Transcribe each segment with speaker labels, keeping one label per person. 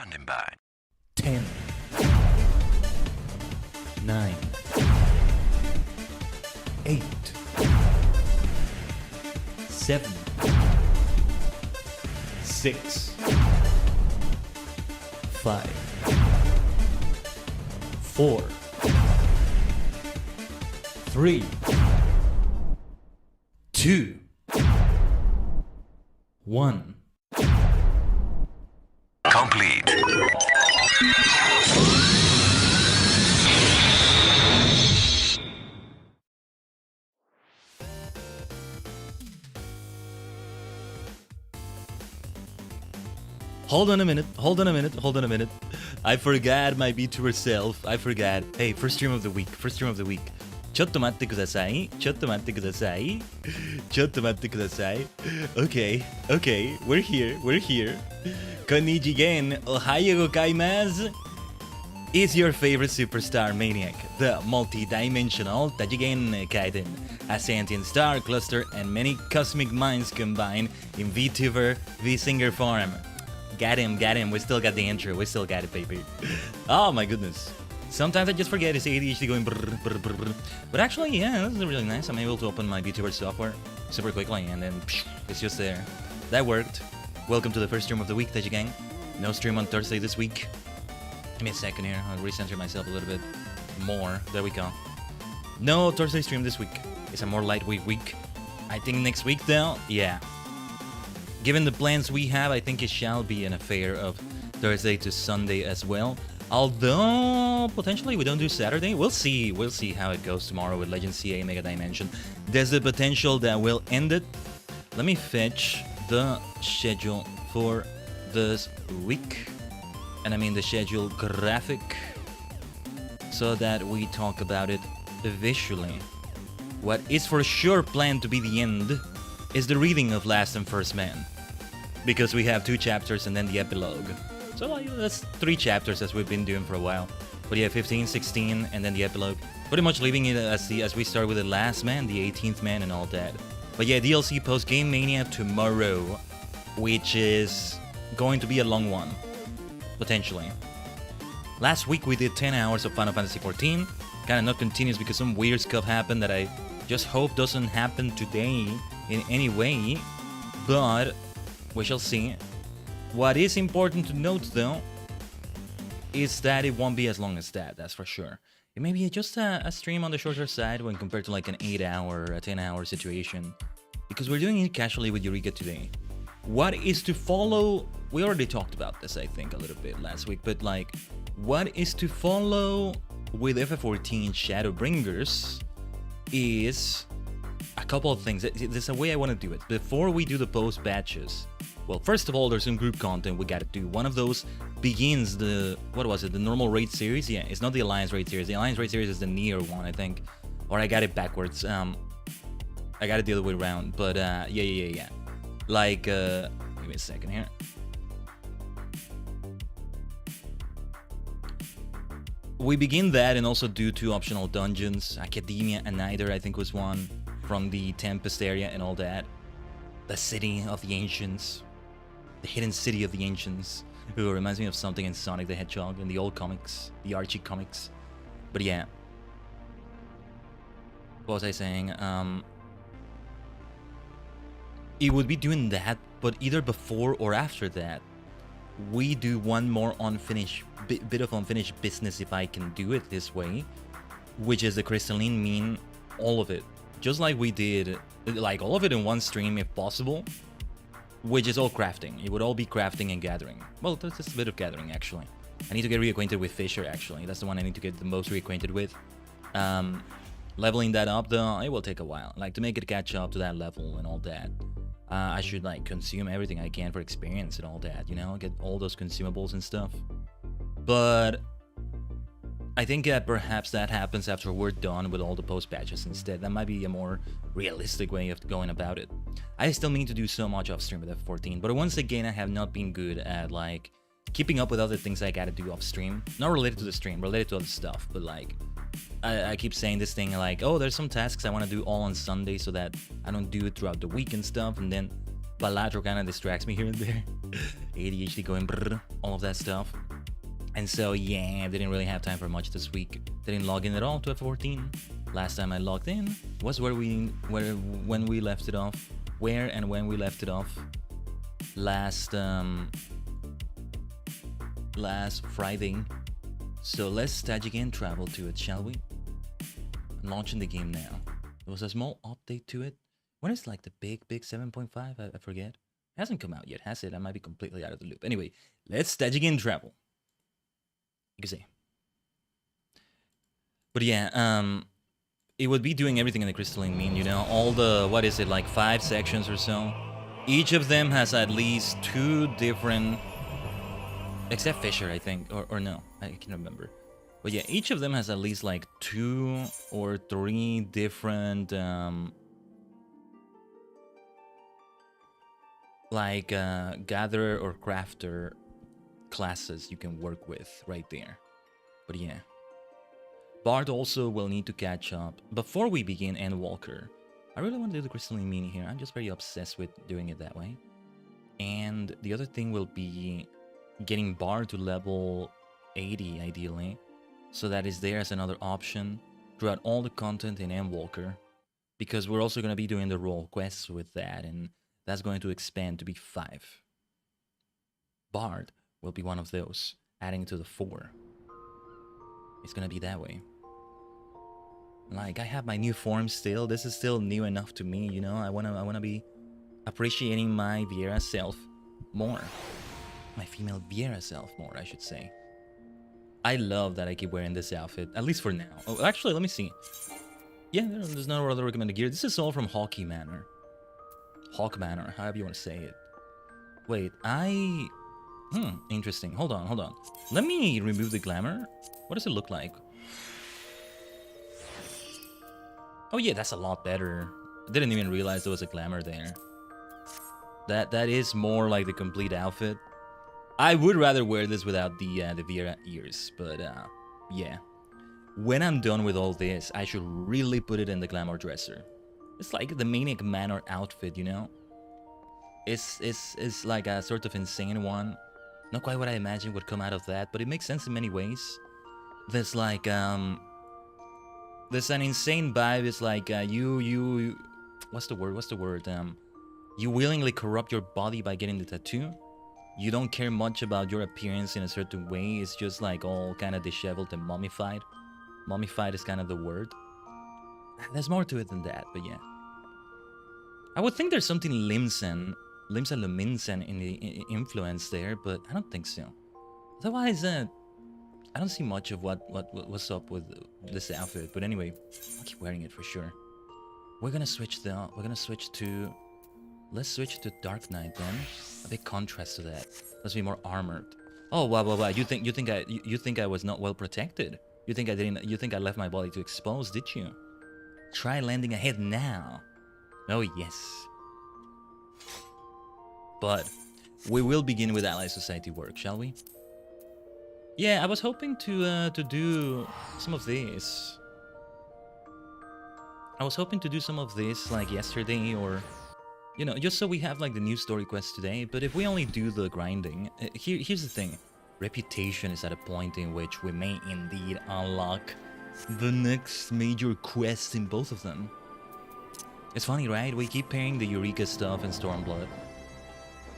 Speaker 1: Standing by.
Speaker 2: 10, 9, 8, 7, 6, 5, 4, 3, 2, 1.
Speaker 1: Complete.
Speaker 2: Hold on a minute. I forgot my VTuber self. I forgot. Hey, first stream of the week. ちょっと待ってください. Okay, we're here. Konnichigen, ohayo gozaimasu. Is your favorite superstar maniac, the multi-dimensional Tajigen Khaiden, a sentient star cluster and many cosmic minds combined in VTuber V-Singer form. Got him, we still got the intro, we still got it, baby. Oh my goodness. Sometimes I just forget it's ADHD going brr, brr, brr, brr. But actually, yeah, this is really nice. I'm able to open my VTuber software super quickly and then it's just there. That worked. Welcome to the first stream of the week, Tajigen. No stream on Thursday this week. Give me a second here, I'll recenter myself a little bit more. There we go. No Thursday stream this week. It's a more lightweight week. I think next week though, yeah. Given the plans we have, I think it shall be an affair of Thursday to Sunday as well. Although, potentially we don't do Saturday. We'll see how it goes tomorrow with Legend CA Mega Dimension. There's the potential that we'll end it. Let me fetch the schedule for this week. And I mean the schedule graphic. So that we talk about it visually. What is for sure planned to be the end is the reading of Last and First Man. Because we have 2 chapters and then the epilogue. So that's 3 chapters as we've been doing for a while. But yeah, 15, 16, and then the epilogue. Pretty much leaving it as we start with the last man, the 18th man, and all that. But yeah, DLC post-game mania tomorrow, which is going to be a long one, potentially. Last week we did 10 hours of Final Fantasy XIV. Kind of not continuous because some weird stuff happened that I just hope doesn't happen today in any way. But we shall see. What is important to note, though, is that it won't be as long as that, that's for sure. It may be just a stream on the shorter side when compared to like an 8-hour, a 10-hour situation. Because we're doing it casually with Eureka today. What is to follow... We already talked about this, I think, a little bit last week, but like, what is to follow with FF14 Shadowbringers is a couple of things. There's a way I want to do it. Before we do the post batches, well, first of all, there's some group content we gotta do. One of those begins the, what was it, the normal raid series? Yeah, it's not the Alliance raid series. The Alliance raid series is the Nier one, I think. Or I got it backwards. I got it the other way around. But, yeah. Like, give me a second here. We begin that and also do 2 optional dungeons. Academia and Neither, I think, was one. From the Tempest area and all that. The City of the Ancients. The Hidden City of the Ancients. Ooh, reminds me of something in Sonic the Hedgehog in the old comics. The Archie comics. But yeah. What was I saying? It would be doing that, but either before or after that, we do one more unfinished bit of unfinished business if I can do it this way, which is the Crystalline Mean, all of it. Just like we did, like all of it in one stream if possible, which is all crafting. It would all be crafting and gathering. Well, there's just a bit of gathering actually. I need to get reacquainted with Fisher actually. That's the one I need to get the most reacquainted with. Leveling that up though, it will take a while. Like to make it catch up to that level and all that. I should like consume everything I can for experience and all that, you know, get all those consumables and stuff. But I think that perhaps that happens after we're done with all the post patches instead. That might be a more realistic way of going about it. I still mean to do so much off stream with F14, but once again I have not been good at like keeping up with other things I gotta do off stream. Not related to the stream, related to other stuff, but like I keep saying this thing like, oh, there's some tasks I want to do all on Sunday so that I don't do it throughout the week and stuff, and then Balatro kind of distracts me here and there. ADHD going brrr, all of that stuff. And so yeah, I didn't really have time for much this week. Didn't log in at all to F14. Last time I logged in was when we left it off. Where and when we left it off. Last Friday. So let's Tajigen travel to it, shall we? I'm launching the game now. There was a small update to it. When is like the big 7.5? I forget. It hasn't come out yet, has it? I might be completely out of the loop. Anyway, let's Tajigen travel. You can say. But yeah, it would be doing everything in the crystalline mean, you know, all the, what is it, like 5 sections or so. Each of them has at least 2 different, except Fisher, I think, or no, I can't remember. But yeah, each of them has at least like 2 or 3 different, like gatherer or crafter classes you can work with right there. But yeah. Bard also will need to catch up. Before we begin Endwalker, I really want to do the crystalline mean here. I'm just very obsessed with doing it that way. And the other thing will be getting Bard to level 80 ideally. So that is there as another option throughout all the content in Endwalker. Because we're also going to be doing the role quests with that, and that's going to expand to be 5. Bard will be one of those, adding to the 4. It's going to be that way. Like, I have my new form still. This is still new enough to me, you know? I wanna be appreciating my Viera self more. My female Viera self more, I should say. I love that I keep wearing this outfit, at least for now. Oh, actually, let me see. Yeah, there's no other recommended gear. This is all from Hawkey Manor. Hawk Manor, however you want to say it. Wait, interesting. Hold on. Let me remove the glamour. What does it look like? Oh yeah, that's a lot better. I didn't even realize there was a glamour there. That is more like the complete outfit. I would rather wear this without the Viera ears, but yeah. When I'm done with all this, I should really put it in the glamour dresser. It's like the Maniac Manor outfit, you know? It's like a sort of insane one. Not quite what I imagined would come out of that, but it makes sense in many ways. There's like there's an insane vibe. It's like you what's the word? You willingly corrupt your body by getting the tattoo. You don't care much about your appearance in a certain way. It's just like all kind of disheveled and mummified. Mummified is kind of the word. There's more to it than that, but yeah. I would think there's something Limsen in the influence there, but I don't think so. Otherwise, I don't see much of what's up with this outfit. But anyway, I'll keep wearing it for sure. Let's switch to Dark Knight then. A big contrast to that. Let's be more armored. Oh wow. You think I was not well protected? You think I left my body to expose, did you? Try landing ahead now. Oh yes. But we will begin with Ally Society work, shall we? Yeah, I was hoping to do some of this. I was hoping to do some of this like yesterday, or you know, just so we have like the new story quest today. But if we only do the grinding, here's the thing: Reputation is at a point in which we may indeed unlock the next major quest in both of them. It's funny, right? We keep pairing the Eureka stuff and Stormblood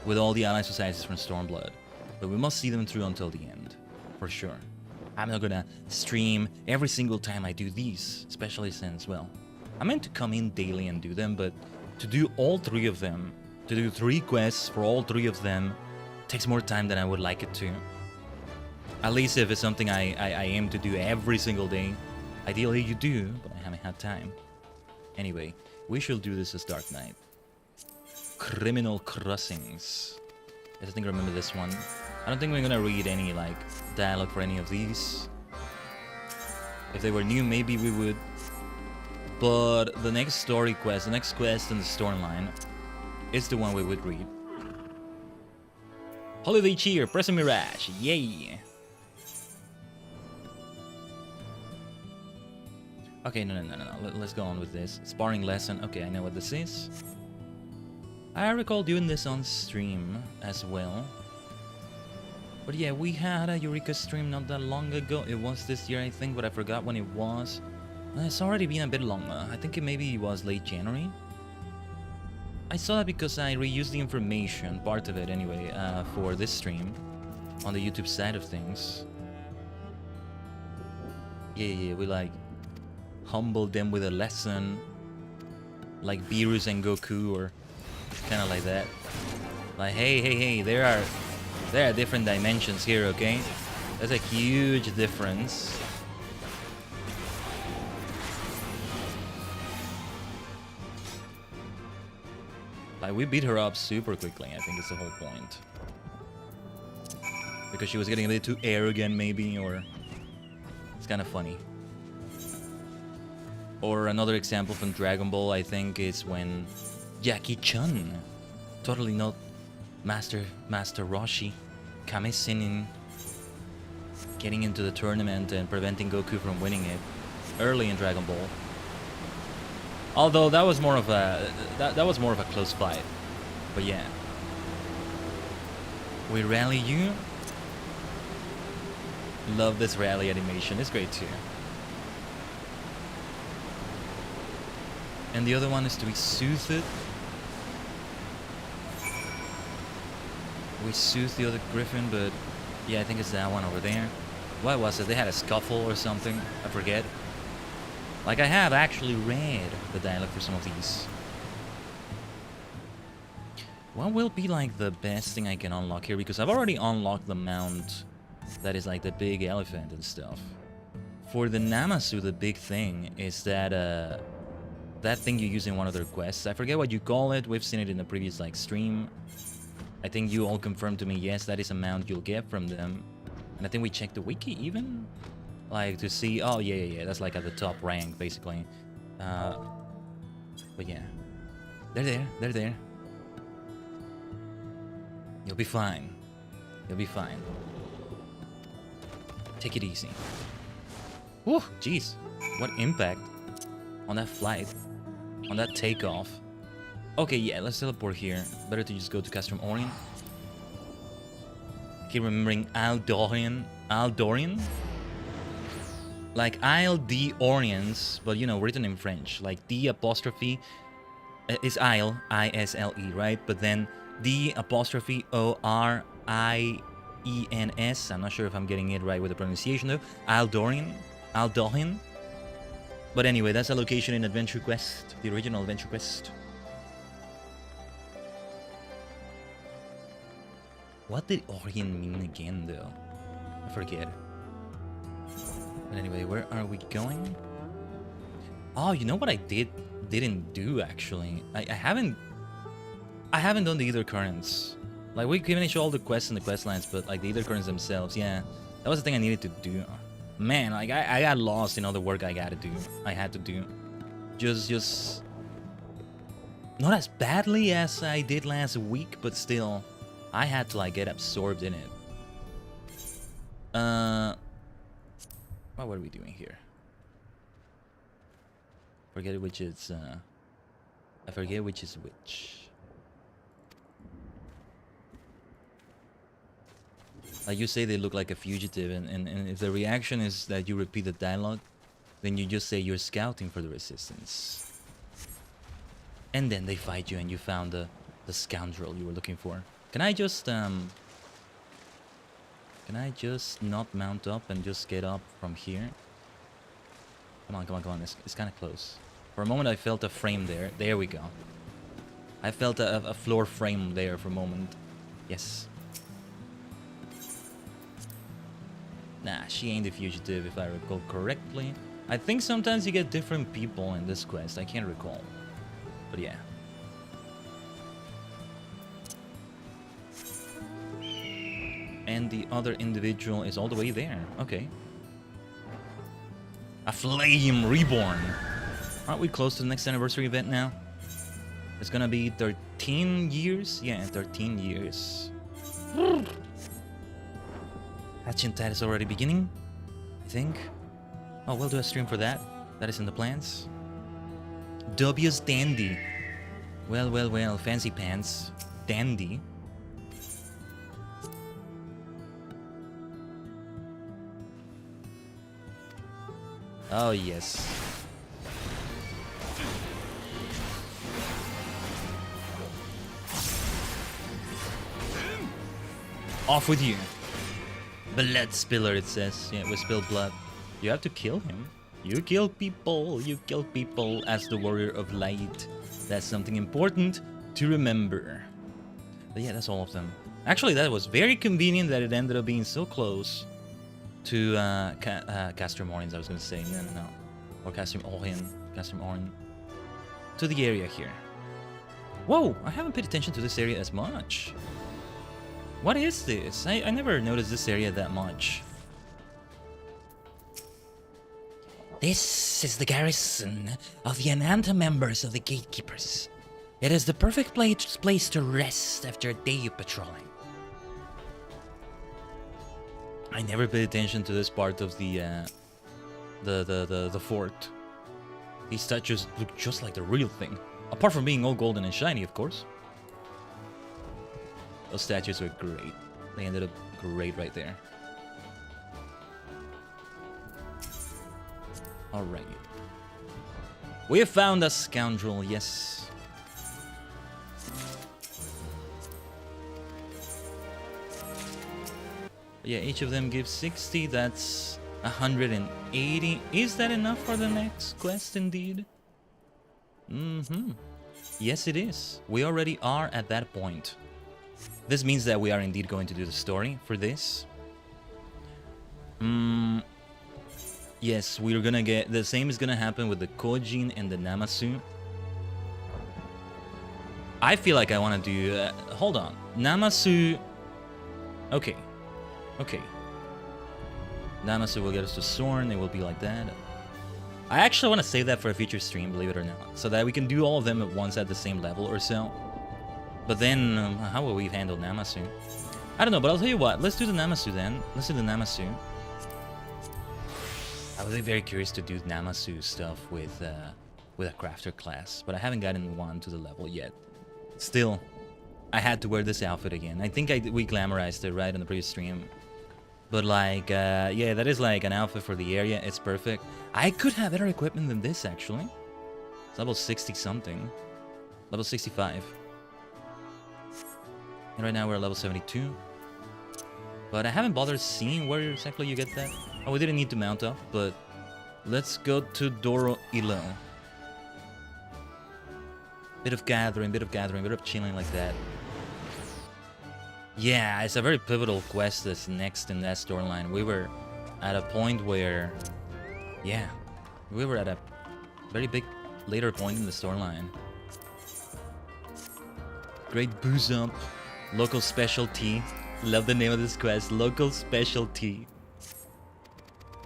Speaker 2: with all the ally societies from Stormblood, but we must see them through until the end, for sure. I'm not gonna stream every single time I do these, especially since, well, I meant to come in daily and do them, but to do all 3 of them, to do 3 quests for all 3 of them, takes more time than I would like it to. At least if it's something I aim to do every single day. Ideally you do, but I haven't had time. Anyway, we shall do this as Dark Knight. Criminal Crossings. I think I remember this one. I don't think we're gonna read any like dialogue for any of these. If they were new, maybe we would. But the next story quest, the next quest in the storyline, is the one we would read. Holiday Cheer, Present Mirage, yay! Okay, no. Let's go on with this. Sparring lesson. Okay, I know what this is. I recall doing this on stream as well. But yeah, we had a Eureka stream not that long ago. It was this year, I think, but I forgot when it was. It's already been a bit longer. I think it maybe was late January. I saw that because I reused the information, part of it anyway, for this stream on the YouTube side of things. Yeah, we like humbled them with a lesson, like Beerus and Goku, or kind of like that. Like, hey, there are different dimensions here, okay? That's a huge difference. Like, we beat her up super quickly, I think it's the whole point. Because she was getting a bit too arrogant, maybe, or... It's kind of funny. Or another example from Dragon Ball, I think, is when Jackie Chun, totally not Master Roshi, Kame-Sennin, getting into the tournament and preventing Goku from winning it early in Dragon Ball. Although that was more of a that was more of a close fight. But yeah. We rally you. Love this rally animation. It's great too. And the other one is to be soothed. We soothed the other griffin, but yeah, I think it's that one over there. What was it? They had a scuffle or something. I forget. Like, I have actually read the dialogue for some of these. What will be like the best thing I can unlock here? Because I've already unlocked the mount that is like the big elephant and stuff. For the Namasu, the big thing is that that thing you use in one of their quests. I forget what you call it. We've seen it in the previous like stream. I think you all confirmed to me, yes, that is a mount you'll get from them. And I think we checked the wiki even. Like, to see, oh, yeah, that's like at the top rank, basically. But yeah. They're there. You'll be fine. You'll be fine. Take it easy. Whew, jeez. What impact on that flight. On that takeoff. Okay, yeah, let's teleport here. Better to just go to Castrum Orient. Keep remembering Aldorian. Like Isle d'Oriens, but you know, written in French. Like D apostrophe is Isle, I-S-L-E, right? But then D apostrophe O-R-I-E-N-S. I'm not sure if I'm getting it right with the pronunciation though. Aldorian. But anyway, that's a location in Adventure Quest, the original Adventure Quest. What did Orient mean again though? I forget. But anyway, where are we going? Oh, you know what I didn't do actually? I haven't done the Ether Currents. Like, we finished all the quests and the quest lines, but like the Ether Currents themselves, yeah. That was the thing I needed to do. Man, like I got lost in all the work I had to do. Just not as badly as I did last week, but still I had to like get absorbed in it. What were we doing here? Forget which is I forget which is which. Like, you say they look like a fugitive, and if the reaction is that you repeat the dialogue, then you just say you're scouting for the resistance. And then they fight you and you found the scoundrel you were looking for. Can I just not mount up and just get up from here? Come on, it's kind of close. For a moment I felt a frame there. There we go. I felt a floor frame there for a moment. Yes. Nah, she ain't the fugitive if I recall correctly. I think sometimes you get different people in this quest. I can't recall. But yeah. And the other individual is all the way there. Okay. A flame reborn. Aren't we close to the next anniversary event now? It's gonna be 13 years? Yeah, 13 years. Hatching Tide is already beginning, I think. Oh, we'll do a stream for that. That is in the plans. W's Dandy. Well, well, well, fancy pants. Dandy. Oh, yes. Off with you. Blood spiller, it says. Yeah, we spill blood. You have to kill him. You kill people. You kill people as the warrior of light. That's something important to remember. But yeah, that's all of them. Actually, that was very convenient that it ended up being so close to Castrum Orins, I was going to say. No. Or Castrum Orin. To the area here. Whoa, I haven't paid attention to this area as much. What is this? I never noticed this area that much. This is the garrison of the Ananta members of the Gatekeepers. It is the perfect place to rest after a day of patrolling. I never paid attention to this part of the fort. These statues look just like the real thing. Apart from being all golden and shiny, of course. Those statues were great. They ended up great right there. Alright. We have found a scoundrel, yes. Yeah, each of them gives 60, that's 180. Is that enough for the next quest indeed? Yes, it is. We already are at that point. This means that we are indeed going to do the story for this. Yes, we're gonna get... The same is gonna happen with the Kojin and the Namasu. I feel like I want to do... hold on. Namasu... Okay. Namasu will get us to Sorn. It will be like that. I actually want to save that for a future stream, believe it or not. So that we can do all of them at once at the same level or so. But then, how will we handle Namasu? I don't know, but I'll tell you what. Let's do the Namasu then. Let's do the Namasu. I was very curious to do Namasu stuff with a crafter class, but I haven't gotten one to the level yet. Still, I had to wear this outfit again. I think we glamorized it right on the previous stream. But like, yeah, that is like an outfit for the area. It's perfect. I could have better equipment than this, actually. It's level 60 something. Level 65. And right now we're at level 72. But I haven't bothered seeing where exactly you get that. Oh, we didn't need to mount up, but let's go to Doro Ilo. Bit of gathering, bit of chilling like that. Yeah, it's a very pivotal quest that's next in that storyline. We were at a point where... Yeah, we were at a very big later point in the storyline. Great booze up. Local specialty. Love the name of this quest. Local specialty.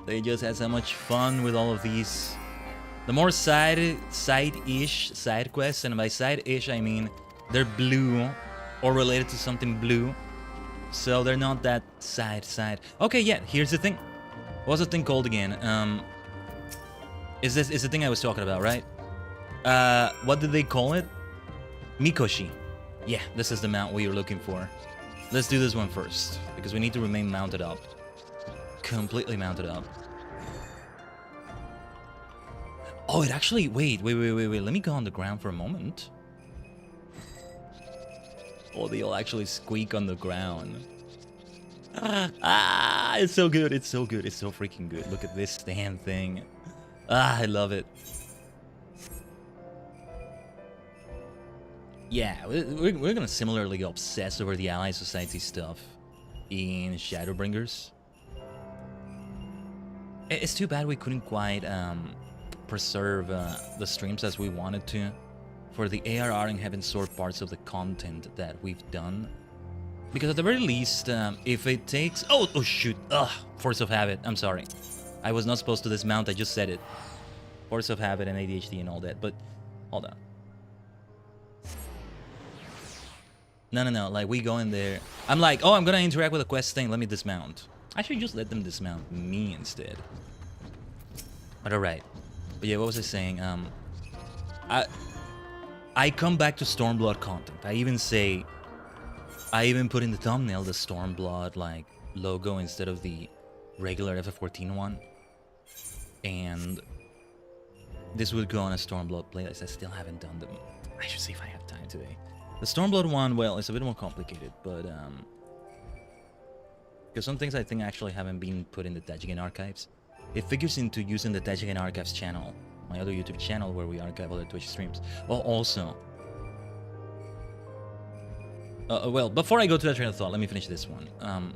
Speaker 2: They just had so much fun with all of these. The more side-ish side quests, and by side-ish I mean they're blue or related to something blue. So they're not that side. Okay, yeah, here's the thing. What's the thing called again? Is the thing I was talking about, right? What did they call it? Mikoshi. Yeah, this is the mount we were looking for. Let's do this one first, because we need to remain mounted up. Completely mounted up. Oh, it actually... Wait. Let me go on the ground for a moment. Oh, they all actually squeak on the ground. It's so good. It's so good. It's so freaking good. Look at this damn thing. I love it. Yeah, we're gonna similarly obsess over the Allied Society stuff in Shadowbringers. It's too bad we couldn't quite preserve the streams as we wanted to for the ARR and Heaven Sword parts of the content that we've done. Because at the very least, if it takes... Oh shoot! Ugh! Force of Habit. I'm sorry. I was not supposed to dismount, I just said it. Force of Habit and ADHD and all that, but... Hold on. No, like we go in there. I'm like, oh, I'm gonna interact with a quest thing, let me dismount. I should just let them dismount me instead. But alright. But yeah, what was I saying? I come back to Stormblood content. I even put in the thumbnail the Stormblood like logo instead of the regular FF14 one. And this would go on a Stormblood playlist. I still haven't done them. I should see if I have time today. The Stormblood one, well, it's a bit more complicated, but because some things I think actually haven't been put in the Tajigen archives. It figures into using the Tajigen archives channel, my other YouTube channel where we archive other Twitch streams. Well, also, well, before I go to that train of thought, let me finish this one.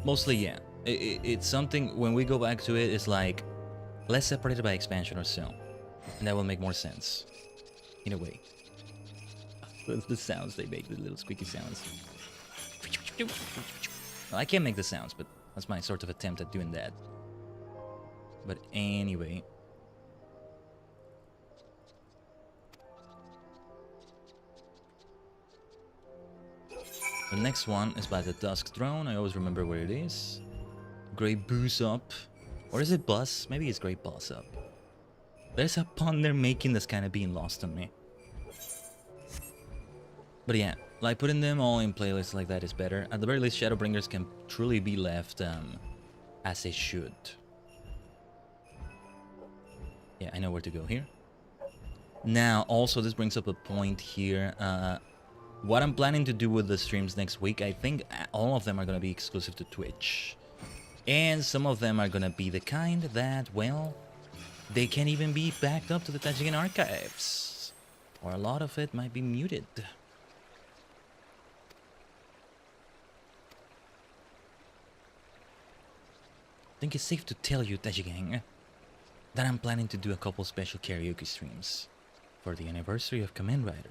Speaker 2: Mostly, yeah. It's something, when we go back to it, it's like, less separated by expansion or so. And that will make more sense. In a way. The sounds they make, the little squeaky sounds. Well, I can't make the sounds, but that's my sort of attempt at doing that. But anyway. The next one is by the Dusk Throne. I always remember where it is. Great Booze Up. Or is it Buzz? Maybe it's Great Buzz Up. There's a pun they're making that's kind of being lost on me. But yeah, like putting them all in playlists like that is better. At the very least, Shadowbringers can truly be left as they should. Yeah, I know where to go here. Now, also, this brings up a point here. What I'm planning to do with the streams next week, I think all of them are going to be exclusive to Twitch. And some of them are going to be the kind that, well, they can't even be backed up to the Tajigen archives. Or a lot of it might be muted. I think it's safe to tell you, Tajigen, that I'm planning to do a couple special karaoke streams for the anniversary of Kamen Rider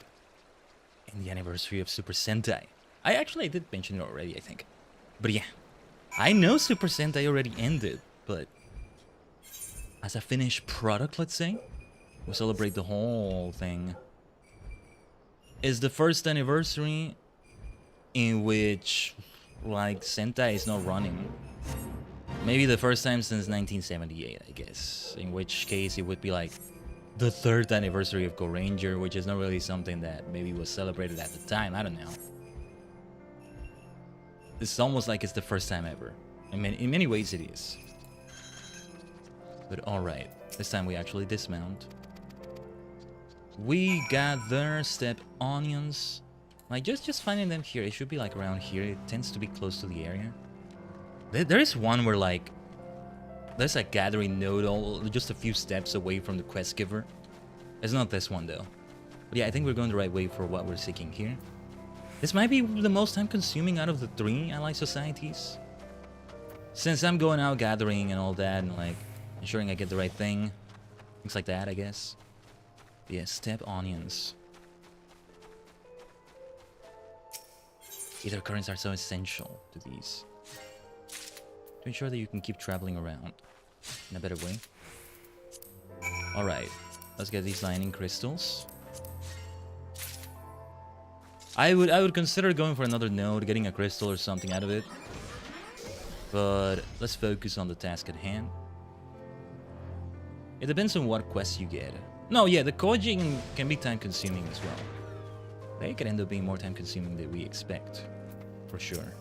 Speaker 2: and the anniversary of Super Sentai. I did mention it already, I think. But yeah, I know Super Sentai already ended, but as a finished product, let's say, we'll celebrate the whole thing. It's the first anniversary in which, like, Sentai is not running. Maybe the first time since 1978, I guess. In which case, it would be like the 3rd anniversary of Go Ranger, which is not really something that maybe was celebrated at the time. I don't know. It's almost like it's the first time ever. I mean, in many ways it is. But alright, this time we actually dismount. We gather step onions. Like, just finding them here. It should be like around here. It tends to be close to the area. There is one where, like, there's a gathering node just a few steps away from the quest giver. It's not this one, though. But yeah, I think we're going the right way for what we're seeking here. This might be the most time consuming out of the 3 allied societies. Since I'm going out gathering and all that, and, like, ensuring I get the right thing. Things like that, I guess. Yeah, step onions. Ether currents are so essential to these. To ensure that you can keep traveling around in a better way. Alright, let's get these lightning crystals. I would consider going for another node, getting a crystal or something out of it. But let's focus on the task at hand. It depends on what quests you get. No, yeah, the Tajigen can be time consuming as well. They can end up being more time consuming than we expect. For sure.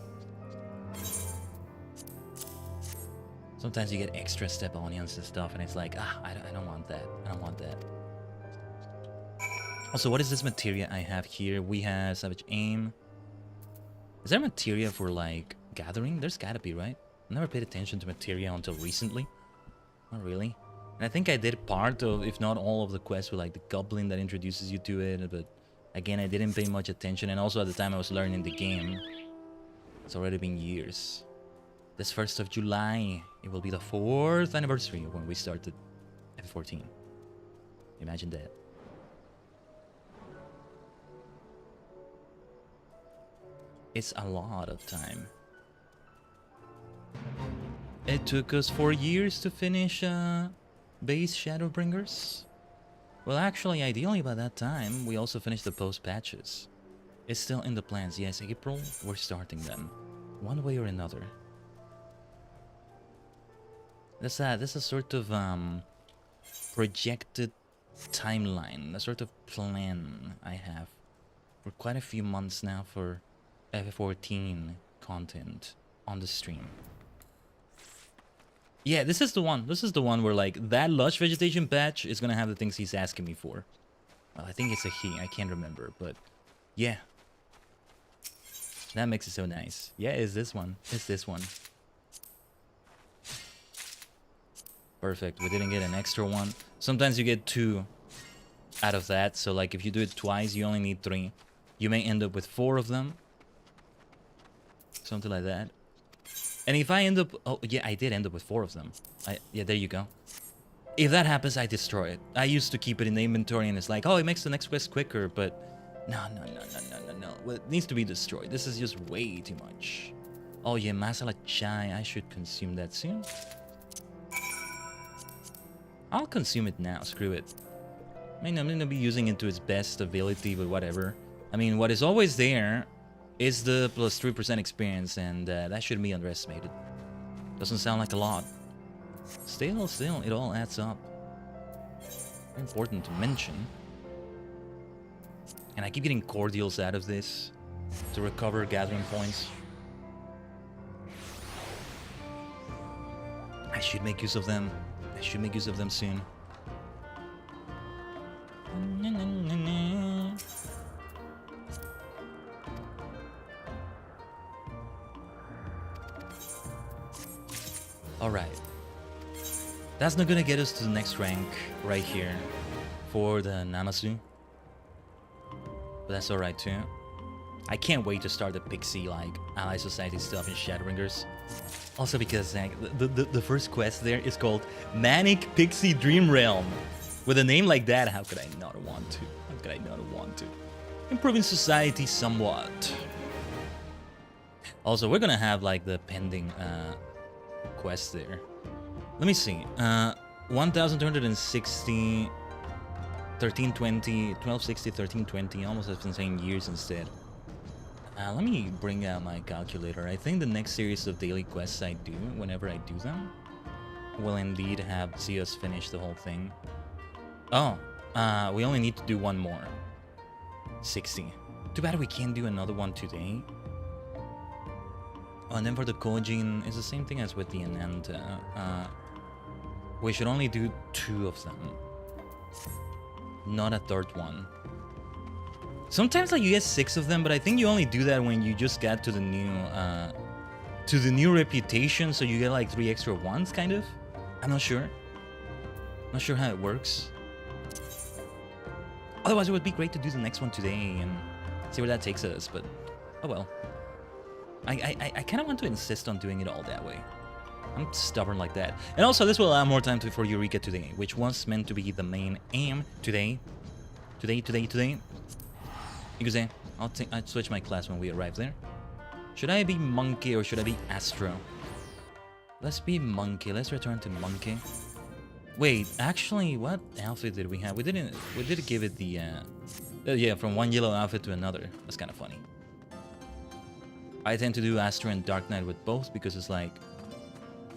Speaker 2: Sometimes you get extra step onions and stuff, and it's like, I don't want that. I don't want that. Also, what is this materia I have here? We have Savage Aim. Is there materia for, like, gathering? There's gotta be, right? I never paid attention to materia until recently. Not really. And I think I did part of, if not all of the quests with, like, the goblin that introduces you to it, but again, I didn't pay much attention, and also at the time I was learning the game. It's already been years. This 1st of July, it will be the 4th anniversary of when we started FF14. Imagine that. It's a lot of time. It took us 4 years to finish base Shadowbringers. Well, actually, ideally by that time, we also finished the post-patches. It's still in the plans. Yes, April, we're starting them. One way or another. That's a sort of projected timeline, a sort of plan I have for quite a few months now for FF14 content on the stream. Yeah, this is the one. This is the one where like that lush vegetation patch is gonna have the things he's asking me for. Well, I think it's a he. I can't remember, but yeah, that makes it so nice. Yeah, it's this one. It's this one. Perfect. We didn't get an extra one. Sometimes you get 2 out of that. So like if you do it twice, you only need 3. You may end up with 4 of them. Something like that. And if I end up... Oh, yeah, I did end up with 4 of them. Yeah, there you go. If that happens, I destroy it. I used to keep it in the inventory and it's like, oh, it makes the next quest quicker, but... No. Well, it needs to be destroyed. This is just way too much. Oh, yeah, masala chai. I should consume that soon. I'll consume it now. Screw it. I mean, I'm going to be using it to its best ability, but whatever. I mean, what is always there... is the plus 3% experience, and that shouldn't be underestimated. Doesn't sound like a lot. Still, it all adds up. Important to mention. And I keep getting cordials out of this to recover gathering points. I should make use of them. I should make use of them soon. Alright. That's not gonna get us to the next rank right here for the Namasu. But that's alright too. I can't wait to start the Pixie, like, Ally Society stuff in Shadowbringers. Also because like, the first quest there is called Manic Pixie Dream Realm. With a name like that, how could I not want to? How could I not want to? Improving society somewhat. Also, we're gonna have like the pending quest there. Let me see. 1,260, 1320, 1260, 1320. Almost have been saying years instead. Let me bring out my calculator. I think the next series of daily quests I do, whenever I do them, will indeed see us finish the whole thing. Oh, we only need to do one more. 60. Too bad we can't do another one today. Oh, and then for the Kojin, it's the same thing as with the Ananta. We should only do 2 of them. Not a third one. Sometimes like you get 6 of them, but I think you only do that when you just got to the new reputation, so you get like 3 extra ones, kind of. I'm not sure. Not sure how it works. Otherwise, it would be great to do the next one today and see where that takes us, but oh well. I kind of want to insist on doing it all that way. I'm stubborn like that. And also, this will allow more time for Eureka today, which was meant to be the main aim today. Today. Because I'll switch my class when we arrive there. Should I be Monkey or should I be Astro? Let's be Monkey. Let's return to Monkey. Wait, actually, what outfit did we have? We did give it the yeah, from one yellow outfit to another. That's kind of funny. I tend to do Astro and Dark Knight with both because it's like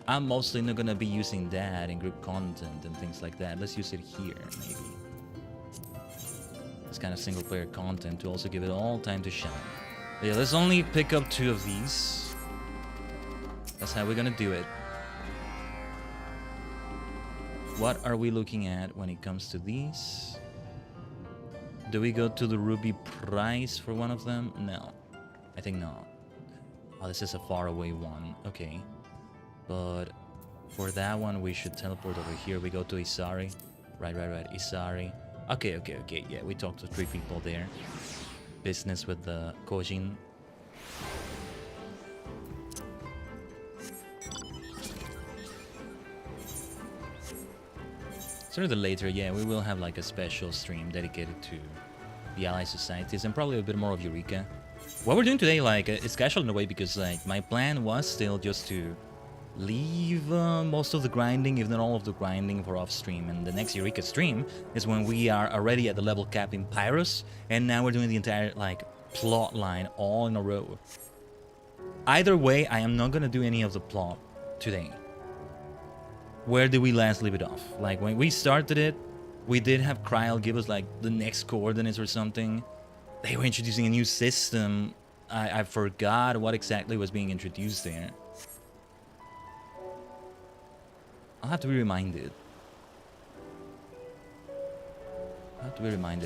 Speaker 2: I'm mostly not gonna be using that in group content and things like that. Let's use it here, maybe. It's kind of single player content to also give it all time to shine. But yeah, let's only pick up 2 of these. That's how we're gonna do it. What are we looking at when it comes to these? Do we go to the Ruby price for one of them? No. I think not. Oh, this is a far away one. Okay. But for that one, we should teleport over here. We go to Isari. Right. Isari. Okay. Yeah, we talked to 3 people there. Business with the Kojin. Sooner than later, yeah, we will have like a special stream dedicated to the Ally Societies and probably a bit more of Eureka. What we're doing today, like, it's casual in a way because, like, my plan was still just to leave most of the grinding, if not all of the grinding, for off-stream. And the next Eureka stream is when we are already at the level cap in Pyros, and now we're doing the entire, like, plot line all in a row. Either way, I am not gonna do any of the plot today. where did we last leave it off? Like, when we started it, we did have Kryl give us, like, the next coordinates or something. They were introducing a new system. I forgot what exactly was being introduced there. I'll have to be reminded.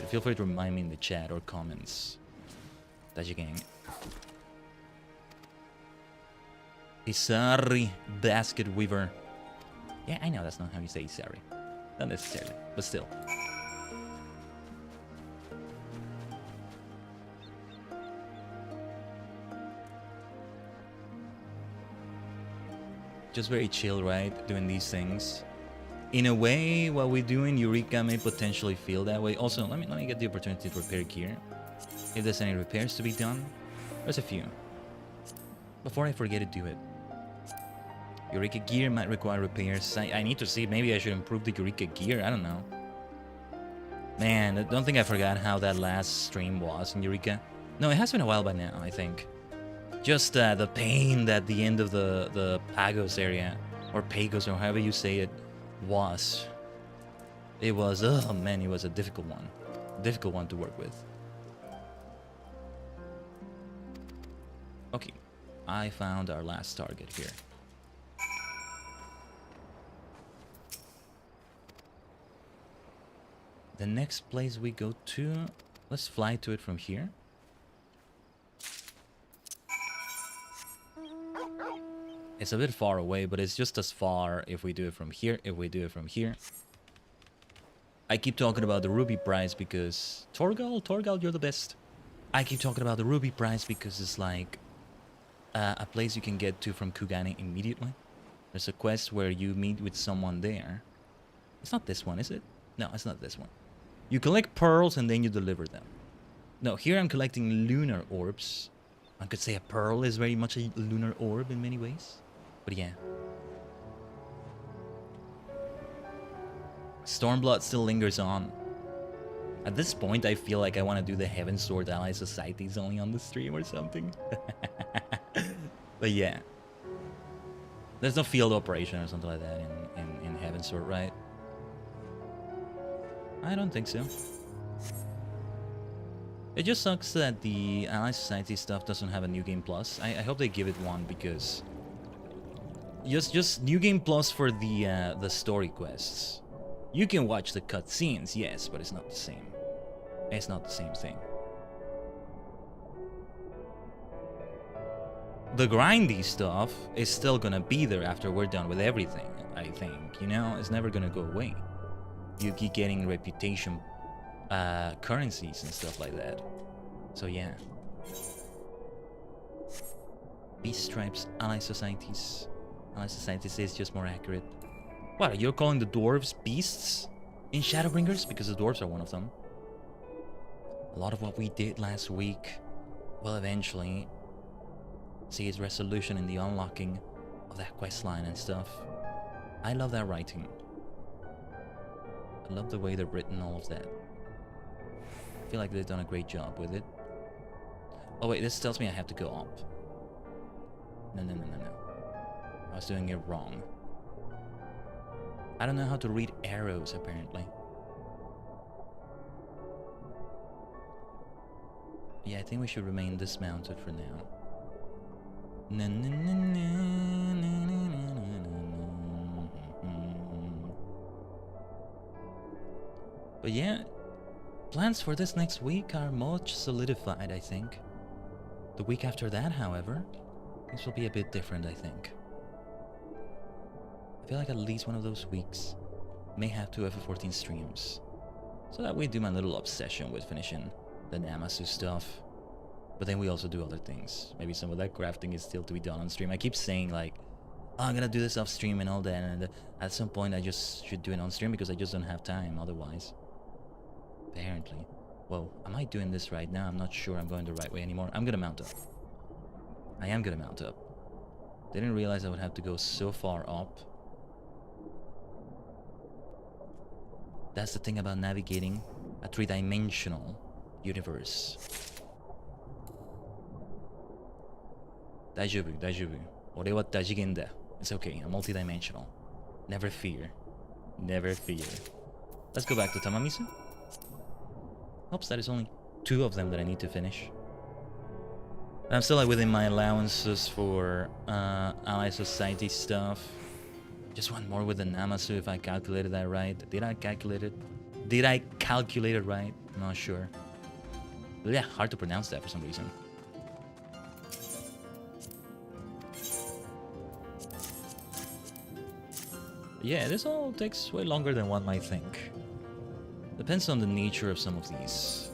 Speaker 2: Feel free to remind me in the chat or comments. Tajigen. Isari, basket weaver. Yeah, I know that's not how you say Isari. Not necessarily, but still. Just very chill, right? Doing these things. In a way, what we do in Eureka may potentially feel that way. Also, let me get the opportunity to repair gear. If there's any repairs to be done. There's a few. Before I forget to do it. Eureka gear might require repairs. I need to see, maybe I should improve the Eureka gear, I don't know. Man, I don't think I forgot how that last stream was in Eureka. No, it has been a while by now, I think. Just the pain that the end of the Pagos area, or Pagos, or however you say it, was. It was, oh man, it was a difficult one. Difficult one to work with. Okay, I found our last target here. The next place we go to, let's fly to it from here. It's a bit far away, but it's just as far if we do it from here, I keep talking about the ruby prize because... Torgal, you're the best. I keep talking about the ruby prize because it's like a place you can get to from Kugane immediately. There's a quest where you meet with someone there. It's not this one, is it? No, it's not this one. You collect pearls and then you deliver them. No, here I'm collecting lunar orbs. I could say a pearl is very much a lunar orb in many ways. But yeah. Stormblood still lingers on. At this point, I feel like I want to do the Heaven Sword Ally Societies only on the stream or something. But yeah. There's no field operation or something like that in Heaven Sword, right? I don't think so. It just sucks that the Ally Society stuff doesn't have a New Game Plus. I hope they give it one because... Just New Game Plus for the story quests. You can watch the cutscenes, yes, but it's not the same. It's not the same thing. The grindy stuff is still gonna be there after we're done with everything, I think. You know, it's never gonna go away. You keep getting reputation currencies and stuff like that. So yeah. Beast Stripes, Ally Societies. Ally Societies is just more accurate. What, you're calling the dwarves beasts in Shadowbringers? Because the dwarves are one of them. A lot of what we did last week will eventually see its resolution in the unlocking of that questline and stuff. I love that writing. I love the way they've written all of that. I feel like they've done a great job with it. Oh wait, this tells me I have to go up. No. I was doing it wrong. I don't know how to read arrows, apparently. Yeah, I think we should remain dismounted for now. But yeah, plans for this next week are much solidified, I think. The week after that, however, things will be a bit different, I think. I feel like at least one of those weeks may have 2 FF14 streams. So that we do my little obsession with finishing the Namasu stuff. But then we also do other things. Maybe some of that crafting is still to be done on stream. I keep saying like, oh, I'm gonna do this off stream and all that, and at some point I just should do it on stream because I just don't have time otherwise. Apparently. Whoa, am I doing this right now? I'm not sure I'm going the right way anymore. I'm gonna mount up. I am gonna mount up. Didn't realize I would have to go so far up. That's the thing about navigating a 3-dimensional universe. Daijoubu. Ore wa Tajigen da. It's okay, I'm multi-dimensional. Never fear. Never fear. Let's go back to Tamamisu. Helps that it's only 2 of them that I need to finish. I'm still like within my allowances for ally society stuff. Just one more with the Namasu if I calculated that right. Did I calculate it? Did I calculate it right? I'm not sure. But yeah, hard to pronounce that for some reason. Yeah, this all takes way longer than one might think. Depends on the nature of some of these.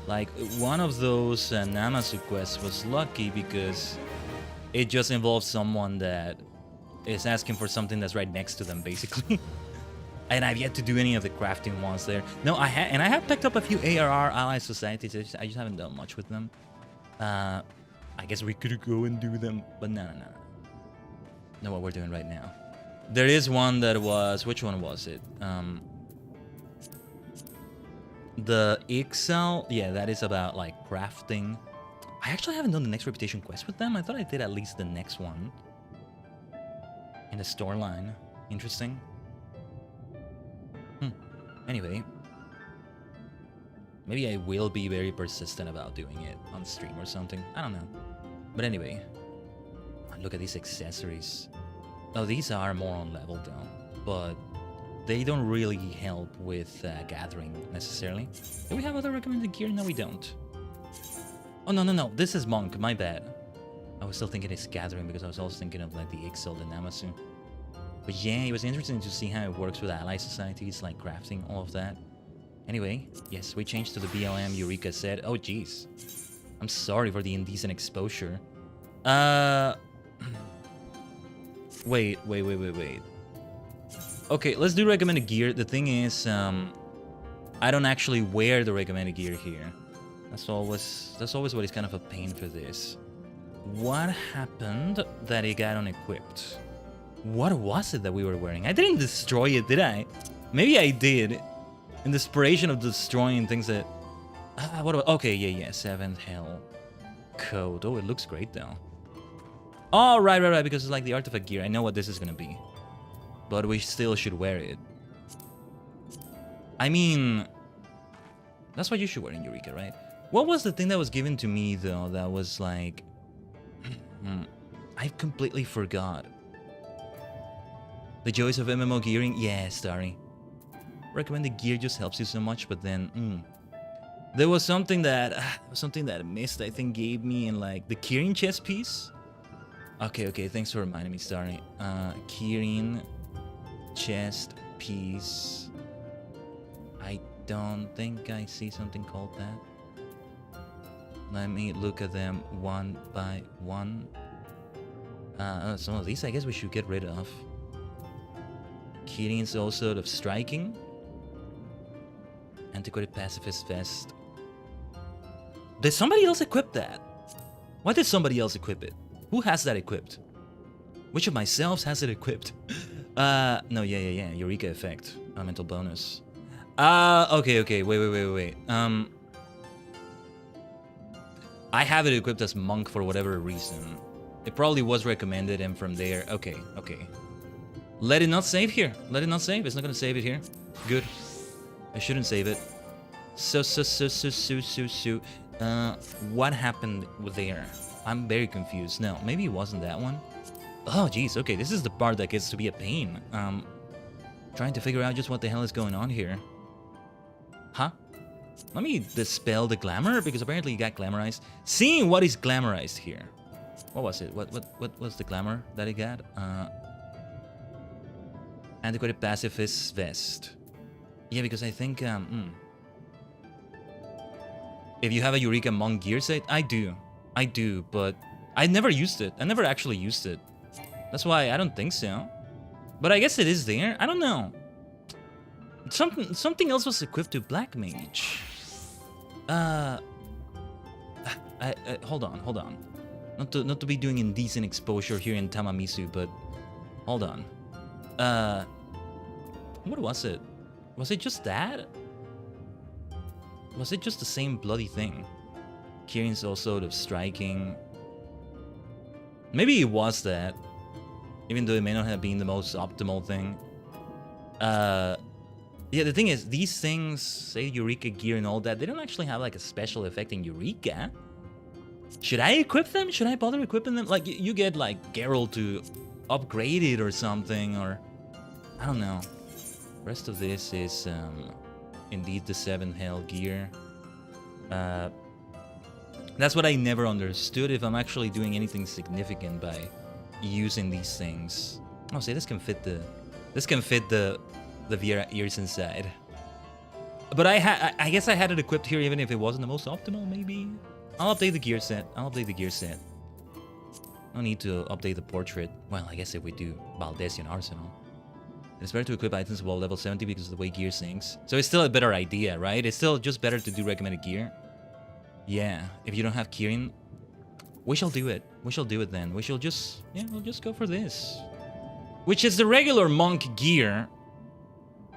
Speaker 2: Like, one of those Namasu quests was lucky because it just involves someone that is asking for something that's right next to them, basically. And I've yet to do any of the crafting ones there. No, I have picked up a few ARR ally societies. I just haven't done much with them. I guess we could go and do them, but no. Know what we're doing right now. There is one that was... Which one was it? The Ixal, yeah, that is about like crafting. I actually haven't done the next reputation quest with them. I thought I did at least the next one in the storyline. Interesting. Anyway, maybe I will be very persistent about doing it on stream or something. I don't know. But anyway, look at these accessories. Oh, these are more on level though, but they don't really help with gathering, necessarily. Do we have other recommended gear? No, we don't. Oh, no. This is Monk. My bad. I was still thinking it's gathering because I was also thinking of, like, the Ixal, the Namasu. But yeah, it was interesting to see how it works with ally societies, like crafting, all of that. Anyway, yes, we changed to the BLM, Eureka said. Oh, jeez. I'm sorry for the indecent exposure. Wait. Okay, let's do recommended gear. The thing is, I don't actually wear the recommended gear here. That's always what is kind of a pain for this. What happened that it got unequipped? What was it that we were wearing? I didn't destroy it, did I? Maybe I did. In desperation of destroying things that... what about... Okay, yeah. 7th Hell Code. Oh, it looks great, though. Oh, right, because it's like the artifact gear. I know what this is gonna be. But we still should wear it. I mean... That's what you should wear in Eureka, right? What was the thing that was given to me, though, that was like... I completely forgot. The joys of MMO gearing? Yeah, Starry. Recommended gear just helps you so much, but then... There was something that... Mist, I think, gave me in, like, the Kirin chest piece. Okay, thanks for reminding me, Starry. Kirin... chest piece. I don't think I see something called that. Let me look at them one by one. Some of these I guess we should get rid of. Kirin's also of striking. Antiquated pacifist vest. Did somebody else equip that? Why did somebody else equip it? Who has that equipped? Which of myself has it equipped? No, yeah. Eureka effect. Elemental bonus. Okay. Wait. I have it equipped as monk for whatever reason. It probably was recommended, and from there... Okay. Let it not save here. Let it not save. It's not gonna save it here. Good. I shouldn't save it. So. What happened there? I'm very confused. No, maybe it wasn't that one. Oh, jeez. Okay, this is the part that gets to be a pain. Trying to figure out just what the hell is going on here. Huh? Let me dispel the glamour, because apparently it got glamorized. Seeing what is glamorized here. What was it? What was the glamour that it got? Antiquated pacifist vest. Yeah, because I think, if you have a Eureka Monk gear set, I do, but I never used it. I never actually used it. That's why I don't think so. But I guess it is there. I don't know. Something else was equipped to Black Mage. Hold on. Not to be doing indecent exposure here in Tamamisu, but hold on. What was it? Was it just that? Was it just the same bloody thing? Kirin's also of striking. Maybe it was that. even though it may not have been the most optimal thing. Yeah, the thing is, these things, say Eureka gear and all that, they don't actually have like a special effect in Eureka. Should I equip them? Should I bother equipping them? Like, you get like Geralt to upgrade it or something, or I don't know. The rest of this is indeed the 7 hell gear. That's what I never understood, if I'm actually doing anything significant by using these things. Oh, see, this can fit the Viera ears inside. But I guess I had it equipped here even if it wasn't the most optimal, maybe? I'll update the gear set. No need to update the portrait. Well, I guess if we do Baldesian Arsenal. It's better to equip items above level 70 because of the way gear sinks. So it's still a better idea, right? It's still just better to do recommended gear. Yeah, if you don't have Kirin, we shall do it. We shall do it then. We shall just, yeah, we'll just go for this. Which is the regular monk gear.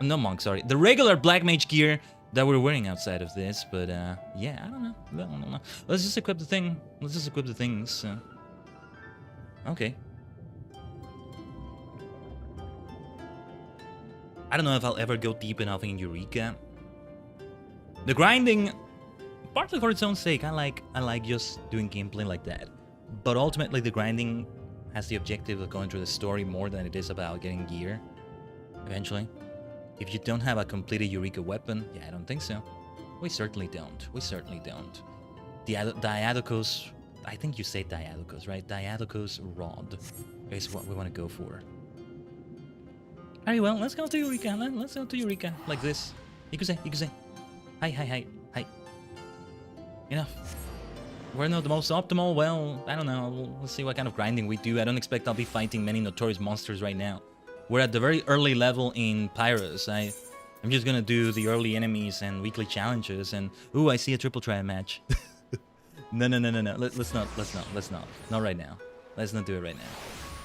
Speaker 2: No monk, sorry. The regular black mage gear that we're wearing outside of this. But, yeah, I don't know. I don't know. Let's just equip the thing. Let's just equip the things. Okay. I don't know if I'll ever go deep enough in Eureka. The grinding, partly for its own sake, I like just doing gameplay like that. But ultimately, the grinding has the objective of going through the story more than it is about getting gear. Eventually. If you don't have a completed Eureka weapon, yeah, I don't think so. We certainly don't. We certainly don't. The Diadocos, I think you say Diadocos, right? Diadocos Rod is what we want to go for. Very well, let's go to Eureka. Let's go to Eureka. Like this. You could say. Hi. Enough. We're not the most optimal. Well, I don't know. We'll see what kind of grinding we do. I don't expect I'll be fighting many notorious monsters right now. We're at the very early level in Pyros. I'm just gonna do the early enemies and weekly challenges and... Ooh, I see a triple triad match. No. Let's not. Not right now. Let's not do it right now.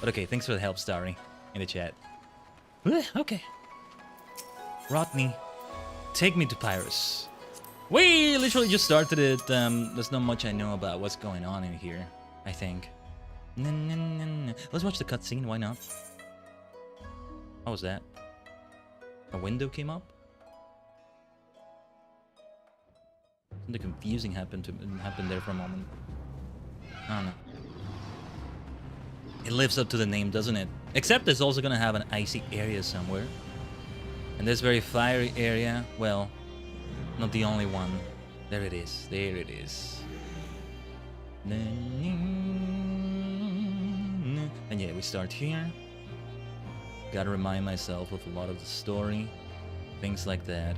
Speaker 2: But okay, thanks for the help, Starry, in the chat. Okay. Rodney, take me to Pyros. We literally just started it. There's not much I know about what's going on in here, I think. Let's watch the cutscene, why not? What was that? A window came up? Something confusing happened there for a moment. I don't know. It lives up to the name, doesn't it? Except it's also gonna have an icy area somewhere. And this very fiery area, well, not the only one. There it is. There it is. And yeah, we start here. Gotta remind myself of a lot of the story. Things like that.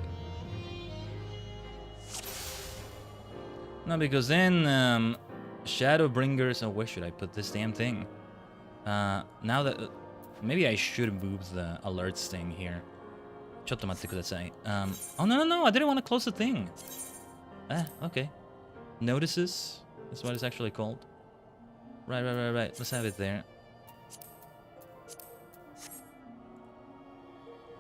Speaker 2: No, because then, Shadowbringers... Oh, where should I put this damn thing? Now that... maybe I should move the alerts thing here. Chotomate kudasai. Oh, no, I didn't want to close the thing. Okay. Notices? That's what it's actually called. Right. Let's have it there.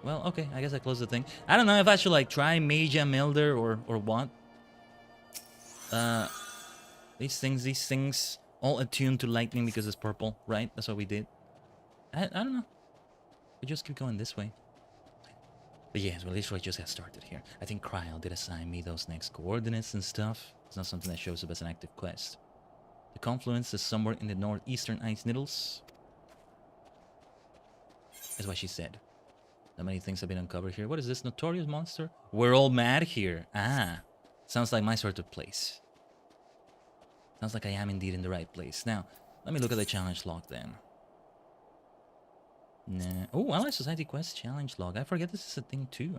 Speaker 2: Well, okay, I guess I closed the thing. I don't know if I should, like, try Magia Melder or what. These things, all attuned to lightning because it's purple, right? That's what we did. I don't know. We just keep going this way. But yes, we literally just got started here. I think Cryle did assign me those next coordinates and stuff. It's not something that shows up as an active quest. The confluence is somewhere in the northeastern Ice Needles. That's what she said. Not many things have been uncovered here. What is this notorious monster? We're all mad here. Ah, sounds like my sort of place. Sounds like I am indeed in the right place. Now, let me look at the challenge log then. Nah. Oh, Ally Society Quest challenge log. I forget this is a thing too.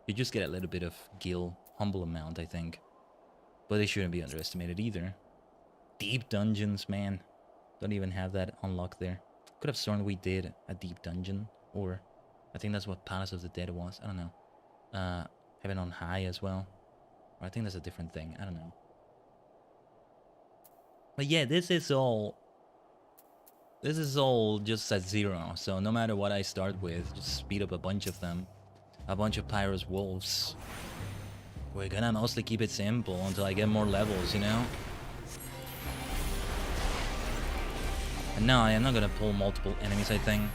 Speaker 2: You just get a little bit of gil, humble amount, I think. But they shouldn't be underestimated either. Deep dungeons, man. Don't even have that unlocked there. Could have sworn we did a deep dungeon. Or, I think that's what Palace of the Dead was. I don't know. Heaven on High as well. Or I think that's a different thing. I don't know. But yeah, this is all just at 0. So no matter what I start with, just speed up a bunch of them. A bunch of Pyros Wolves. We're gonna mostly keep it simple until I get more levels, you know? And no, I am not gonna pull multiple enemies, I think.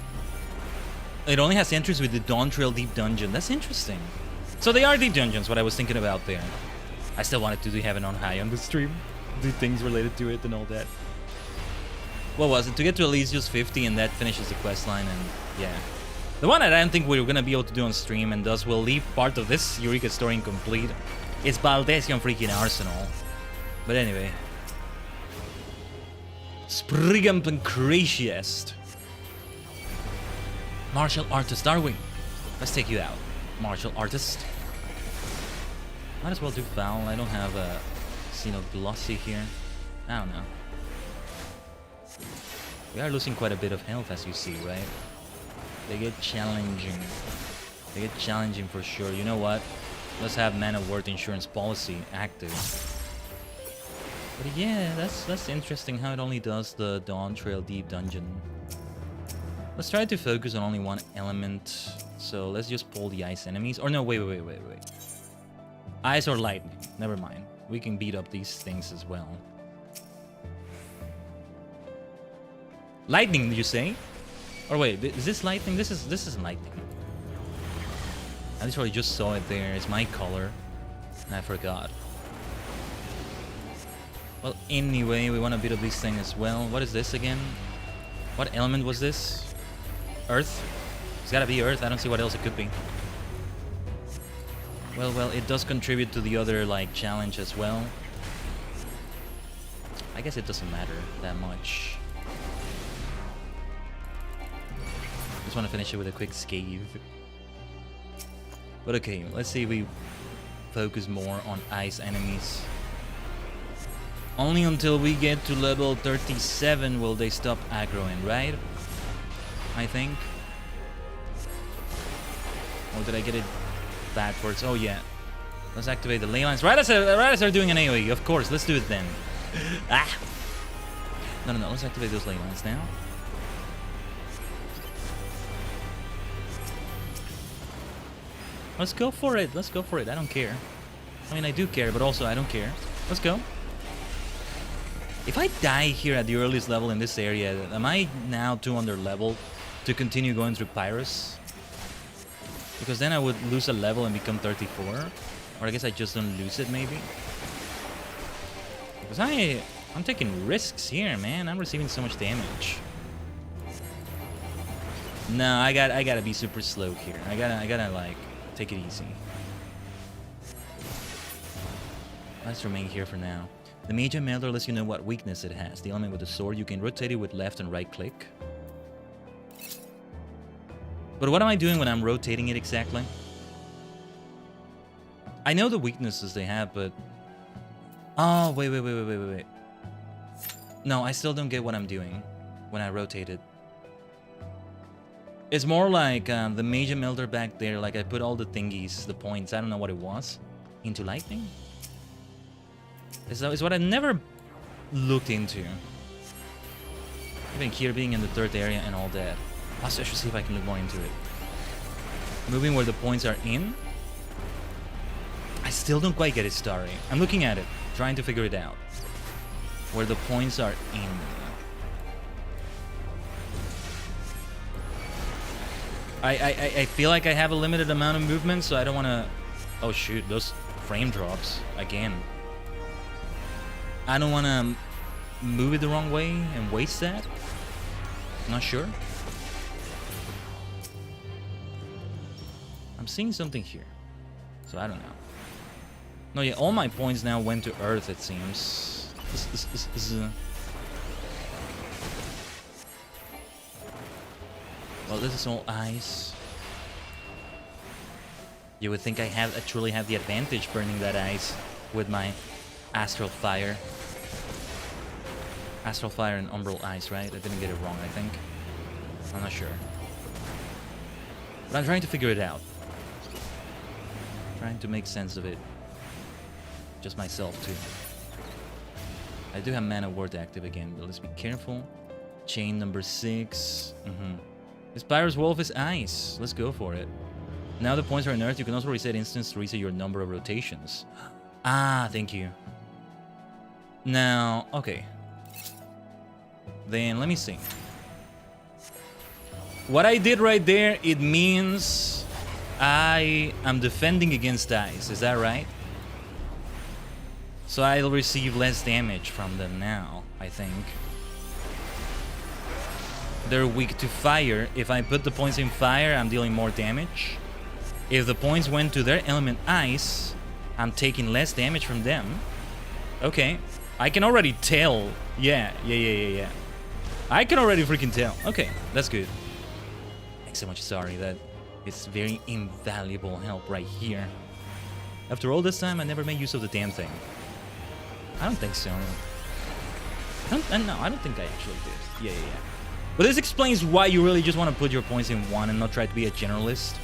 Speaker 2: It only has entries with the Dawn Trail Deep Dungeon. That's interesting. So they are deep dungeons, what I was thinking about there. I still wanted to do Heaven on High on the stream. Do things related to it and all that. What was it? To get to Elysius 50 and that finishes the quest line, and yeah. The one that I don't think we're gonna be able to do on stream and thus will leave part of this Eureka story incomplete is Baldesion freaking Arsenal. But anyway. Spriggan Pancratiest. Martial Artist Darwin. Let's take you out. Martial Artist. Might as well do Foul. I don't have a Glossy here. I don't know. We are losing quite a bit of health, as you see, right? They get challenging. They get challenging for sure. You know what? Let's have Man of Worth Insurance Policy active. But yeah, that's interesting how it only does the Dawn Trail Deep Dungeon. Let's try to focus on only one element. So let's just pull the ice enemies. Or no, wait. Ice or lightning. Never mind. We can beat up these things as well. Lightning, did you say? Or wait, is this lightning? This is lightning. I literally just saw it there. It's my color. And I forgot. Well, anyway, we want to beat up this thing as well. What is this again? What element was this? Earth? It's gotta be Earth. I don't see what else it could be. Well, it does contribute to the other, like, challenge as well. I guess it doesn't matter that much. Just want to finish it with a quick scathe. But okay, let's see if we focus more on ice enemies. Only until we get to level 37 will they stop aggroing, right? I think. Or did I get it backwards? Oh yeah. Let's activate the ley lines. Right as they're doing an AoE, of course. Let's do it then. Ah! No. Let's activate those ley lines now. Let's go for it. Let's go for it. I don't care. I mean, I do care, but also I don't care. Let's go. If I die here at the earliest level in this area, am I now too under level to continue going through Pyros? Because then I would lose a level and become 34. Or I guess I just don't lose it, maybe. Because I'm taking risks here, man. I'm receiving so much damage. No, I gotta be super slow here. I gotta like take it easy. Let's remain here for now. The Major Melder lets you know what weakness it has. The element with the sword, you can rotate it with left and right click. But what am I doing when I'm rotating it exactly? I know the weaknesses they have, but... Oh, wait. No, I still don't get what I'm doing when I rotate it. It's more like the Major Melder back there, like I put all the thingies, the points, I don't know what it was, into lightning? It's what I never looked into. Even here being in the third area and all that. Also, I should see if I can look more into it. Moving where the points are in. I still don't quite get it, Starry. I'm looking at it, trying to figure it out. Where the points are in. I feel like I have a limited amount of movement, so I don't want to... Oh shoot, those frame drops again. I don't want to move it the wrong way and waste that. Not sure. I'm seeing something here, so I don't know. No, yeah, all my points now went to Earth, it seems. Well, this is all ice. You would think I truly have the advantage burning that ice with my Astral Fire. Astral Fire and Umbral Ice, right? I didn't get it wrong, I think. I'm not sure. But I'm trying to figure it out. Trying to make sense of it. Just myself, too. I do have Mana Ward active again, but let's be careful. Chain number 6. This Pyros Wolf is ice. Let's go for it. Now the points are in Earth. You can also reset instance to reset your number of rotations. Ah, thank you. Now, okay. then let me see. What I did right there, it means I am defending against ice. Is that right? So I'll receive less damage from them now, I think. They're weak to fire. If I put the points in fire, I'm dealing more damage. If the points went to their element ice, I'm taking less damage from them. Okay. I can already tell. Yeah. I can already freaking tell. Okay, that's good. Thanks so much, sorry. That is very invaluable help right here. After all this time, I never made use of the damn thing. I don't think so. No, I don't think I actually did. Yeah. But this explains why you really just want to put your points in one and not try to be a generalist.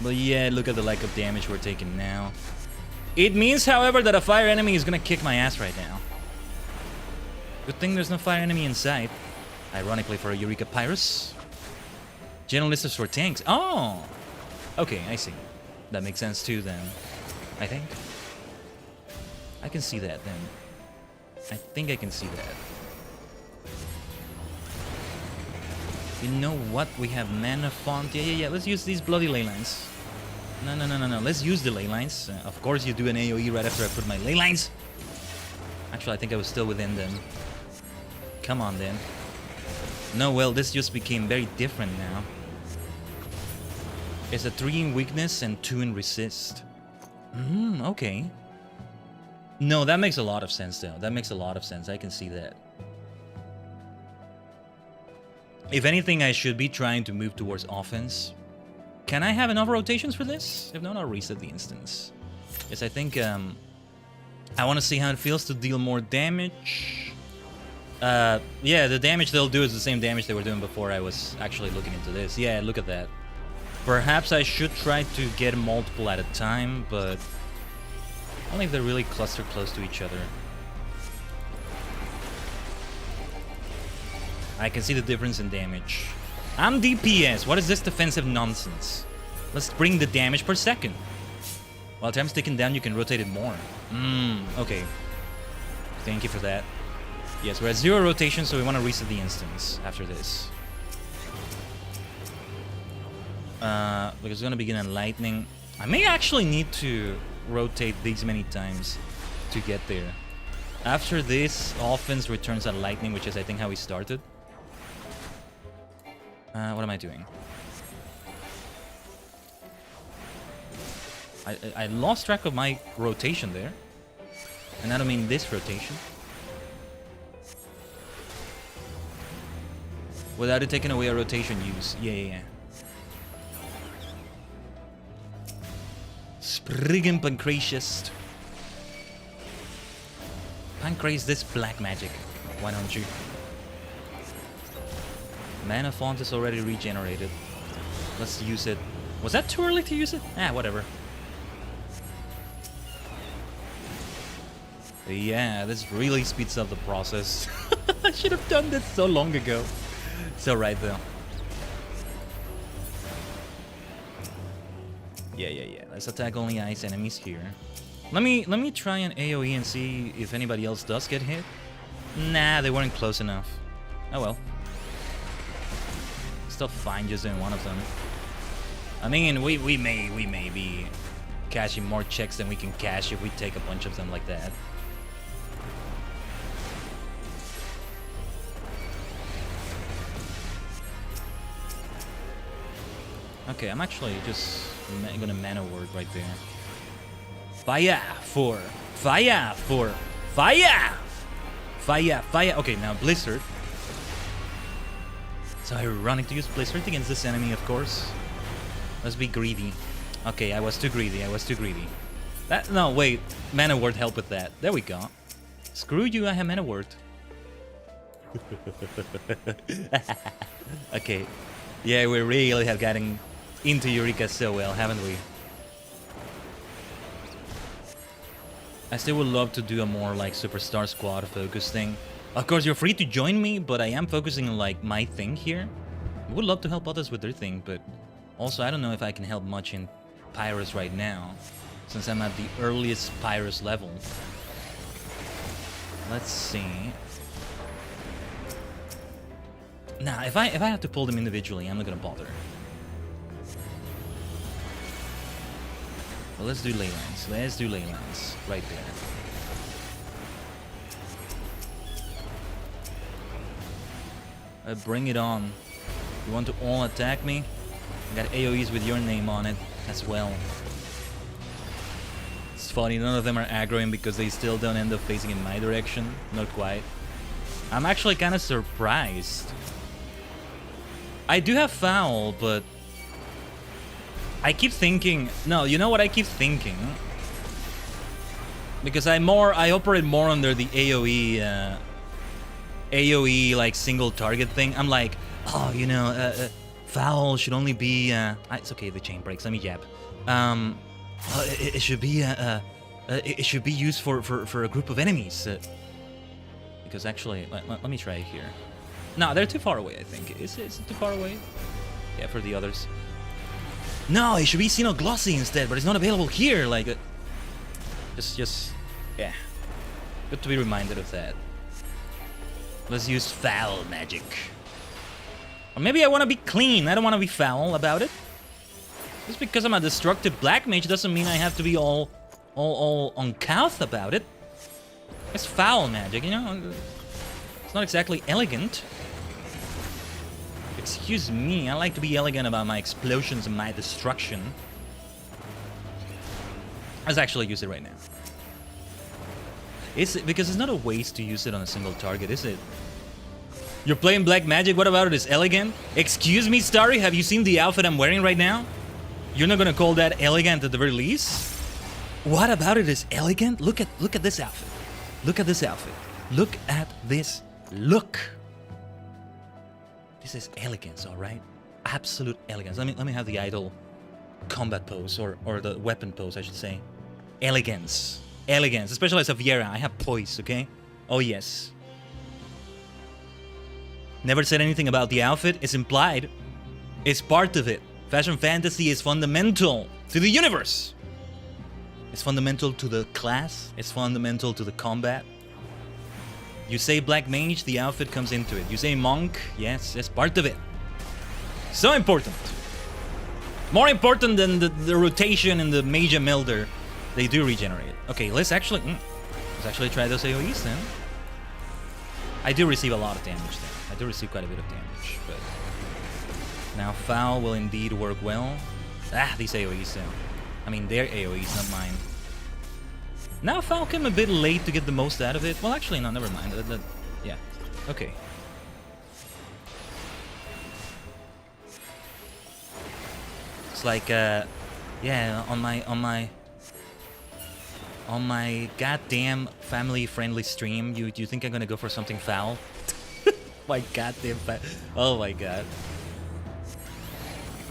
Speaker 2: But yeah, look at the lack of damage we're taking now. It means, however, that a fire enemy is gonna kick my ass right now. Good thing there's no fire enemy in sight. Ironically for a Eureka Pyros. Generalists for tanks. Oh! Okay, I see. That makes sense too then. I think. I can see that then. I think I can see that. You know what? We have mana font. Yeah. Let's use these bloody ley lines. No. Let's use the ley lines. Of course you do an AoE right after I put my ley lines. Actually, I think I was still within them. Come on then. No, well, this just became very different now. It's a 3 in weakness and 2 in resist. Okay. No, that makes a lot of sense though. That makes a lot of sense. I can see that. If anything, I should be trying to move towards offense. Can I have enough rotations for this? If not, I'll reset the instance. Yes, I think I want to see how it feels to deal more damage. Yeah, the damage they'll do is the same damage they were doing before I was actually looking into this. Yeah, look at that. Perhaps I should try to get multiple at a time, but only if they're really clustered close to each other. I can see the difference in damage. I'm DPS. What is this defensive nonsense? Let's bring the damage per second. While time's ticking down, you can rotate it more. Okay. Thank you for that. Yes, we're at 0 rotation, so we want to reset the instance after this. Because it's going to begin on lightning. I may actually need to rotate these many times to get there. After this, offense returns at lightning, which is I think how we started. What am I doing? I lost track of my rotation there. And I don't mean this rotation. Without it taking away a rotation use. Yeah. Spriggan Pancratius. Pancrase this black magic. Why don't you? Mana font is already regenerated. Let's use it. Was that too early to use it? Whatever. Yeah, this really speeds up the process. I should have done this so long ago. It's alright though. Yeah. Let's attack only ice enemies here. Let me try an AoE and see if anybody else does get hit. Nah, they weren't close enough. Oh well. Still fine just doing one of them. I mean, we may be cashing more checks than we can cash if we take a bunch of them like that. Okay, I'm actually just gonna mana word right there. Fire for fire. Okay, now Blizzard. It's ironic to use Blizzard against this enemy, of course. Let's be greedy. Okay, I was too greedy. No, wait. Mana word help with that. There we go. Screw you, I have mana word. Okay. Yeah, we really have gotten into Eureka so well, haven't we? I still would love to do a more like Superstar Squad focus thing. Of course, you're free to join me, but I am focusing on like my thing here. I would love to help others with their thing, but also I don't know if I can help much in Pyros right now, since I'm at the earliest Pyros level. Let's see. Nah, if I have to pull them individually, I'm not gonna bother. Well, let's do ley lines. Let's do ley lines right there. Bring it on. You want to all attack me? I got AoEs with your name on it as well. It's funny, none of them are aggroing because they still don't end up facing in my direction. Not quite. I'm actually kind of surprised. I do have foul, but I keep thinking... No, you know what I keep thinking? Because I operate more under the AoE like single target thing. I'm like, oh, you know, foul should only be... it's okay, the chain breaks. Let me jab. It should be it should be used for a group of enemies. Because actually, let me try it here. No, they're too far away, I think. Is it too far away? Yeah, for the others. No, it should be Xenoglossy instead, but it's not available here. Like, just, yeah. Good to be reminded of that. Let's use foul magic. Or maybe I want to be clean. I don't want to be foul about it. Just because I'm a destructive black mage doesn't mean I have to be all uncouth about it. It's foul magic, you know? It's not exactly elegant. Excuse me, I like to be elegant about my explosions and my destruction. Let's actually use it right now. Because it's not a waste to use it on a single target, is it? You're playing black magic, what about it is elegant? Excuse me, Starry, have you seen the outfit I'm wearing right now? You're not gonna call that elegant at the very least? What about it is elegant? Look at this outfit. Look at this outfit. Look at this look. This is elegance, all right? Absolute elegance. Let me have the idle combat pose or the weapon pose, I should say. Elegance. Elegance. Especially as a Viera, I have poise, okay? Oh yes. Never said anything about the outfit. It's implied. It's part of it. Fashion fantasy is fundamental to the universe. It's fundamental to the class. It's fundamental to the combat. You say black mage, the outfit comes into it. You say monk, yes, it's part of it. So important. More important than the rotation and the mage and melder. They do regenerate. Okay, let's actually try those AoEs then. I do receive a lot of damage then. I do receive quite a bit of damage, but now foul will indeed work well. These AoEs then. I mean, their AoEs, not mine. Now foul came a bit late to get the most out of it. Well, actually, no, never mind. Yeah, okay. It's like, yeah, on my goddamn family-friendly stream, do you think I'm gonna go for something foul? My goddamn oh my god.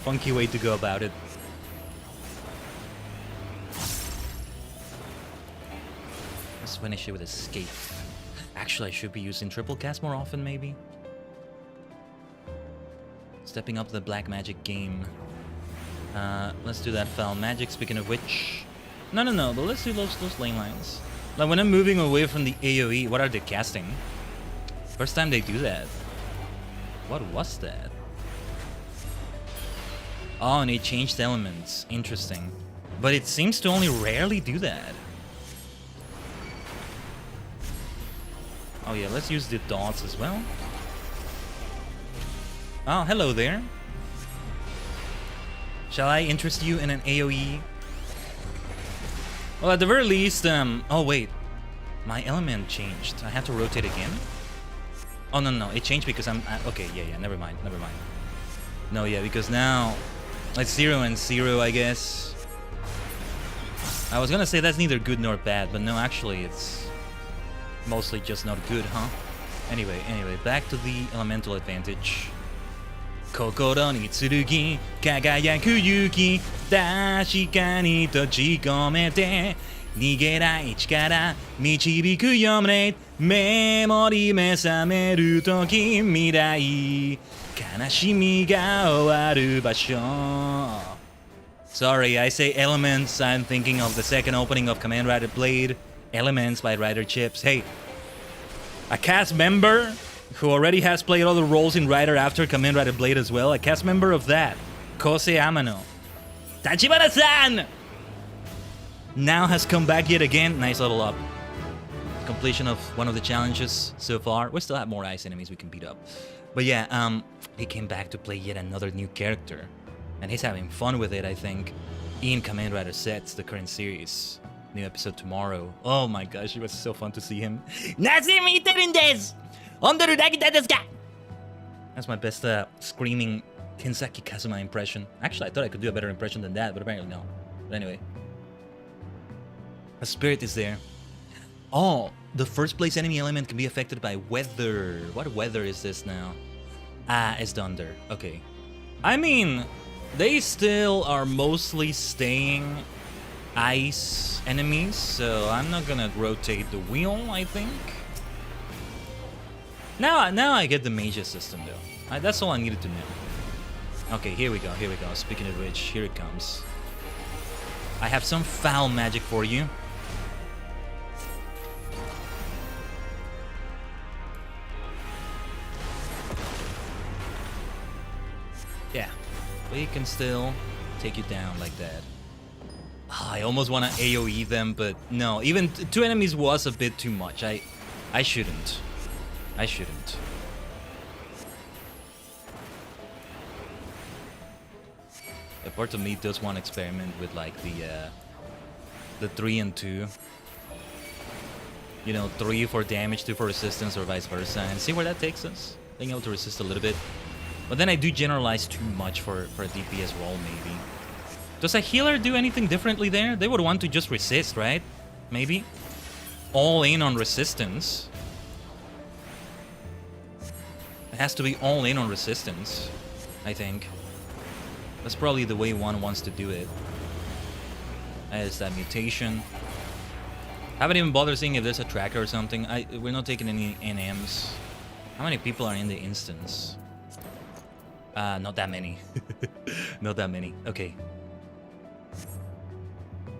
Speaker 2: Funky way to go about it. Let's finish it with escape. Actually, I should be using triple cast more often, maybe. Stepping up the black magic game. Let's do that foul magic, speaking of which. No, but let's do those lane lines. Like when I'm moving away from the AoE, what are they casting? First time they do that. What was that? Oh, and they changed elements. Interesting. But it seems to only rarely do that. Oh yeah, let's use the dots as well. Oh, hello there. Shall I interest you in an AoE? Well, at the very least, oh wait. My element changed. I have to rotate again? Oh, no, it changed because I'm... okay, yeah, never mind. No, yeah, because now... it's 0 and 0, I guess. I was gonna say that's neither good nor bad, but no, actually, it's... mostly just not good, huh? Anyway, back to the elemental advantage. Kokoro ni tsurugi, kagayaku yuki, tashika ni tochikomete, nigerai chikara, michibiku yomre, memori mesameru toki mirai, kanashimi ga owaru basho. Sorry, I say elements, I'm thinking of the second opening of Kamen Rider Blade, Elements by Rider Chips. Hey, a cast member who already has played other roles in Rider after Kamen Rider Blade as well, a cast member of that, Kose Amano. Tachibana-san! Now has come back yet again. Nice level up. Completion of one of the challenges so far. We still have more ice enemies we can beat up. But yeah, he came back to play yet another new character. And he's having fun with it, I think. In Kamen Rider Sets, the current series. New episode tomorrow. Oh my gosh, it was so fun to see him. That's my best screaming Tensaki Kazuma impression. Actually, I thought I could do a better impression than that, but apparently no. But anyway. A spirit is there. Oh, the first place enemy element can be affected by weather. What weather is this now? Ah, it's thunder. Okay. I mean, they still are mostly staying ice enemies, so I'm not gonna rotate the wheel, I think. Now I get the magia system, though. That's all I needed to know. Okay, here we go, here we go. Speaking of which, here it comes. I have some foul magic for you. Yeah, we can still take you down like that. Oh, I almost want to AoE them, but no. Even two enemies was a bit too much. I shouldn't. I shouldn't. A part of me does want to experiment with like the 3 and 2. You know, 3 for damage, 2 for resistance, or vice versa, and see where that takes us. Being able to resist a little bit. But then I do generalize too much for a DPS role, maybe. Does a healer do anything differently there? They would want to just resist, right? Maybe? All in on resistance. It has to be all in on resistance, I think. That's probably the way one wants to do it. As that mutation. Haven't even bothered seeing if there's a tracker or something. We're not taking any NMs. How many people are in the instance? Not that many. Not that many. Okay.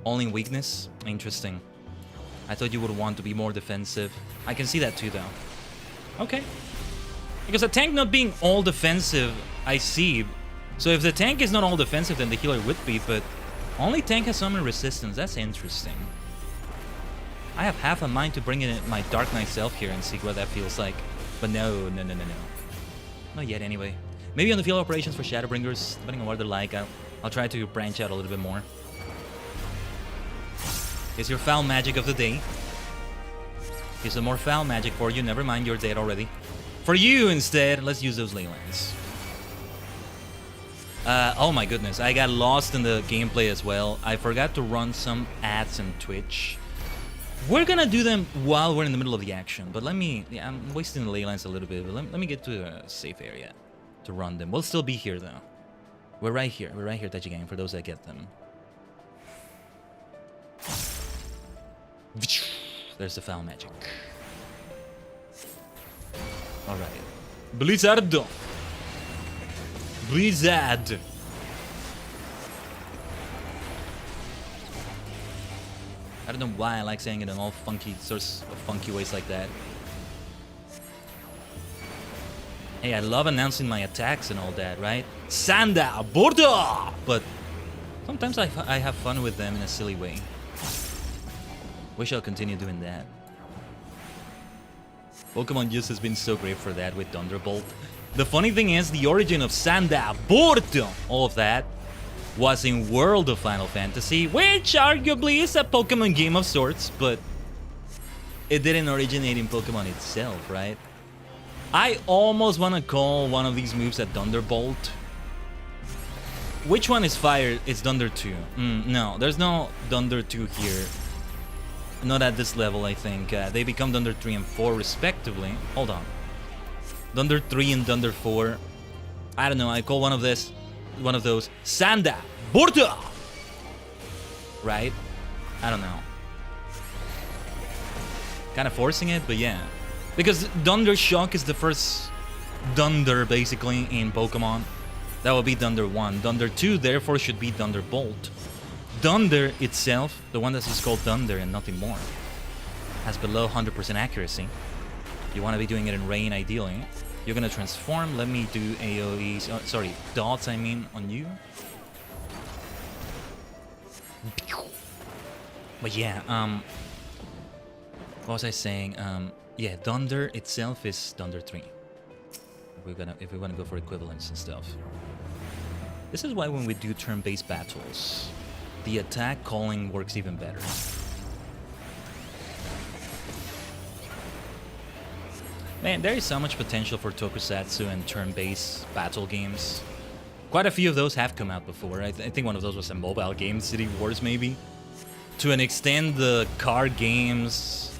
Speaker 2: All in weakness? Interesting. I thought you would want to be more defensive. I can see that too, though. Okay. Because a tank not being all defensive, I see. So if the tank is not all defensive, then the healer would be, but only tank has summon resistance. That's interesting. I have half a mind to bring in my Dark Knight self here and see what that feels like. But no. Not yet, anyway. Maybe on the field operations for Shadowbringers, depending on what they're like, I'll try to branch out a little bit more. Here's your foul magic of the day. Here's some more foul magic for you. Never mind, you're dead already. For you, instead, let's use those ley lines. Oh my goodness, I got lost in the gameplay as well. I forgot to run some ads on Twitch. We're gonna do them while we're in the middle of the action, but let me... Yeah, I'm wasting the ley lines a little bit, but let me get to a safe area to run them. We'll still be here, though. We're right here, Tajigen, for those that get them. There's the foul magic. Alright. Blizzard! Blizzard! I don't know why I like saying it in all funky sorts of funky ways like that. Hey, I love announcing my attacks and all that, right? Sanda! Borda! But sometimes I have fun with them in a silly way. Wish I'll continue doing that. Pokemon Use has been so great for that with Thunderbolt. The funny thing is, the origin of Sanda, Bordo, all of that, was in World of Final Fantasy, which arguably is a Pokemon game of sorts, but it didn't originate in Pokemon itself, right? I almost want to call one of these moves a Thunderbolt. Which one is fire? It's Thunder 2. No, there's no Thunder 2 here. Not at this level, I think. They become Thunder 3 and 4 respectively. Hold on. Thunder 3 and Thunder 4. I don't know, I call one of those Sanda Borda! Right? I don't know. Kind of forcing it, but yeah. Because Thunder Shock is the first Thunder, basically, in Pokemon. That would be Thunder 1. Thunder 2, therefore, should be Thunderbolt. Thunder itself, the one that is called Thunder and nothing more, has below 100% accuracy. You want to be doing it in rain, ideally. You're gonna transform. Let me do AoEs. Oh, sorry, dots. I mean, on you. But yeah, what was I saying? Yeah, Thunder itself is Thunder 3. If we wanna go for equivalence and stuff. This is why when we do turn-based battles, the attack calling works even better. Man, there is so much potential for tokusatsu and turn-based battle games. Quite a few of those have come out before. I think one of those was a mobile game, City Wars maybe. To an extent, the card games...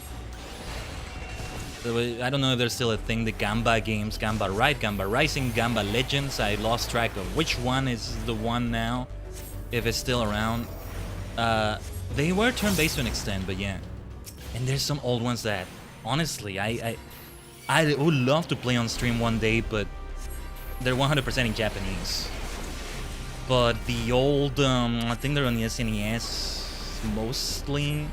Speaker 2: I don't know if there's still a thing, the Gamba games, Gamba Ride, Gamba Rising, Gamba Legends. I lost track of which one is the one now, if it's still around. They were turn-based to an extent, but yeah. And there's some old ones that, honestly, I would love to play on stream one day, but they're 100% in Japanese. But the old, I think they're on the SNES mostly.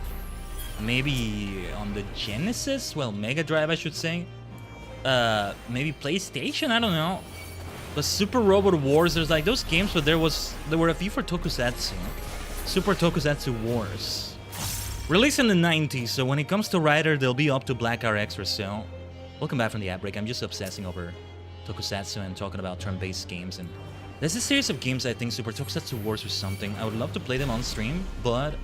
Speaker 2: Maybe on the Genesis? Well, Mega Drive, I should say. Maybe PlayStation? I don't know. But Super Robot Wars, there's like those games, but there were a few for Tokusatsu. Super Tokusatsu Wars. Released in the 90s, so when it comes to Rider, they'll be up to Black RX or so. Welcome back from the ad break. I'm just obsessing over Tokusatsu and talking about turn-based games. And there's a series of games I think Super Tokusatsu Wars or something. I would love to play them on stream, but...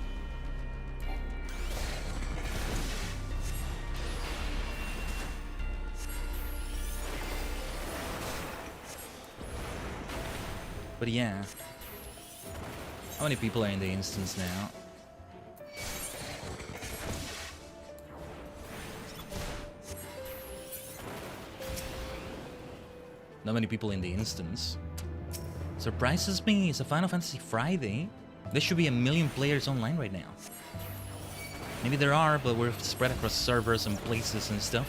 Speaker 2: But yeah. How many people are in the instance now? Not many people in the instance. Surprises me, it's a Final Fantasy Friday. There should be 1 million players online right now. Maybe there are, but we're spread across servers and places and stuff.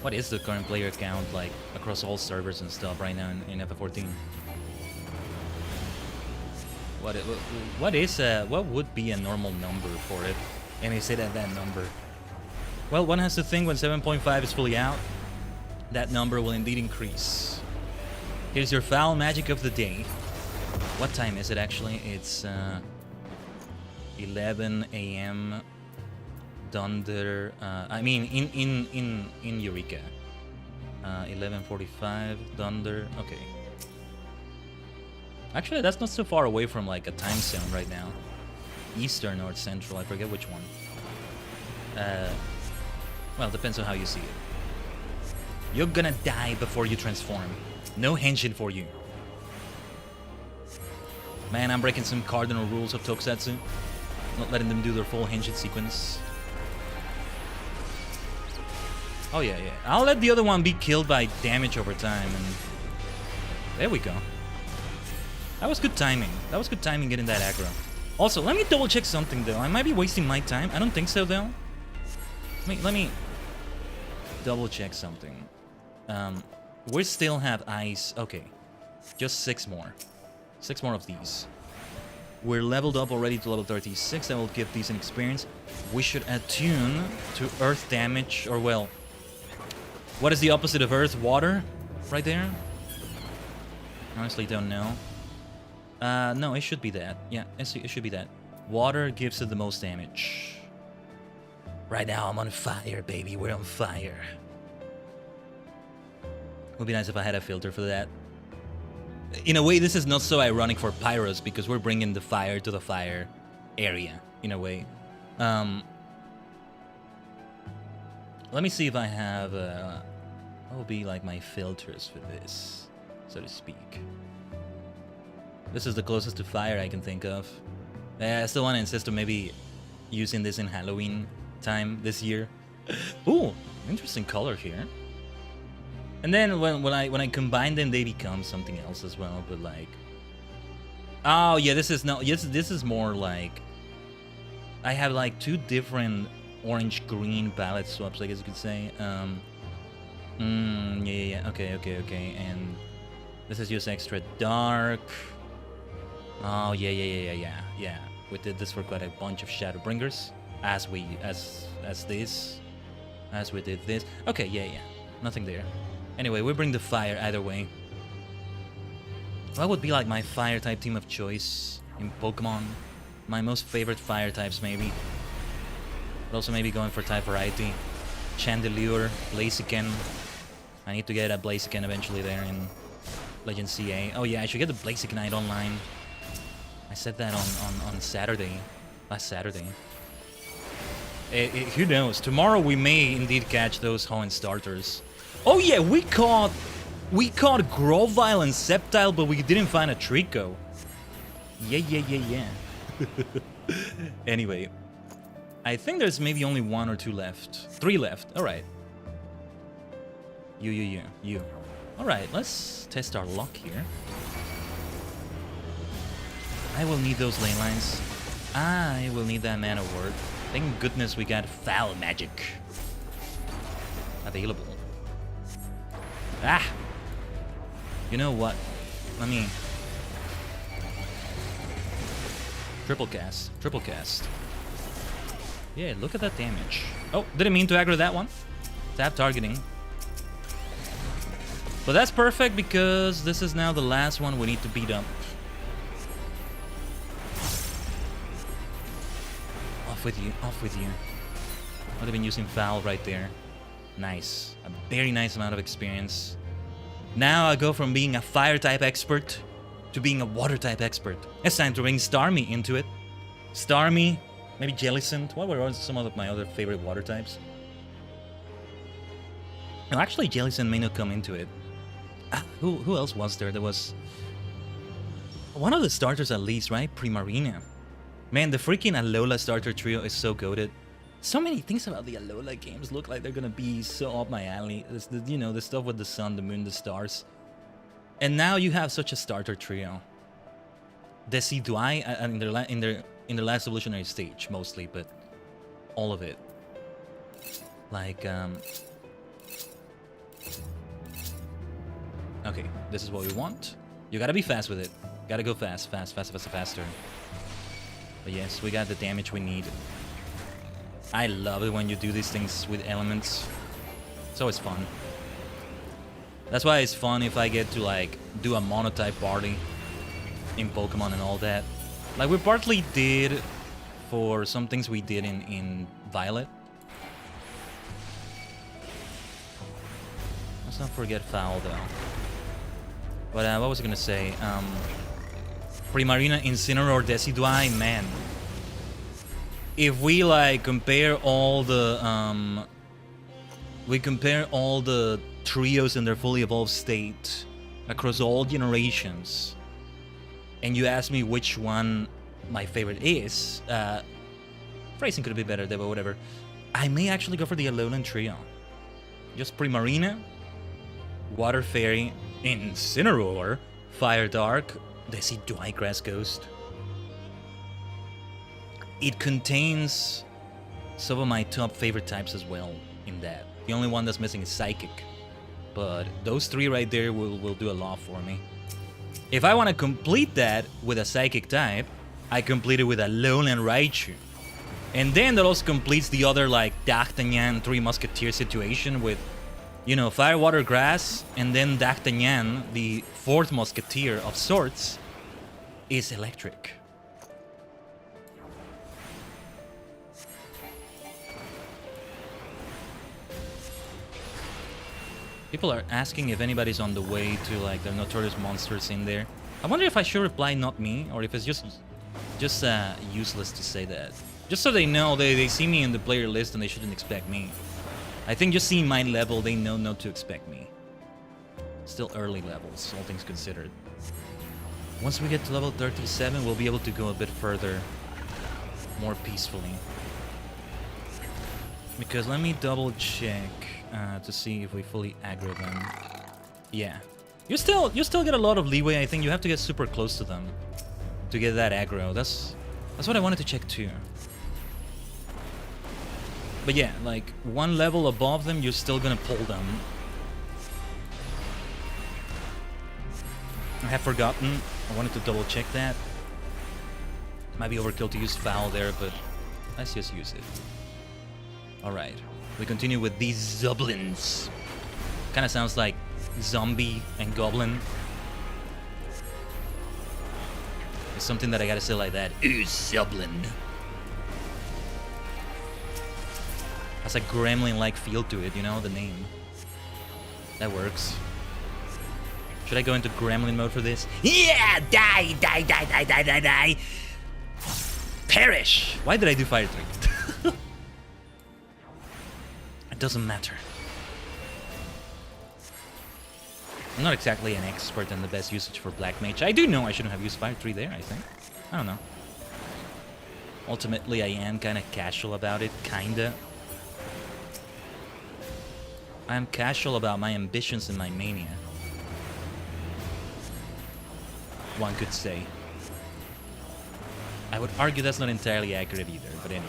Speaker 2: What is the current player count like across all servers and stuff right now in FF14? What would be a normal number for it? And is it at that number? Well, one has to think when 7.5 is fully out, that number will indeed increase. Here's your foul magic of the day. What time is it actually? It's 11 a.m. Thunder. I mean, in Eureka. 11:45 Thunder. Okay. Actually, that's not so far away from like a time zone right now. Eastern or Central. I forget which one. Well, depends on how you see it. You're gonna die before you transform. No henshin for you. Man, I'm breaking some cardinal rules of Tokusatsu. Not letting them do their full henshin sequence. Oh yeah, yeah. I'll let the other one be killed by damage over time, and there we go. That was good timing. That was good timing getting that aggro. Also, let me double check something though. I might be wasting my time. I don't think so though. Let me double check something. We still have ice. Okay, just 6 more. 6 more of these. We're leveled up already to level 36. That will give decent experience. We should attune to earth damage, or well, what is the opposite of earth? Water? Right there? Honestly, don't know. No, it should be that. Yeah, it should be that. Water gives it the most damage. Right now, I'm on fire, baby. We're on fire. Would be nice if I had a filter for that. In a way, this is not so ironic for Pyros, because we're bringing the fire to the fire area, in a way. Let me see if I have, what will be like my filters for this, so to speak. This is the closest to fire I can think of. I still want to insist on maybe using this in Halloween time this year. Ooh, interesting color here. And then when I combine them, they become something else as well. But like, oh yeah, this is not. Yes, this is more like I have like 2 different orange-green palette swaps, I guess you could say. Yeah. Okay. And this is just extra dark. Oh yeah. We did this for quite a bunch of Shadowbringers. as we did this. Okay, yeah, nothing there. Anyway, we bring the fire either way. What would be like my fire type team of choice in Pokemon? My most favorite fire types, maybe. But also maybe going for type variety. Chandelure, Blaziken. I need to get a Blaziken eventually there in Legend CA. Oh yeah, I should get the Blazikenite online. I said that on Saturday. Last Saturday. Who knows? Tomorrow we may indeed catch those Hoenn starters. Oh yeah, we caught Grovyle and Sceptile, but we didn't find a Trico. Yeah. Anyway, I think there's maybe only 1 or 2 left. 3 left. All right. You. All right, let's test our luck here. I will need those lane lines. I will need that mana word. Thank goodness we got Foul Magic available. Ah! You know what? Let me... Triple cast. Yeah, look at that damage. Oh, didn't mean to aggro that one. Tap targeting. But that's perfect because this is now the last one we need to beat up. Off with you. I'd have been using Foul right there. Nice. A very nice amount of experience. Now I go from being a fire type expert to being a water type expert. It's time to bring Starmie into it. Starmie, maybe Jellicent. What were some of my other favorite water types? No, actually Jellicent may not come into it. Who else was there? There was one of the starters at least, right? Primarina. Man, the freaking Alola starter trio is so goated. So many things about the Alola games look like they're gonna be so up my alley. You know, the stuff with the sun, the moon, the stars. And now you have such a starter trio. Decidueye in the last evolutionary stage mostly, but all of it. Like okay, this is what we want. You gotta be fast with it. Gotta go faster. But yes, we got the damage we need. I love it when you do these things with elements. It's always fun. That's why it's fun if I get to like do a monotype party in Pokemon and all that. Like we partly did for some things we did in Violet. Let's not forget Foul though. But what was I gonna say? Primarina, Incineroar, Decidueye, man. If we like compare all the trios in their fully evolved state across all generations, and you ask me which one my favorite is, phrasing could be better there, but whatever. I may actually go for the Alolan trio. Just Primarina, Water Fairy, Incineroar, Fire Dark, Decidueye, Grass Ghost. It contains some of my top favorite types as well in that. The only one that's missing is Psychic. But those 3 right there will do a lot for me. If I want to complete that with a Psychic type, I complete it with a Alolan Raichu. And then that also completes the other like D'Artagnan 3 Musketeer situation with, you know, Fire, Water, Grass, and then D'Artagnan, the 4th Musketeer of sorts, is electric. People are asking if anybody's on the way to like their notorious monsters in there. I wonder if I should reply not me, or if it's just useless to say that. Just so they know, they see me in the player list and they shouldn't expect me. I think just seeing my level, they know not to expect me. Still early levels, all things considered. Once we get to level 37, we'll be able to go a bit further, more peacefully. Because let me double check to see if we fully aggro them. Yeah, you still get a lot of leeway. I think you have to get super close to them to get that aggro. That's what I wanted to check too. But yeah, like 1 level above them, you're still gonna pull them. I have forgotten. I wanted to double check that. Might be overkill to use Foul there, but Let's just use it. Alright. We continue with these Zoblins. Kinda sounds like zombie and goblin. It's something that I gotta say like that. Ooh, Zoblin. Has a gremlin-like feel to it, you know, the name. That works. Should I go into gremlin mode for this? Yeah! Die! Die, die, die, die, die, die! Perish! Why did I do fire 3? It doesn't matter. I'm not exactly an expert in the best usage for Black Mage. I do know I shouldn't have used fire 3 there, I think. I don't know. Ultimately, I am kind of casual about it, kinda. I'm casual about my ambitions and my mania. One could say. I would argue that's not entirely accurate either, but anyway.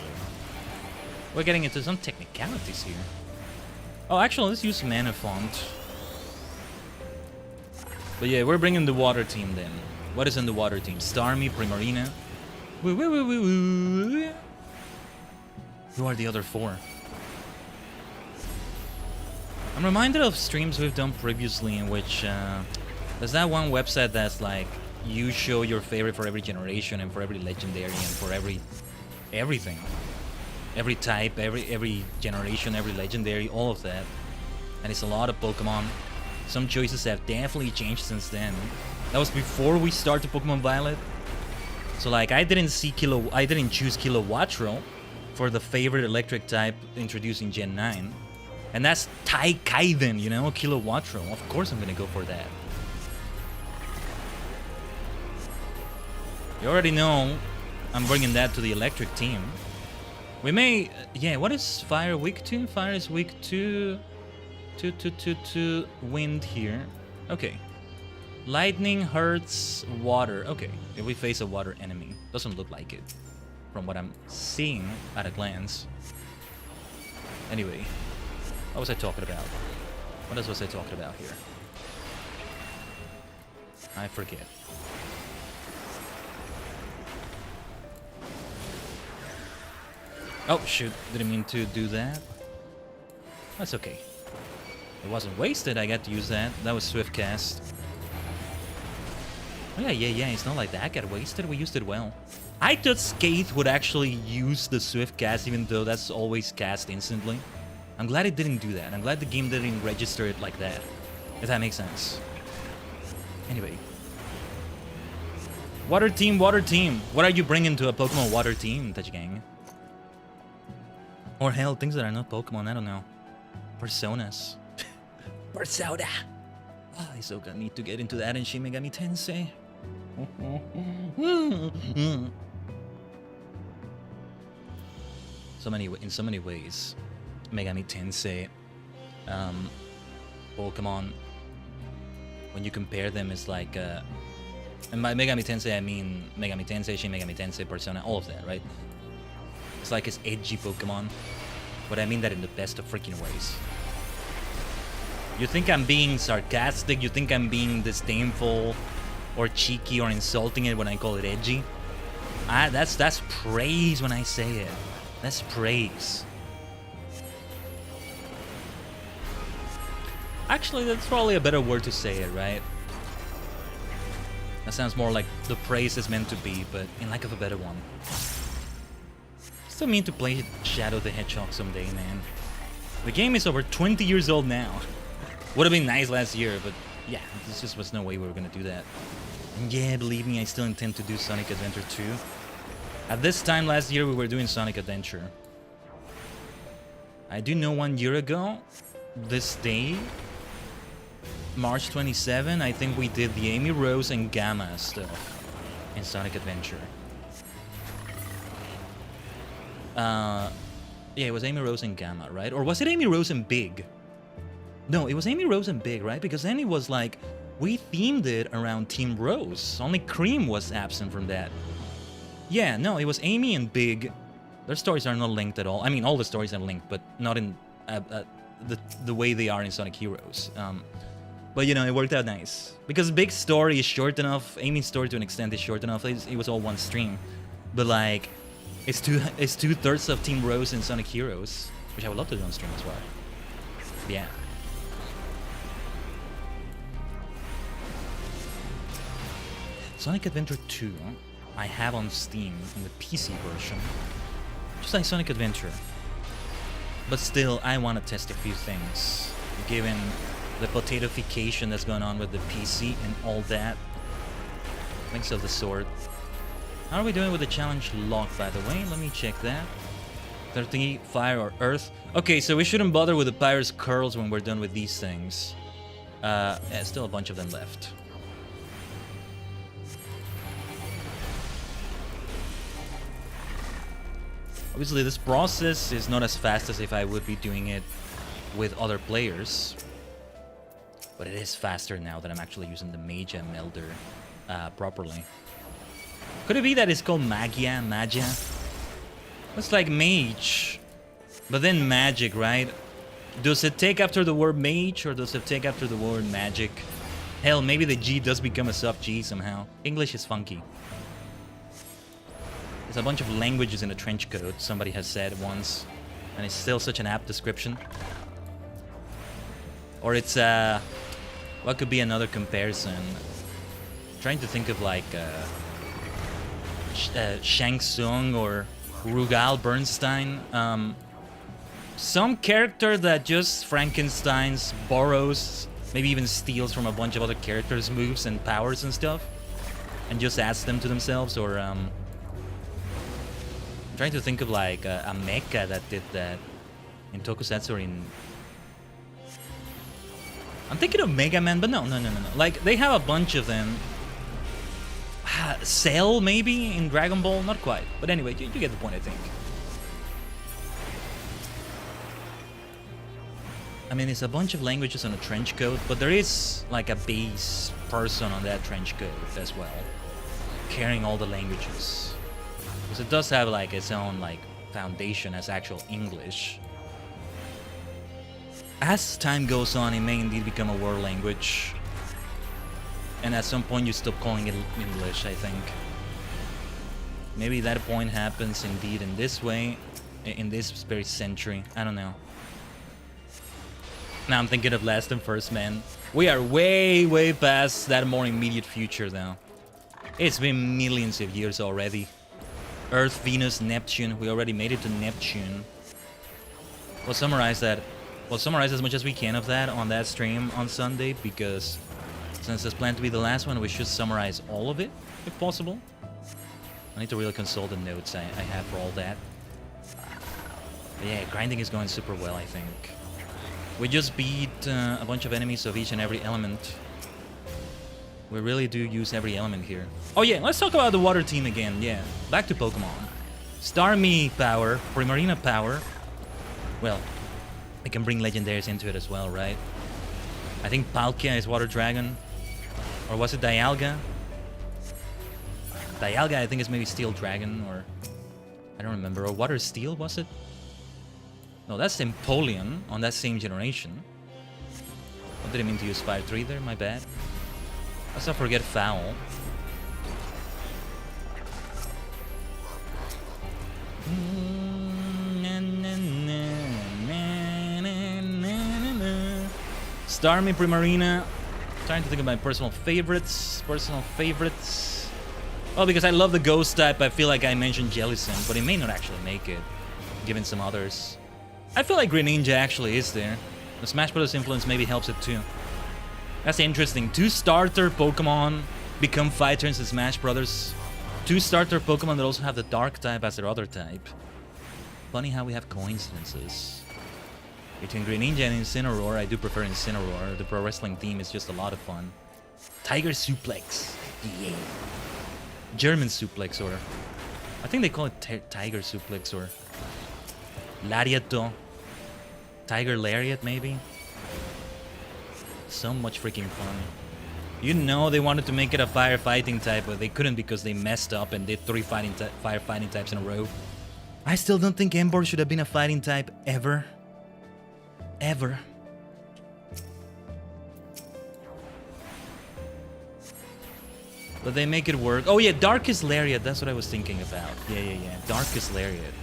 Speaker 2: We're getting into some technicalities here. Oh, actually, let's use Mana Font. But yeah, we're bringing the water team then. What is in the water team? Starmie, Primarina. Woo, woo, woo, woo, woo. Who are the other 4? I'm reminded of streams we've done previously in which there's that one website that's like you show your favorite for every generation and for every legendary and for everything. Every type, every generation, every legendary, all of that. And it's a lot of Pokemon. Some choices have definitely changed since then. That was before we started Pokemon Violet. So like I didn't choose Kilowattrel for the favorite electric type introduced in Gen 9. And that's Khaiden, you know, Kilowattrel. Of course I'm gonna go for that. You already know I'm bringing that to the electric team. We may, yeah, what is fire weak to? Fire is weak to wind here. Okay. Lightning hurts water. Okay, if we face a water enemy. Doesn't look like it from what I'm seeing at a glance. Anyway, what was I talking about? What else was I talking about here? I forget. Oh, shoot. Didn't mean to do that. That's okay. It wasn't wasted. I got to use that. That was Swift Cast. Oh, yeah. It's not like that got wasted. We used it well. I thought Skate would actually use the Swift Cast, even though that's always cast instantly. I'm glad it didn't do that. I'm glad the game didn't register it like that. If that makes sense. Anyway. Water team, water team. What are you bringing to a Pokemon water team, Tajigen? Or hell, things that are not Pokemon, I don't know. Personas. Persona! Ah, I so need to get into that in Shin Megami Tensei. In so many ways, Megami Tensei, Pokemon, when you compare them, is like, and by Megami Tensei I mean Megami Tensei, Shin Megami Tensei, Persona, all of that, right? It's like it's edgy Pokemon, but I mean that in the best of freaking ways. You think I'm being sarcastic? You think I'm being disdainful or cheeky or insulting it when I call it edgy? That's praise when I say it. That's praise. Actually, that's probably a better word to say it, right? That sounds more like the praise is meant to be, but in lack of a better one. Still mean to play Shadow the Hedgehog someday, man. The game is over 20 years old now. Would have been nice last year, but yeah, there just was no way we were gonna do that. And yeah, believe me, I still intend to do Sonic Adventure 2. At this time last year, we were doing Sonic Adventure. I do know 1 year ago, this day, March 27, I think we did the Amy Rose and Gamma stuff in Sonic Adventure. Yeah, it was Amy Rose and Gamma, right? Or was it Amy Rose and Big? No, it was Amy Rose and Big, right? Because then it was like, we themed it around Team Rose. Only Cream was absent from that. Yeah, no, it was Amy and Big. Their stories are not linked at all. I mean, all the stories are linked, but not in the way they are in Sonic Heroes. But, you know, it worked out nice. Because Big's story is short enough. Amy's story, to an extent, is short enough. It was all one stream. But, like, It's two-thirds of Team Rose and Sonic Heroes, which I would love to do on stream as well. Yeah. Sonic Adventure 2 I have on Steam in the PC version. Just like Sonic Adventure. But still, I want to test a few things. Given the potatofication that's going on with the PC and all that. Things of the sort. How are we doing with the challenge log, by the way? Let me check that. 30, fire or earth. Okay, so we shouldn't bother with the Pyros curls when we're done with these things. Yeah, still a bunch of them left. Obviously, this process is not as fast as if I would be doing it with other players. But it is faster now that I'm actually using the Magia Melder properly. Could it be that it's called Magia? It's like mage, but then magic, right? Does it take after the word mage, or does it take after the word magic? Hell, maybe the G does become a soft G somehow. English is funky. There's a bunch of languages in the trench coat, somebody has said once, and it's still such an apt description. Or it's, what could be another comparison? I'm trying to think of like, Shang Tsung or Rugal Bernstein. Some character that just Frankenstein's borrows, maybe even steals from a bunch of other characters' moves and powers and stuff, and just adds them to themselves. Or I'm trying to think of like a mecha that did that in Tokusatsu or in... I'm thinking of Mega Man, but no. Like, they have a bunch of them. Cell, maybe, in Dragon Ball? Not quite. But anyway, you get the point, I think. I mean, it's a bunch of languages on a trench coat, but there is, like, a base person on that trench coat as well, carrying all the languages. Because it does have, like, its own, like, foundation as actual English. As time goes on, it may indeed become a world language. And at some point you stop calling it English, I think. Maybe that point happens indeed in this way, in this very century. I don't know. Now I'm thinking of Last and First Man. We are way past that more immediate future though. It's been millions of years already. Earth, Venus, Neptune. We already made it to Neptune. We'll summarize that. We'll summarize as much as we can of that on that stream on Sunday, because since it's planned to be the last one, we should summarize all of it, if possible. I need to really consult the notes I have for all that. But yeah, grinding is going super well, I think. We just beat a bunch of enemies of each and every element. We really do use every element here. Oh yeah, let's talk about the water team again, yeah. Back to Pokemon. Starmie power, Primarina power. Well, I can bring legendaries into it as well, right? I think Palkia is Water Dragon. Or was it Dialga? Dialga, I think, is maybe Steel Dragon, or... I don't remember. Or Water Steel, was it? No, that's Empoleon on that same generation. I didn't mean to use Fire 3 there, my bad. Let's not forget Foul. Starmie, Primarina. Trying to think of my personal favorites. Well, because I love the Ghost type, I feel like I mentioned Jellicent, but it may not actually make it, given some others. I feel like Greninja actually is there. The Smash Bros. Influence maybe helps it too. That's interesting. 2 starter Pokemon become fighters in Smash Brothers. 2 starter Pokemon that also have the Dark type as their other type. Funny how we have coincidences. Between Greninja and Incineroar, I do prefer Incineroar. The pro wrestling theme is just a lot of fun. Tiger Suplex. Yeah. German Suplex, or... I think they call it Tiger Suplex, or... Lariato. Tiger Lariat, maybe? So much freaking fun. You know they wanted to make it a firefighting type, but they couldn't because they messed up and did 3 firefighting types in a row. I still don't think Ember should have been a fighting type, ever. Ever. But they make it work. Oh yeah, Darkest Lariat, that's what I was thinking about. Yeah. Darkest Lariat.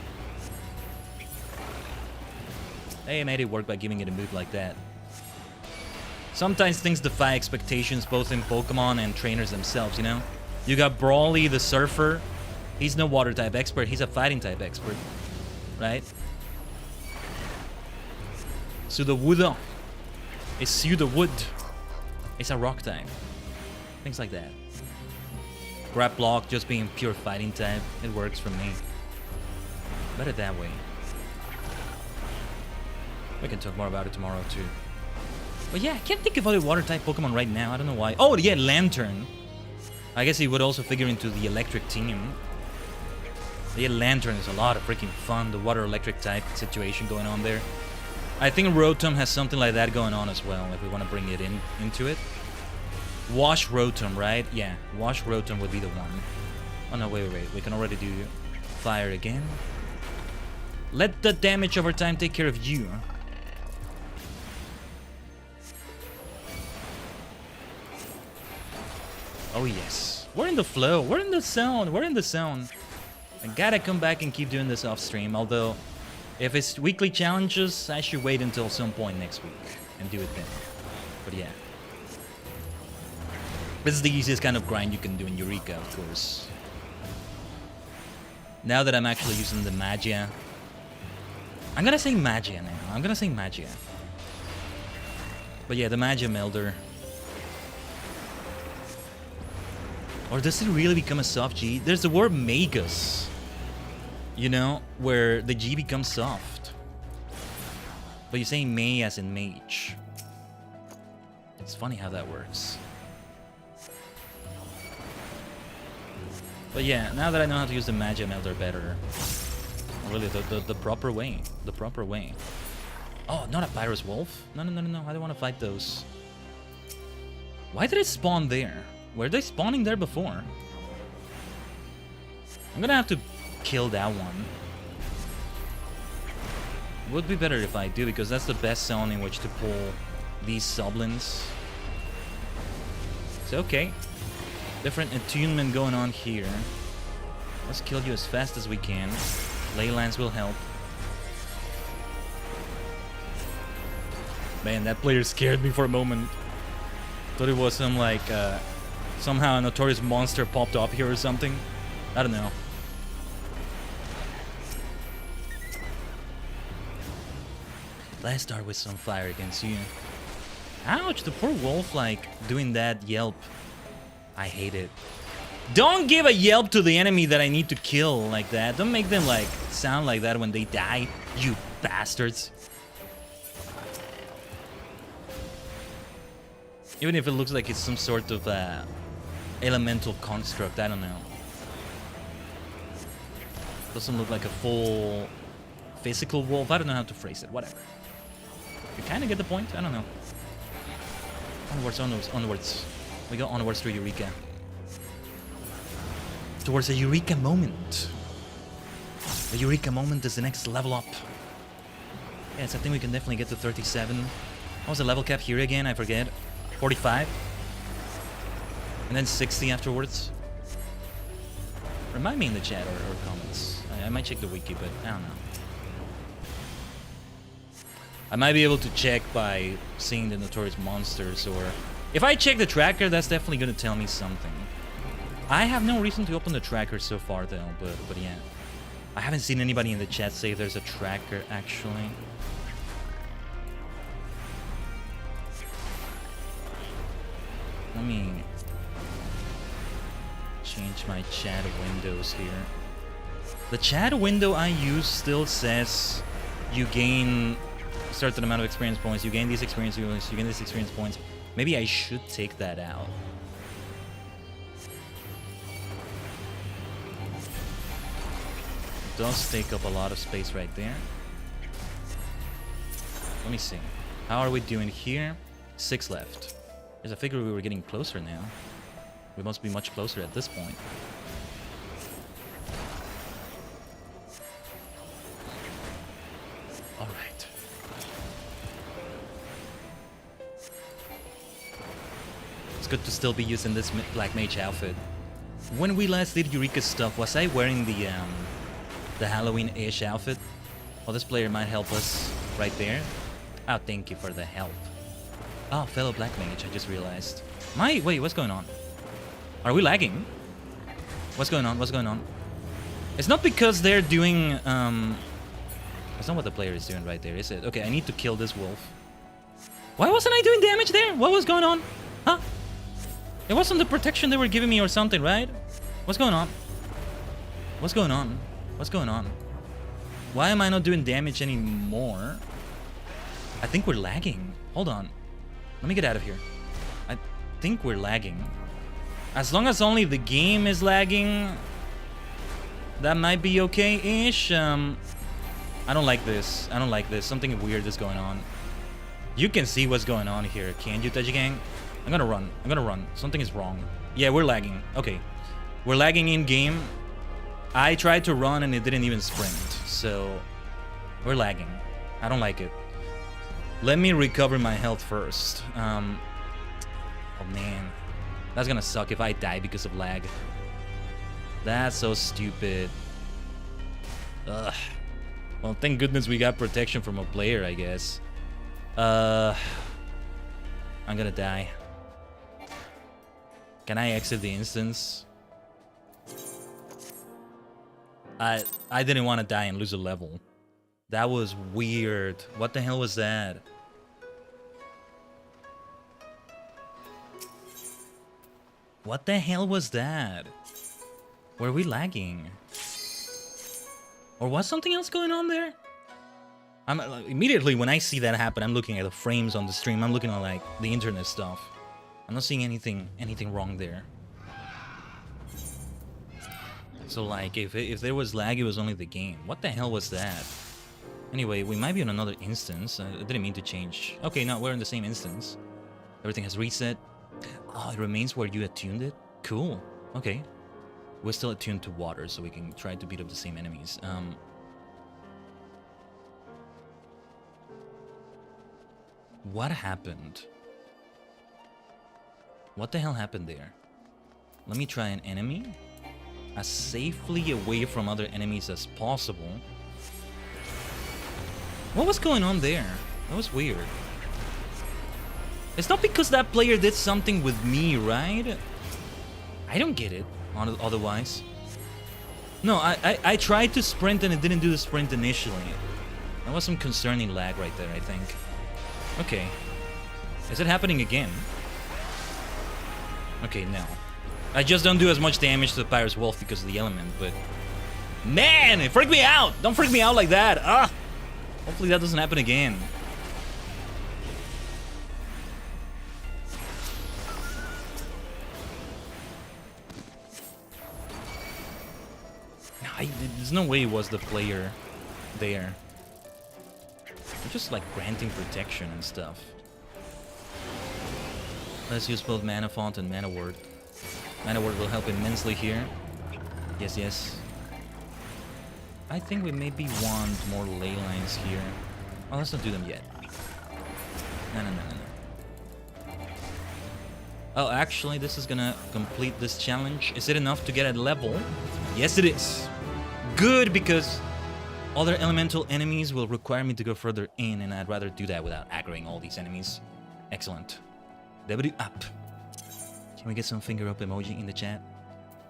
Speaker 2: They made it work by giving it a move like that. Sometimes things defy expectations both in Pokemon and trainers themselves, you know? You got Brawly the Surfer. He's no water type expert, he's a fighting type expert. Right? Sudowoodo is Sudowwood. It's a rock type. Things like that. Grab Block just being pure fighting type. It works for me. Better that way. We can talk more about it tomorrow too. But yeah, I can't think of other water type Pokemon right now. I don't know why. Oh yeah, Lantern. I guess he would also figure into the electric team. Yeah, Lantern is a lot of freaking fun. The water electric type situation going on there. I think Rotom has something like that going on as well, if we want to bring it into it. Wash Rotom, right? Yeah, Wash Rotom would be the one. Oh no, wait. We can already do Fire again. Let the damage over time take care of you. Oh yes. We're in the flow. We're in the zone. We're in the zone. I gotta come back and keep doing this off stream, although if it's weekly challenges, I should wait until some point next week and do it then. But yeah. This is the easiest kind of grind you can do in Eureka, of course. Now that I'm actually using the Magia. I'm gonna say Magia now. But yeah, the Magia Melder. Or does it really become a soft G? There's the word Magus. You know, where the G becomes soft. But you say May as in mage. It's funny how that works. But yeah, now that I know how to use the Magia Melder better. Really, the proper way. The proper way. Oh, not a Pyros Wolf? No. I don't want to fight those. Why did it spawn there? Were they spawning there before? I'm gonna have to kill that one. Would be better if I do, because that's the best zone in which to pull these Sublins. So okay. Different attunement going on here. Let's kill you as fast as we can. Leylands will help. Man, that player scared me for a moment. Thought it was some like somehow a notorious monster popped up here or something. I don't know. Let's start with some fire against you. Ouch, the poor wolf like doing that yelp. I hate it. Don't give a yelp to the enemy that I need to kill like that. Don't make them like sound like that when they die, you bastards. Even if it looks like it's some sort of elemental construct, I don't know. Doesn't look like a full physical wolf. I don't know how to phrase it. Whatever. You kind of get the point. I don't know. Onwards. We go onwards to Eureka. Towards a Eureka moment. The Eureka moment is the next level up. Yes, I think we can definitely get to 37. What was the level cap here again? I forget. 45. And then 60 afterwards. Remind me in the chat or comments. I might check the wiki, but I don't know. I might be able to check by seeing the notorious monsters, or if I check the tracker, that's definitely going to tell me something. I have no reason to open the tracker so far though, but yeah. I haven't seen anybody in the chat say there's a tracker actually. Let me change my chat windows here. The chat window I use still says you gain a certain amount of experience points, you gain these experience points, you gain these experience points. Maybe I should take that out. It does take up a lot of space right there. Let me see. How are we doing here? 6 left. Because I figured we were getting closer now. We must be much closer at this point. Alright. good to still be using this Black Mage outfit. When we last did Eureka stuff, was I wearing the Halloween-ish outfit? Oh, this player might help us right there. Oh, thank you for the help. Oh, fellow Black Mage, I just realized. Wait, what's going on? Are we lagging? What's going on? What's going on? It's not because they're doing, That's not what the player is doing right there, is it? Okay, I need to kill this wolf. Why wasn't I doing damage there? What was going on? Huh? It wasn't the protection they were giving me or something, right? What's going on? What's going on? What's going on? Why am I not doing damage anymore? I think we're lagging. Hold on. Let me get out of here. I think we're lagging. As long as only the game is lagging, that might be okay-ish. I don't like this. I don't like this. Something weird is going on. You can see what's going on here, can't you, Tajigen? I'm gonna run. I'm gonna run. Something is wrong. Yeah, we're lagging. Okay. We're lagging in-game. I tried to run and it didn't even sprint. So, we're lagging. I don't like it. Let me recover my health first. Oh, man. That's gonna suck if I die because of lag. That's so stupid. Ugh. Well, thank goodness we got protection from a player, I guess. I'm gonna die. Can I exit the instance? I didn't want to die and lose a level. That was weird. What the hell was that? What the hell was that? Were we lagging? Or was something else going on there? Immediately when I see that happen, I'm looking at the frames on the stream. I'm looking at like the internet stuff. I'm not seeing anything wrong there. So like if there was lag, it was only the game. What the hell was that? Anyway, we might be on another instance. I didn't mean to change. Okay, no, we're in the same instance. Everything has reset. Oh, it remains where you attuned it? Cool. Okay. We're still attuned to water, so we can try to beat up the same enemies. What happened? What the hell happened there? Let me try an enemy. As safely away from other enemies as possible. What was going on there? That was weird. It's not because that player did something with me, right? I don't get it, otherwise. No, I tried to sprint and it didn't do the sprint initially. That was some concerning lag right there, I think. Okay. Is it happening again? Okay, no. I just don't do as much damage to the Pyros Wolf because of the element, but... Man, it freaked me out! Don't freak me out like that! Ah! Hopefully that doesn't happen again. There's no way it was the player there. They're just like granting protection and stuff. Let's use both Mana Font and Mana Word. Mana Word will help immensely here. Yes, yes. I think we maybe want more ley lines here. Oh, let's not do them yet. No. Oh, actually, this is gonna complete this challenge. Is it enough to get a level? Yes, it is. Good, because other elemental enemies will require me to go further in, and I'd rather do that without aggroing all these enemies. Excellent. W up. Can we get some finger up emoji in the chat?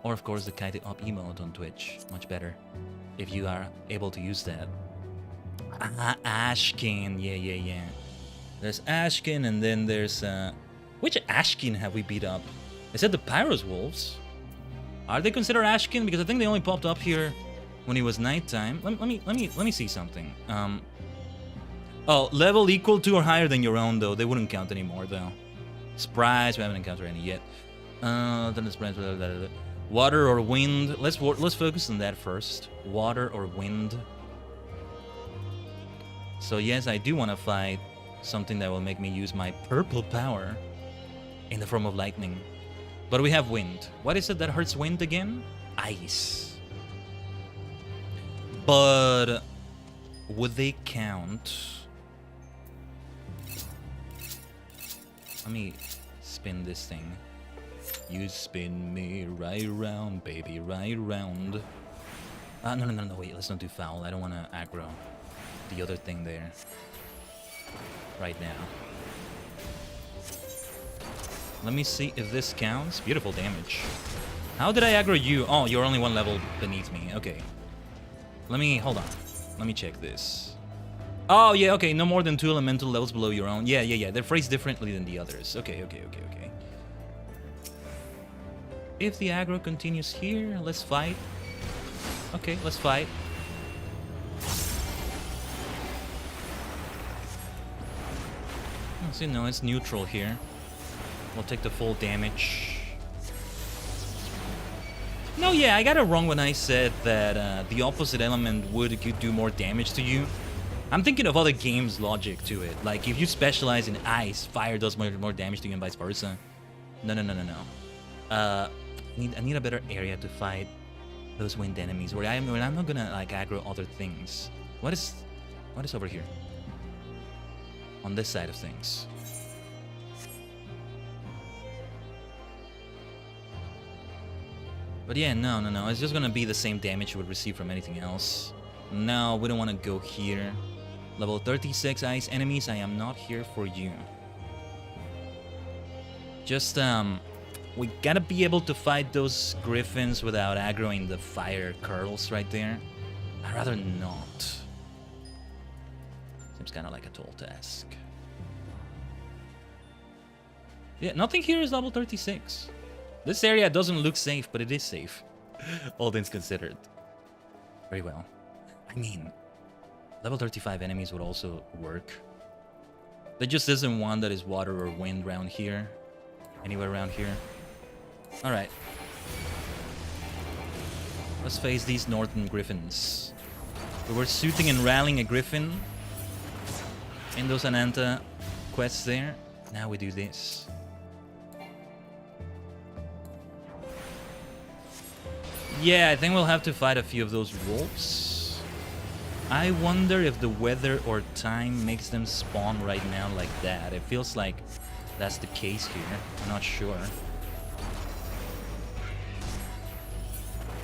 Speaker 2: Or, of course, the Khaiden up emote on Twitch. Much better. If you are able to use that. Ashkin. Yeah. There's Ashkin, and then there's... Which Ashkin have we beat up? Is it the Pyros Wolves? Are they considered Ashkin? Because I think they only popped up here when it was nighttime. Let me see something. Oh, level equal to or higher than your own, though. They wouldn't count anymore, though. Sprites, we haven't encountered any yet. Then the sprites, water or wind. Let's focus on that first. Water or wind. So yes, I do want to fight something that will make me use my purple power in the form of lightning. But we have wind. What is it that hurts wind again? Ice. But would they count? Let me spin this thing. You spin me right round, baby, right round. No, wait, let's not do foul. I don't want to aggro the other thing there right now. Let me see if this counts. Beautiful damage. How did I aggro you? Oh, you're only one level beneath me. Okay. Hold on. Let me check this. Oh, yeah, okay. No more than 2 elemental levels below your own. Yeah. They're phrased differently than the others. Okay. If the aggro continues here, let's fight. Okay, let's fight. So, no, it's neutral here. We'll take the full damage. No, yeah, I got it wrong when I said that the opposite element would do more damage to you. I'm thinking of other games' logic to it. Like, if you specialize in ice, fire does more damage to you and vice versa. No. I need a better area to fight those wind enemies where I'm not gonna like aggro other things. What is over here? On this side of things. But yeah, no. It's just gonna be the same damage you would receive from anything else. No, we don't want to go here. Level 36 ice enemies, I am not here for you. Just, we gotta be able to fight those griffins without aggroing the fire curls right there. I'd rather not. Seems kind of like a tall task. Yeah, nothing here is level 36. This area doesn't look safe, but it is safe. All things considered. Very well. I mean, level 35 enemies would also work. There just isn't one that is water or wind around here. Anywhere around here. Alright. Let's face these northern griffins. We were shooting and rallying a griffin in those Ananta quests there. Now we do this. Yeah, I think we'll have to fight a few of those wolves. I wonder if the weather or time makes them spawn right now like that. It feels like that's the case here. I'm not sure.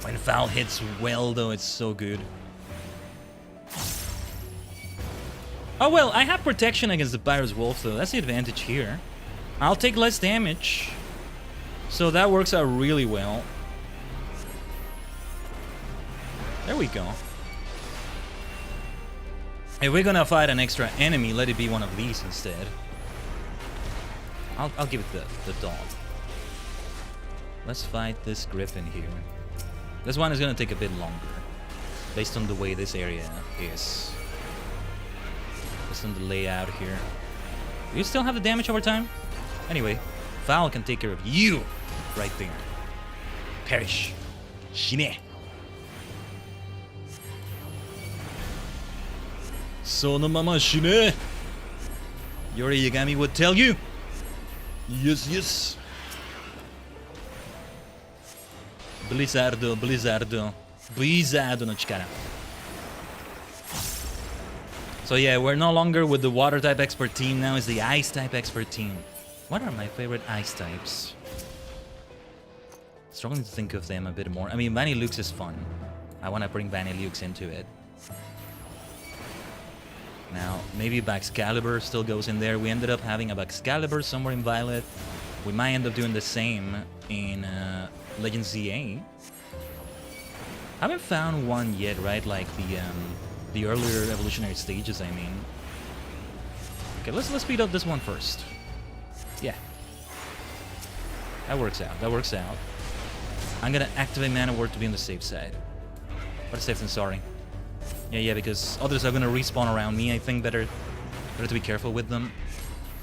Speaker 2: When foul hits well, though, it's so good. Oh, well, I have protection against the Pyros Wolf, though. That's the advantage here. I'll take less damage. So that works out really well. There we go. If we're gonna fight an extra enemy, let it be one of these instead. I'll give it the dog. Let's fight this griffin here. This one is gonna take a bit longer, based on the way this area is. Based on the layout here. Do you still have the damage over time? Anyway, Foul can take care of you right there. Perish. Shine. Sono mama shine. Yori Yagami would tell you. Yes. Blizzardo no chikara. So yeah, we're no longer with the water type expert team, now it's the ice type expert team. What are my favorite ice types? Struggling to think of them a bit more. I mean, Vanilux is fun. I want to bring Vanilux into it. Now, maybe Backseating still goes in there. We ended up having a Backseating somewhere in Violet. We might end up doing the same in Legends ZA. Haven't found one yet, right? Like the earlier evolutionary stages, I mean. Okay, let's speed up this one first. Yeah. That works out. I'm gonna activate Mana Word to be on the safe side. Better safe than sorry. Yeah, because others are gonna respawn around me. I think better to be careful with them.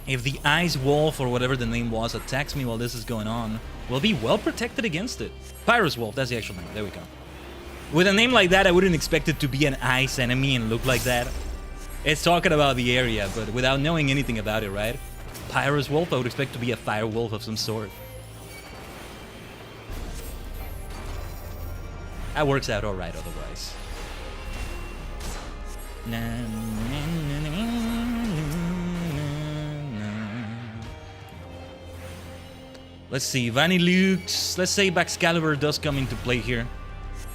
Speaker 2: If the Ice Wolf, or whatever the name was, attacks me while this is going on, we'll be well protected against it. Pyros Wolf, that's the actual name. There we go. With a name like that, I wouldn't expect it to be an ice enemy and look like that. It's talking about the area, but without knowing anything about it, right? Pyros Wolf, I would expect to be a fire wolf of some sort. That works out alright otherwise. Let's see, Vanilux. Let's say Backseating does come into play here.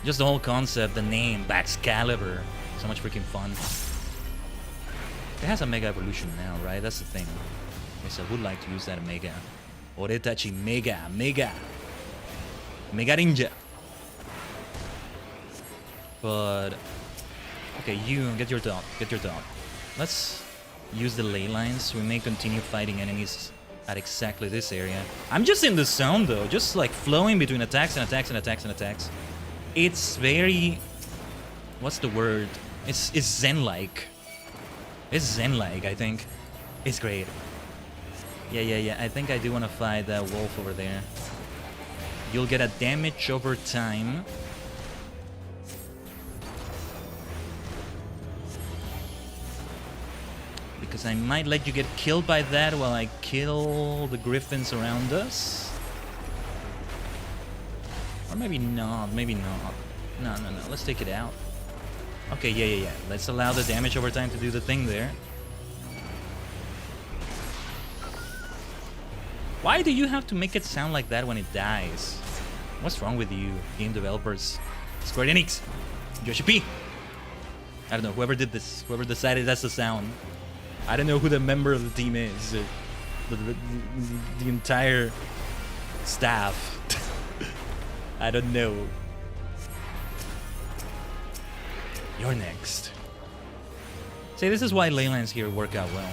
Speaker 2: Just the whole concept, the name, Backseating. So much freaking fun. It has a Mega Evolution now, right? That's the thing. Yes, I would like to use that Mega. Oretachi Mega Ninja. But okay, you get your dog. Let's use the ley lines. We may continue fighting enemies at exactly this area. I'm just in the zone though, just like flowing between attacks and attacks and attacks and attacks. It's very, what's the word? It's zen-like. It's zen-like, I think. It's great. Yeah. I think I do want to fight that wolf over there. You'll get a damage over time. Because I might let you get killed by that while I kill the griffins around us. Or maybe not, maybe not. No, let's take it out. Okay, yeah. Let's allow the damage over time to do the thing there. Why do you have to make it sound like that when it dies? What's wrong with you, game developers? Square Enix, Yoshi P. I don't know, whoever did this, whoever decided that's the sound. I don't know who the member of the team is. The entire staff. I don't know. You're next. See, this is why ley lines here work out well.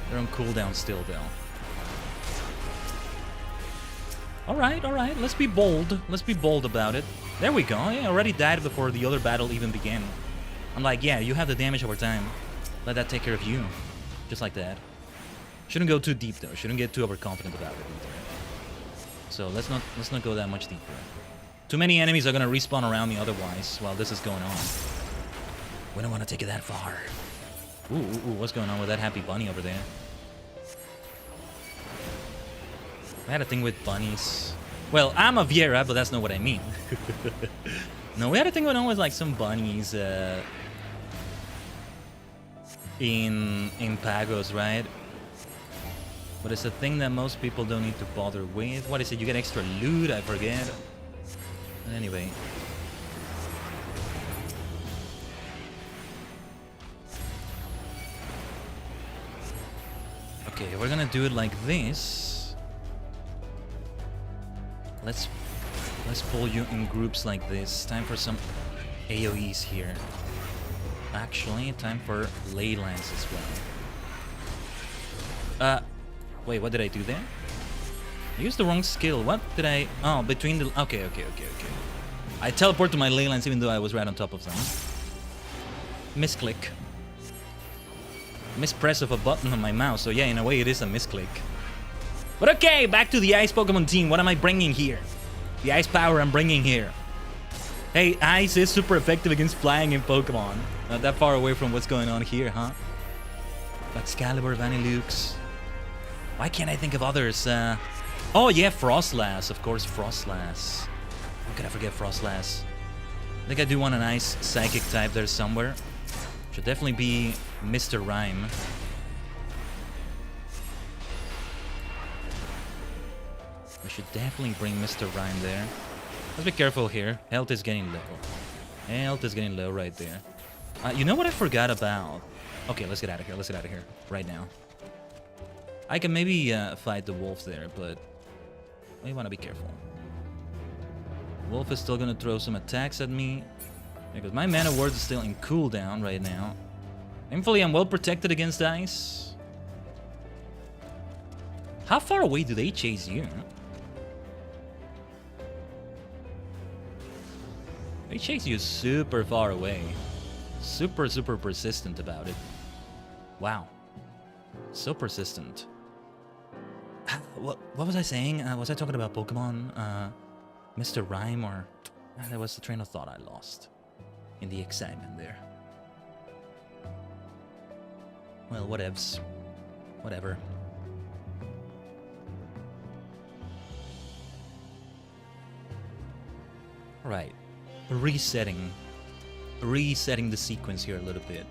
Speaker 2: They're on cooldown still, though. Alright. Let's be bold. Let's be bold about it. There we go. Yeah, I already died before the other battle even began. I'm like, yeah, you have the damage over time. Let that take care of you. Just like that. Shouldn't go too deep, though. Shouldn't get too overconfident about it either. So let's not go that much deeper. Too many enemies are gonna respawn around me otherwise while this is going on. We don't want to take it that far. Ooh, what's going on with that happy bunny over there? I had a thing with bunnies. Well, I'm a Viera, but that's not what I mean. No, we had a thing going on with like some bunnies in Pagos, right? But it's a thing that most people don't need to bother with. What is it? You get extra loot? I forget. But anyway. Okay, we're gonna do it like this. Let's pull you in groups like this. Time for some AoEs here. Actually, time for ley lines as well. Wait, what did I do there? I used the wrong skill. What did I... Oh, between the... Okay. I teleport to my ley lines even though I was right on top of them. Misclick. Mispress of a button on my mouse. So yeah, in a way it is a misclick. But okay, back to the Ice Pokemon team. What am I bringing here? The Ice power I'm bringing here. Hey, Ice is super effective against flying in Pokemon. Not that far away from what's going on here, huh? Excalibur, Vanilux. Why can't I think of others? Oh yeah, Frostlass. Of course, Frostlass. How could I forget Frostlass? I think I do want an Ice Psychic type there somewhere. Should definitely be Mr. Rhyme. We should definitely bring Mr. Rhyme there. Let's be careful here. Health is getting low. Health is getting low right there. You know what I forgot about? Okay, let's get out of here. Let's get out of here right now. I can maybe fight the wolf there, but we want to be careful. Wolf is still going to throw some attacks at me because my mana ward is still in cooldown right now. Thankfully, I'm well protected against ice. How far away do they chase you? They chase you super far away. Super persistent about it. Wow. So persistent. What was I saying? Was I talking about Pokemon? Mr. Rhyme or... that was the train of thought I lost. In the excitement there. Well, whatevs. Whatever. Alright. Resetting the sequence here a little bit.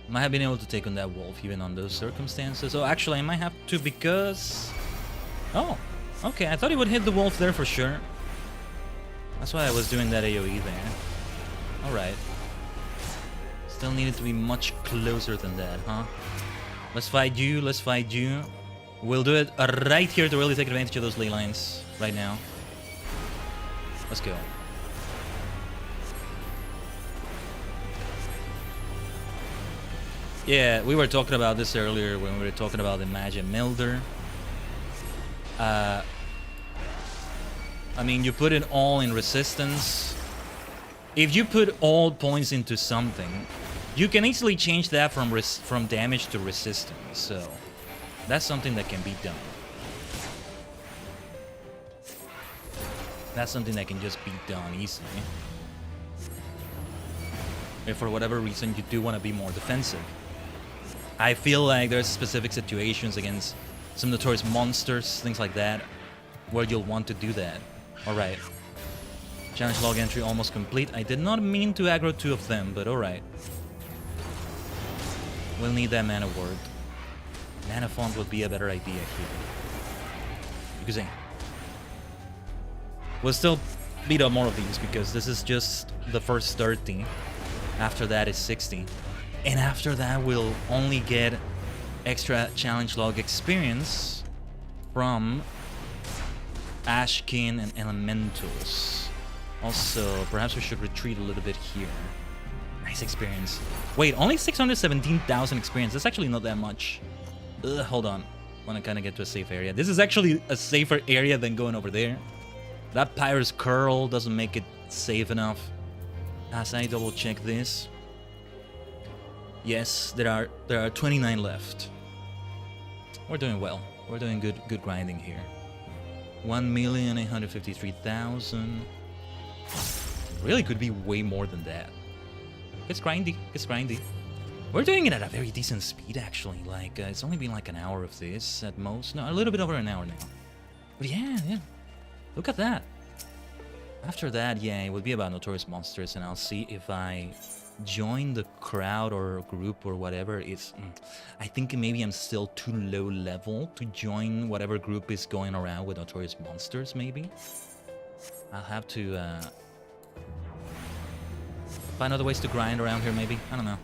Speaker 2: Might have been able to take on that wolf even on those circumstances. Oh, actually, I might have to because... Oh, okay. I thought he would hit the wolf there for sure. That's why I was doing that AoE there. Alright. Still needed to be much closer than that, huh? Let's fight you, let's fight you. We'll do it right here to really take advantage of those ley lines right now. Let's go. Yeah, we were talking about this earlier when we were talking about the Magic Milder. I mean, you put it all in resistance. If you put all points into something, you can easily change that from damage to resistance. So that's something that can be done. That's something that can just be done easily. If for whatever reason you do want to be more defensive. I feel like there's specific situations against some notorious monsters, things like that, where you'll want to do that. Alright. Challenge log entry almost complete. I did not mean to aggro 2 of them, but alright. We'll need that mana word. Mana font would be a better idea here. Because we'll still beat up more of these because this is just the first 30. After that is 60. And after that we'll only get extra challenge log experience from Ashkin and Elementals. Also, perhaps we should retreat a little bit here. Nice experience. Wait, only 617,000 experience. That's actually not that much. Hold on. Want to kind of get to a safe area. This is actually a safer area than going over there. That Pyros curl doesn't make it safe enough. As I double check this. Yes, there are 29 left. We're doing well. We're doing good grinding here. 1,853,000. Really could be way more than that. It's grindy. It's grindy. We're doing it at a very decent speed, actually. Like, it's only been like an hour of this at most. No, a little bit over an hour now. But yeah. Look at that. After that, yeah, it would be about notorious monsters, and I'll see if I join the crowd or group or whatever. I think maybe I'm still too low level to join whatever group is going around with notorious monsters, maybe. I'll have to find other ways to grind around here, maybe. I don't know.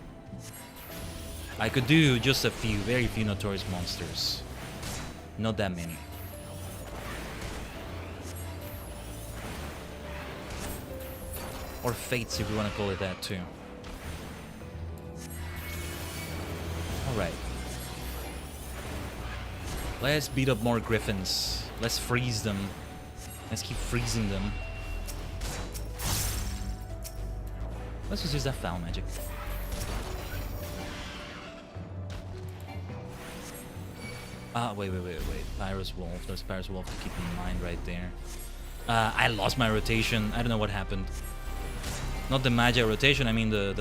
Speaker 2: I could do just a few, very few notorious monsters. Not that many. Or fates, if you want to call it that, too. Alright. Let's beat up more griffins. Let's freeze them. Let's keep freezing them. Let's just use that foul magic. Wait. Pyros Wolf. There's Pyros Wolf to keep in mind right there. I lost my rotation. I don't know what happened. Not the Magi rotation, I mean the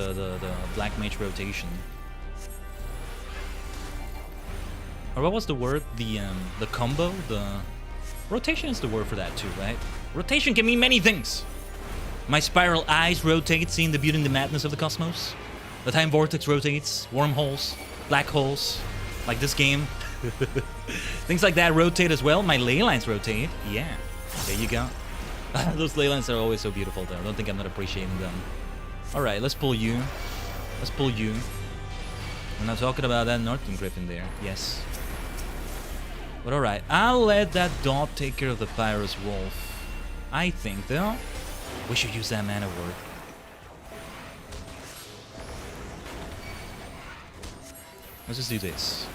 Speaker 2: Black Mage rotation. Or what was the word? The combo? The rotation is the word for that too, right? Rotation can mean many things. My spiral eyes rotate, seeing the beauty and the madness of the cosmos. The time vortex rotates, wormholes, black holes, like this game. Things like that rotate as well. My ley lines rotate. Yeah, there you go. Those ley lines are always so beautiful though. I don't think I'm not appreciating them. Alright, let's pull you. Let's pull you. I'm not talking about that Northern Griffin there. Yes. But alright, I'll let that dog take care of the Pyros Wolf. I think though, we should use that mana word. Let's just do this.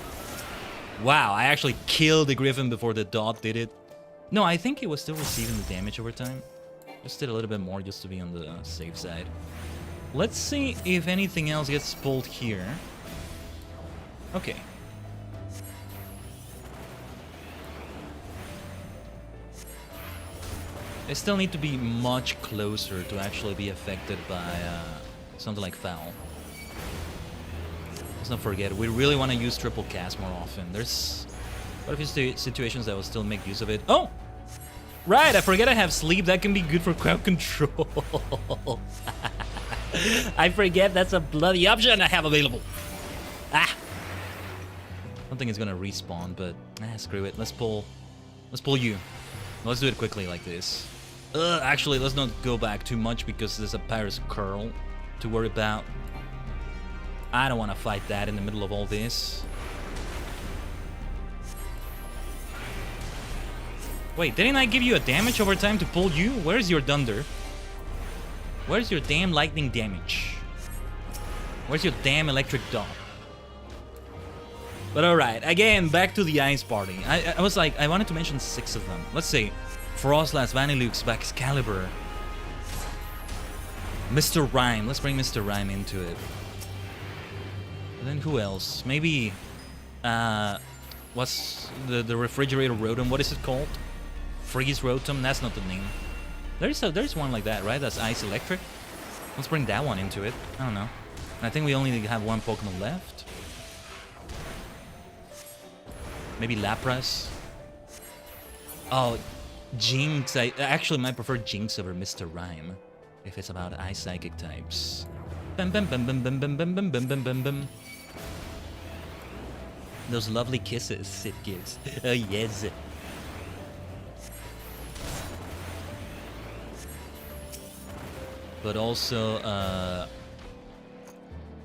Speaker 2: Wow, I actually killed the Griffin before the dot did it. No, I think it was still receiving the damage over time. Just did a little bit more just to be on the safe side. Let's see if anything else gets pulled here. Okay. They still need to be much closer to actually be affected by something like foul. Let's not forget, we really want to use triple cast more often. There's quite a few situations that will still make use of it. Oh! Right, I forget I have sleep. That can be good for crowd control. I forget that's a bloody option I have available. Ah! I don't think it's gonna respawn, but screw it. Let's pull you. Let's do it quickly like this. Actually, let's not go back too much because there's a Pyros curl to worry about. I don't want to fight that in the middle of all this. Wait, didn't I give you a damage over time to pull you? Where's your thunder? Where's your damn lightning damage? Where's your damn electric dog? But alright, again, back to the ice party. I was like, I wanted to mention 6 of them. Let's see. Frostlass, Vanilux, Excalibur, Mr. Rhyme. Let's bring Mr. Rhyme into it. And then who else? Maybe, what's the refrigerator rotom? What is it called? Freeze rotom? That's not the name. There's one like that, right? That's Ice Electric. Let's bring that one into it. I don't know. And I think we only have one Pokemon left. Maybe Lapras. Oh, Jinx. I actually might prefer Jinx over Mr. Rhyme if it's about Ice Psychic types. Bum bum bum bum bum bum bum bum bum bum bum bum. Those lovely kisses it gives. Oh yes. But also,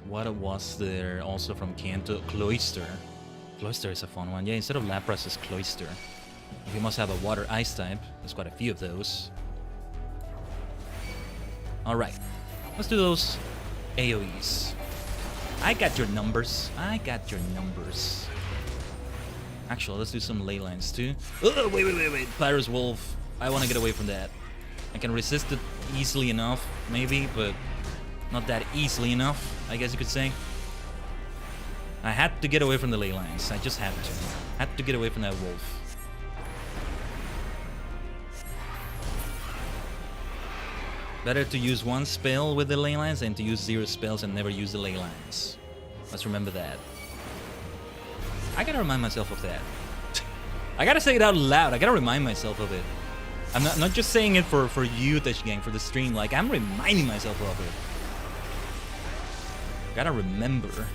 Speaker 2: what was there also from Kanto? Cloyster. Cloyster is a fun one. Yeah, instead of Lapras, it's Cloyster. If you must have a water ice type, there's quite a few of those. Alright, let's do those AoEs. I got your numbers. I got your numbers. Actually, let's do some ley lines too. Oh, wait. Pyros Wolf. I want to get away from that. I can resist it easily enough, maybe, but not that easily enough, I guess you could say. I had to get away from the ley lines. I just had to. Had to get away from that wolf. Better to use one spell with the ley lines than to use 0 spells and never use the ley lines. Let's remember that. I gotta remind myself of that. I gotta say it out loud. I gotta remind myself of it. I'm not just saying it for you, Tajigen, for the stream. Like, I'm reminding myself of it. Gotta remember.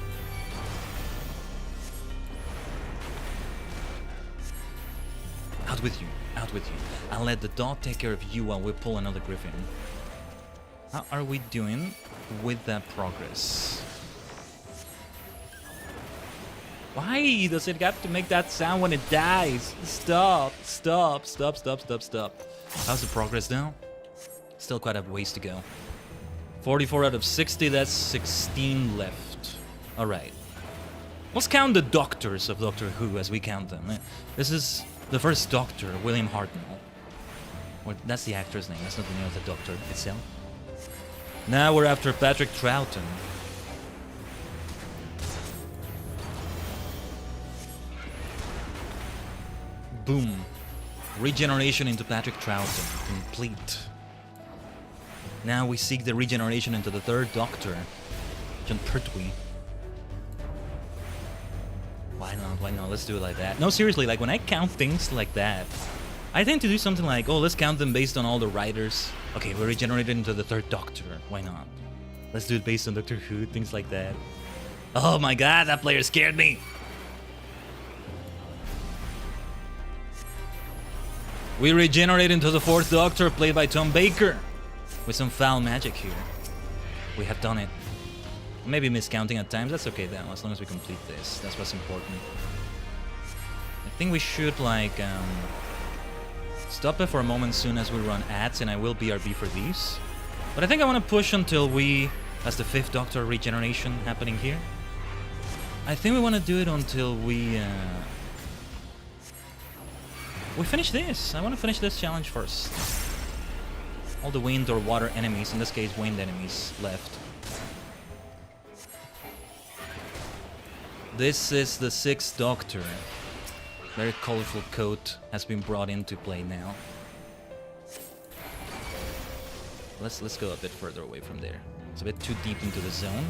Speaker 2: Out with you. Out with you. I'll let the dog take care of you while we pull another griffin. How are we doing with that progress? Why does it have to make that sound when it dies? Stop. How's the progress now? Still quite a ways to go. 44 out of 60, that's 16 left. Alright. Let's count the doctors of Doctor Who as we count them. This is the first Doctor, William Hartnell. Or that's the actor's name, that's not the name of the Doctor itself. Now we're after Patrick Troughton. Boom. Regeneration into Patrick Troughton. Complete. Now we seek the regeneration into the third Doctor, John Pertwee. Why not? Why not? Let's do it like that. No, seriously, like when I count things like that, I tend to do something like, oh, let's count them based on all the writers. Okay, we're regenerated into the third Doctor. Why not? Let's do it based on Doctor Who, things like that. Oh my god, that player scared me! We regenerate into the fourth Doctor, played by Tom Baker. With some foul magic here. We have done it. Maybe miscounting at times, that's okay though, as long as we complete this. That's what's important. I think we should, like, stop it for a moment soon as we run ads, and I will BRB for these. But I think I want to push until we... That's the fifth Doctor regeneration happening here. I think we want to do it until we finish this. I want to finish this challenge first. All the wind or water enemies, in this case wind enemies, left. This is the sixth Doctor. Very colorful coat has been brought into play now. Let's go a bit further away from there. It's a bit too deep into the zone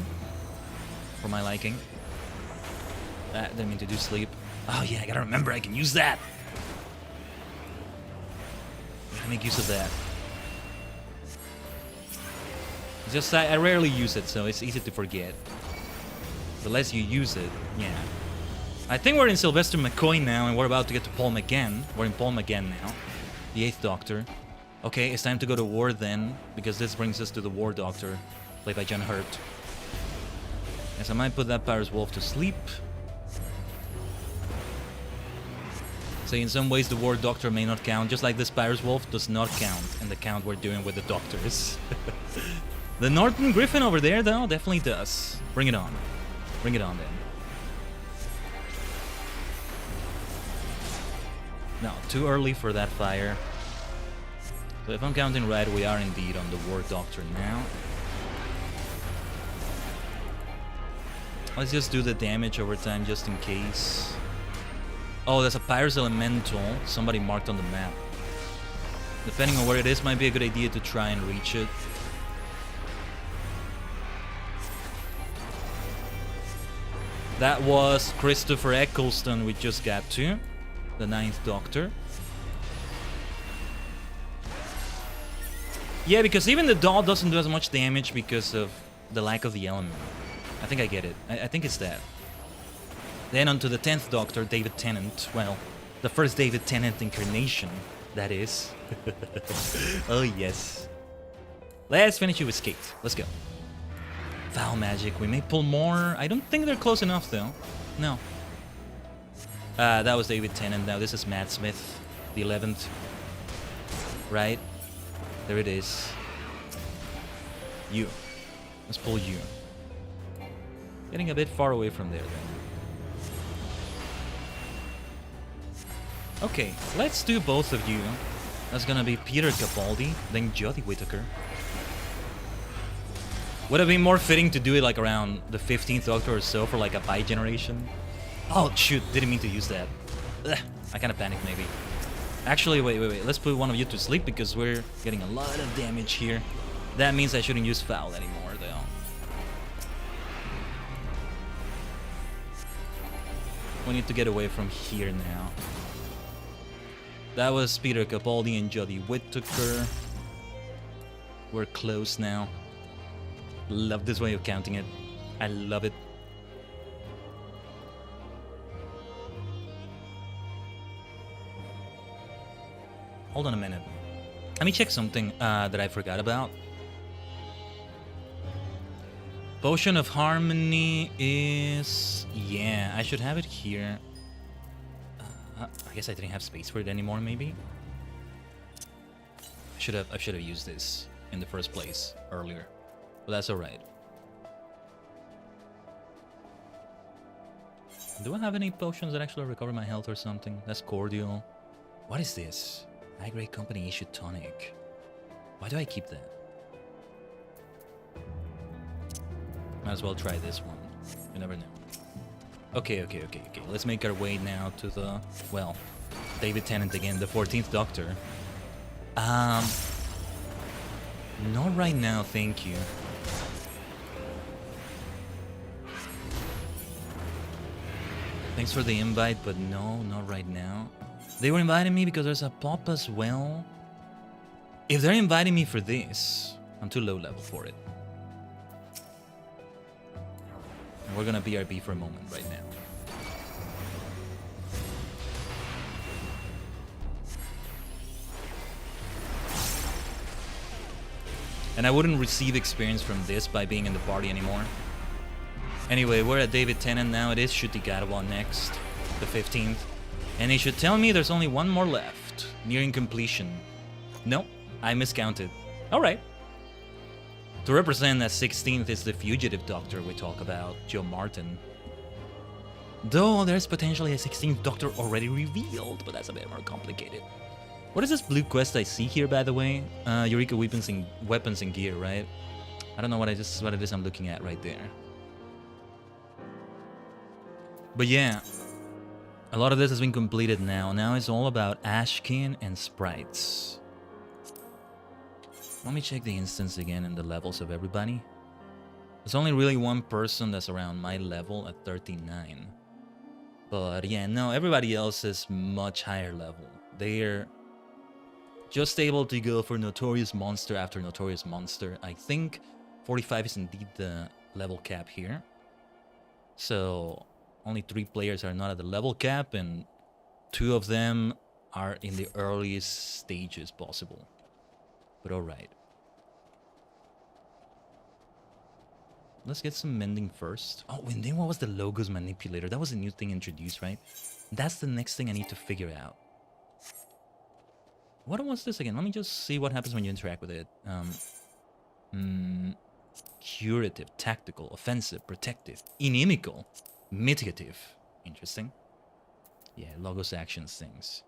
Speaker 2: for my liking. Didn't mean to do sleep. Oh yeah, I gotta remember I can use that. Gotta make use of that. It's just I rarely use it, so it's easy to forget. the less you use it, yeah. I think we're in Sylvester McCoy now, and we're about to get to Paul McGann. We're in Paul McGann now, the 8th Doctor. Okay, it's time to go to war then, because this brings us to the War Doctor, played by John Hurt. Yes, I might put that Pyros Wolf to sleep. So in some ways the War Doctor may not count, just like this Pyros Wolf does not count in the count we're doing with the Doctors. The Norton Griffin over there, though, definitely does. Bring it on. Bring it on, then. No, too early for that fire. So if I'm counting right, we are indeed on the War Doctor now. Let's just do the damage over time, just in case. Oh, there's a Pyros Elemental, somebody marked on the map. Depending on where it is, might be a good idea to try and reach it. That was Christopher Eccleston we just got to, the 9th Doctor. Yeah, because even the doll doesn't do as much damage because of the lack of the element. I think I get it. I think it's that. Then on to the 10th Doctor, David Tennant. Well, the first David Tennant incarnation, that is. Oh, yes. Let's finish you with Skate. Let's go. Foul Magic. We may pull more. I don't think they're close enough, though. No. That was David Tennant. Now this is Matt Smith, the 11th. Right? There it is. You. Let's pull you. Getting a bit far away from there, then. Okay, let's do both of you. That's gonna be Peter Capaldi, then Jodie Whittaker. Would have been more fitting to do it like around the 15th Doctor or so for like a bi-generation. Oh shoot, didn't mean to use that. Ugh, I kinda panicked maybe. Actually, wait. Let's put one of you to sleep because we're getting a lot of damage here. That means I shouldn't use Foul anymore though. We need to get away from here now. That was Peter Capaldi and Jodie Whittaker. We're close now. Love this way of counting it. I love it. Hold on a minute. Let me check something that I forgot about. Potion of Harmony is... yeah, I should have it here. I guess I didn't have space for it anymore, maybe? I should have used this in the first place earlier. But that's alright. Do I have any potions that actually recover my health or something? That's cordial. What is this? High grade company issued tonic. Why do I keep that? Might as well try this one. You never know. Okay. Let's make our way now to the... well, David Tennant again, the 14th Doctor. Not right now, thank you. Thanks for the invite, but no, not right now. They were inviting me because there's a pop as well. If they're inviting me for this, I'm too low level for it. And we're gonna BRB for a moment right now. And I wouldn't receive experience from this by being in the party anymore. Anyway, we're at David Tennant now. It is Shutigarwa next, the 15th. And he should tell me there's only one more left, nearing completion. Nope, I miscounted. Alright. To represent that 16th is the Fugitive Doctor we talk about, Joe Martin. Though there's potentially a 16th Doctor already revealed, but that's a bit more complicated. What is this blue quest I see here, by the way? Eureka weapons and gear, right? I don't know what it is I'm looking at right there. But yeah, a lot of this has been completed now. Now it's all about Ashkin and sprites. Let me check the instance again and the levels of everybody. There's only really one person that's around my level at 39. But yeah, no, everybody else is much higher level. They're just able to go for Notorious Monster after Notorious Monster. I think 45 is indeed the level cap here. So only 3 players are not at the level cap, and 2 of them are in the earliest stages possible. But alright. Let's get some mending first. Oh, and then what was the logos manipulator? That was a new thing introduced, right? That's the next thing I need to figure out. What was this again? Let me just see what happens when you interact with it. Curative, tactical, offensive, protective, inimical, mitigative. Interesting. Yeah, logos actions things.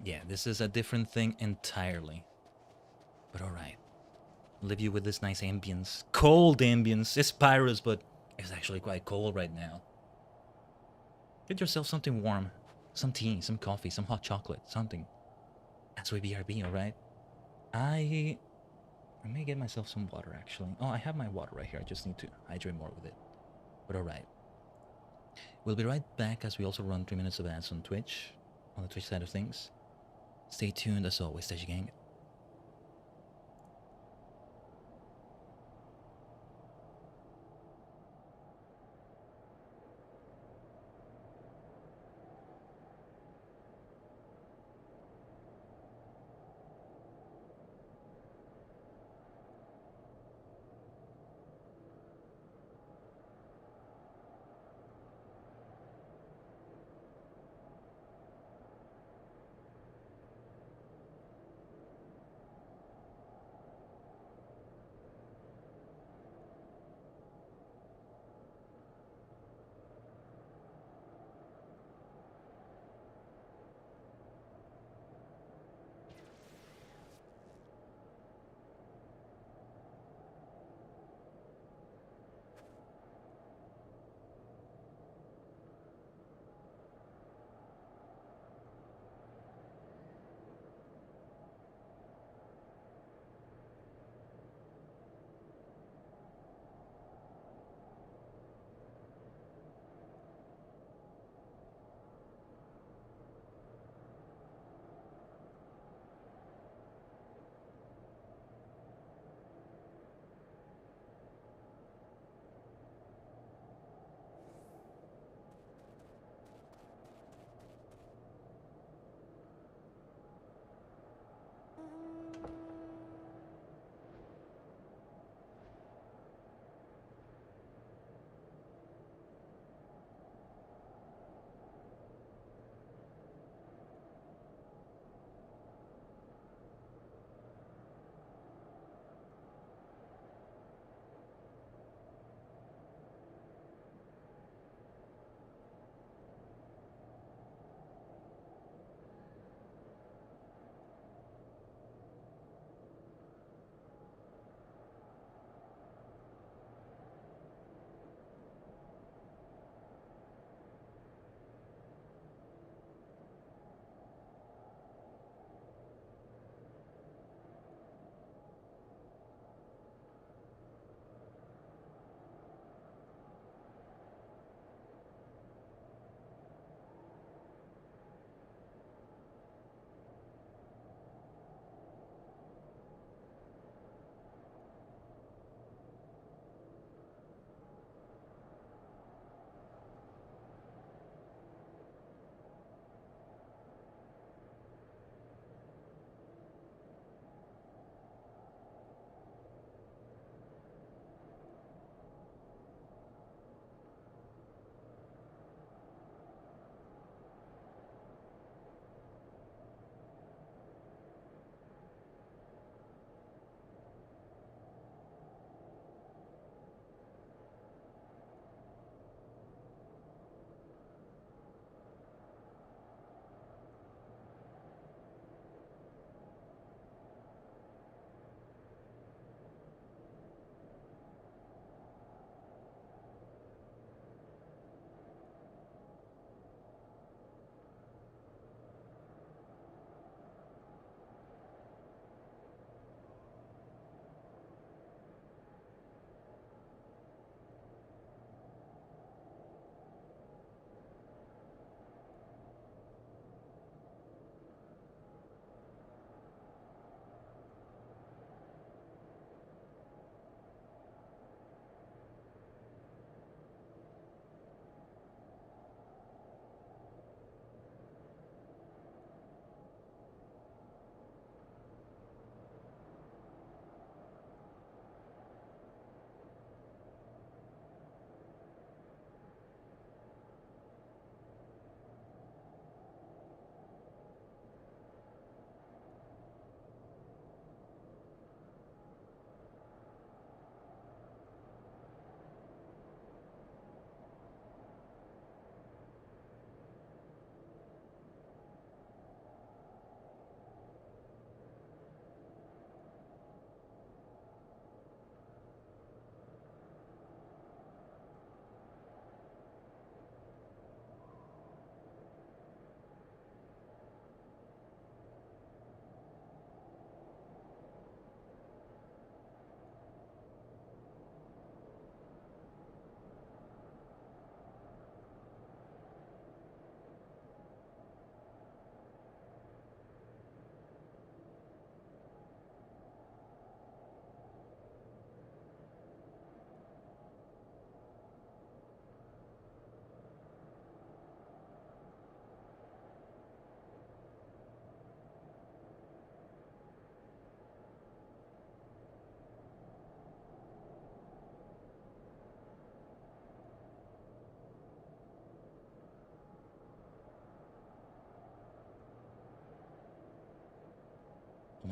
Speaker 2: Yeah, this is a different thing entirely. But alright. Leave you with this nice ambience. Cold ambience. It's Pyros, but it's actually quite cold right now. Get yourself something warm. Some tea, some coffee, some hot chocolate, something. That's what BRB, alright? I may get myself some water, actually. Oh, I have my water right here. I just need to hydrate more with it. But alright. We'll be right back as we also run 3 minutes of ads on Twitch. On the Twitch side of things. Stay tuned as always, Tajigen.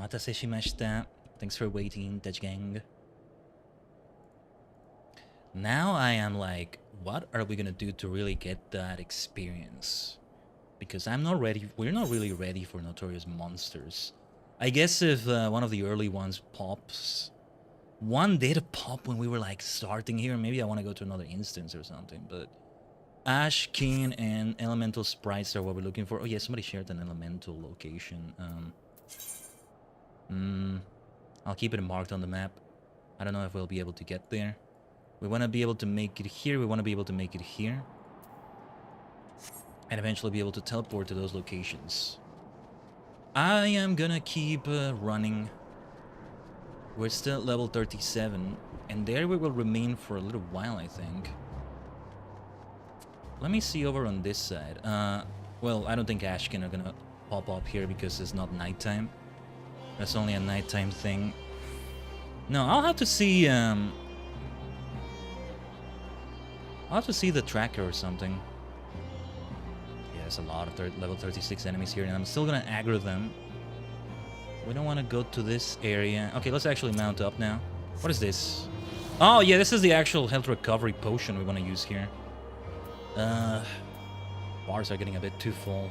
Speaker 2: Omatase shimashita. Thanks for waiting, Tajigen. Now I am like, what are we gonna do to really get that experience? Because I'm not ready. We're not really ready for Notorious Monsters. I guess if one of the early ones pops. One did pop when we were like starting here. Maybe I want to go to another instance or something. But Ash, King, and Elemental Sprites are what we're looking for. Oh yeah, somebody shared an Elemental location. I'll keep it marked on the map. I don't know if we'll be able to get there. We want to be able to make it here. We want to be able to make it here. And eventually be able to teleport to those locations. I am gonna keep running. We're still at level 37. And there we will remain for a little while, I think. Let me see over on this side. Well, I don't think Ashkin are gonna pop up here because it's not nighttime. That's only a nighttime thing. No, I'll have to see, I'll have to see the tracker or something. Yeah, there's a lot of level 36 enemies here, and I'm still gonna aggro them. We don't want to go to this area. Okay, let's actually mount up now. What is this? Oh, yeah, this is the actual health recovery potion we want to use here. Bars are getting a bit too full.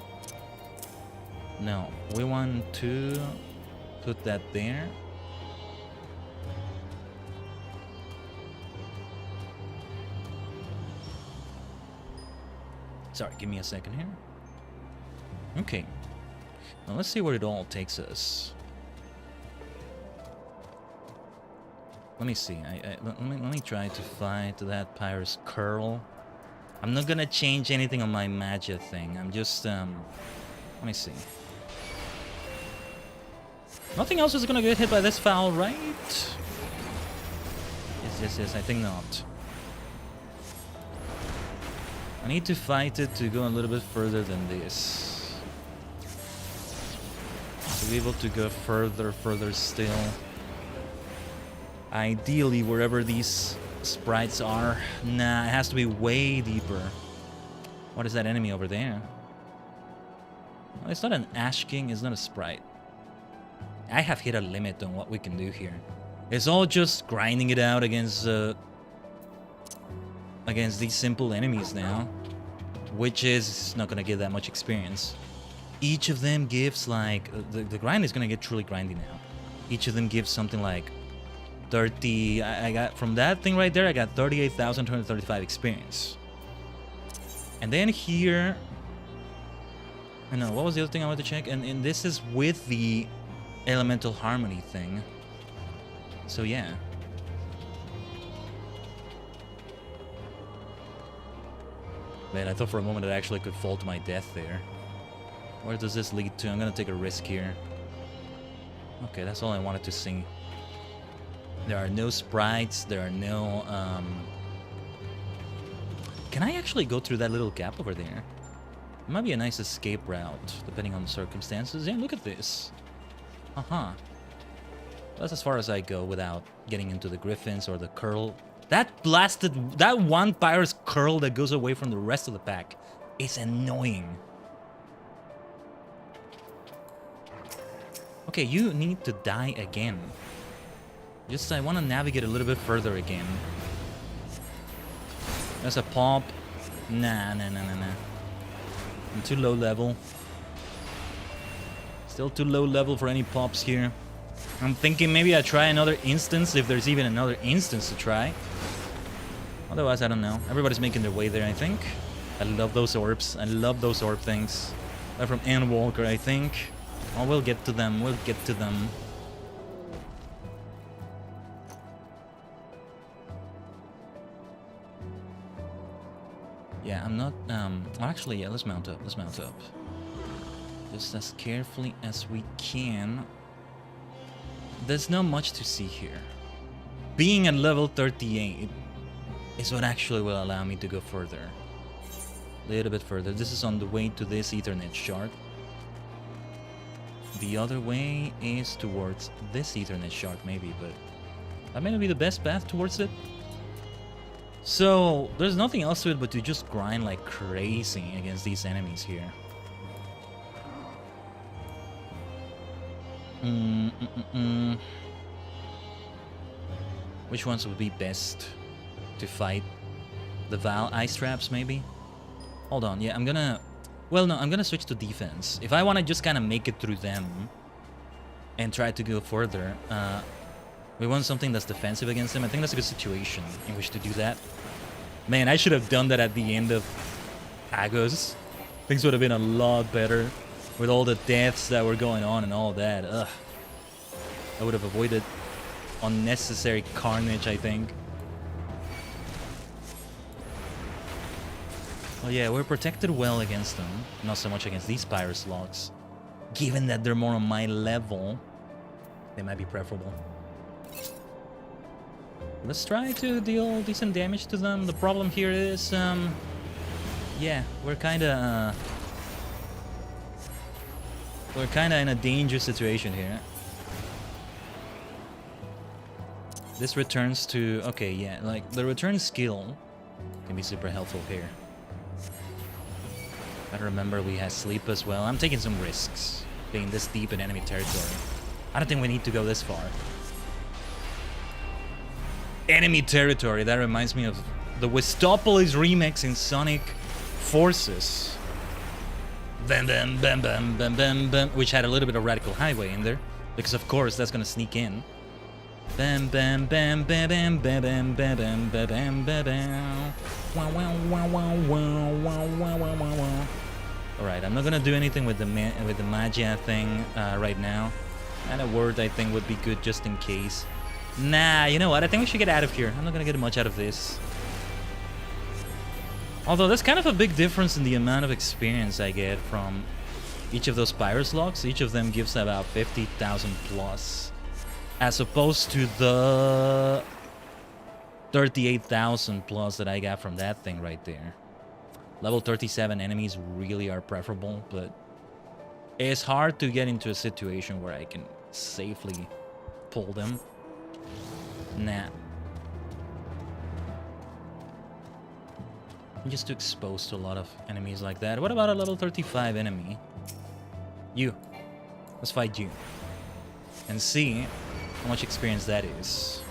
Speaker 2: No, we want to put that there. Sorry, give me a second here. Okay. Now let's see where it all takes us. Let me see. Let me try to fight that Pyros curl. I'm not gonna change anything on my magia thing. I'm just let me see. Nothing else is gonna get hit by this foul, right? Yes, I think not. I need to fight it to go a little bit further than this. To be able to go further still. Ideally, wherever these sprites are. Nah, it has to be way deeper. What is that enemy over there? Well, it's not an Ash King, it's not a sprite. I have hit a limit on what we can do here. It's all just grinding it out against these simple enemies now, which is not gonna give that much experience. Each of them gives like the grind is gonna get truly grindy now. Each of them gives something like 30. I got from that thing right there. I got 38,235 experience. And then here, I know what was the other thing I wanted to check, and this is with the elemental harmony thing. So yeah. Man, I thought for a moment it actually could fall to my death there. Where does this lead to? I'm gonna take a risk here. Okay, that's all I wanted to see. There are no sprites, there are no, Can I actually go through that little gap over there? It might be a nice escape route, depending on the circumstances. Yeah, look at this. Uh-huh. That's as far as I go without getting into the griffins or the curl. That one Pyros curl that goes away from the rest of the pack is annoying. Okay, you need to die again. Just, I want to navigate a little bit further again. There's a pop. Nah. I'm too low level. Still too low level for any pops here. I'm thinking maybe I try another instance, if there's even another instance to try. Otherwise, I don't know. Everybody's making their way there, I think. I love those orbs. I love those orb things. They're from Endwalker, I think. Oh, we'll get to them. We'll get to them. Yeah, I'm not, actually, yeah, let's mount up, Just as carefully as we can. There's not much to see here. Being at level 38 is what actually will allow me to go further. A little bit further. This is on the way to this Ethernet shard. The other way is towards this Ethernet shard, maybe, but that may not be the best path towards it. So, there's nothing else to it but to just grind like crazy against these enemies here. Which ones would be best to fight? The Val Ice Traps, maybe? Hold on, yeah, I'm gonna... Well, no, I'm gonna switch to defense. If I want to just kind of make it through them and try to go further, we want something that's defensive against them. I think that's a good situation in which to do that. Man, I should have done that at the end of Agos. Things would have been a lot better with all the deaths that were going on and all that. Ugh. I would have avoided unnecessary carnage, I think. Oh yeah, we're protected well against them. Not so much against these Pyros logs. Given that they're more on my level, they might be preferable. Let's try to deal decent damage to them. The problem here is, yeah, we're kinda in a dangerous situation here. This returns to... Okay, yeah, like, the return skill can be super helpful here. Gotta remember we have sleep as well. I'm taking some risks, being this deep in enemy territory. I don't think we need to go this far. Enemy territory, that reminds me of the Westopolis remix in Sonic Forces. Bam, bam, bam, bam, bam, bam, bam, which had a little bit of Radical Highway in there, because of course that's gonna sneak in. Bam, bam, bam, bam, bam, bam, bam, bam, bam, bam, bam, bam, bam. Wow, wow, wow, wow, wow, wow, wow, wow, wow, wow. All right, I'm not gonna do anything with the magia thing right now. And a word I think would be good just in case. Nah, you know what? I think we should get out of here. I'm not gonna get much out of this. Although there's kind of a big difference in the amount of experience I get from each of those Pyros logs. Each of them gives about 50,000 plus, as opposed to the 38,000 plus that I got from that thing right there. Level 37 enemies really are preferable, but it's hard to get into a situation where I can safely pull them. Nah. I'm just too exposed to a lot of enemies like that. What about a level 35 enemy? You. Let's fight you. And see how much experience that is.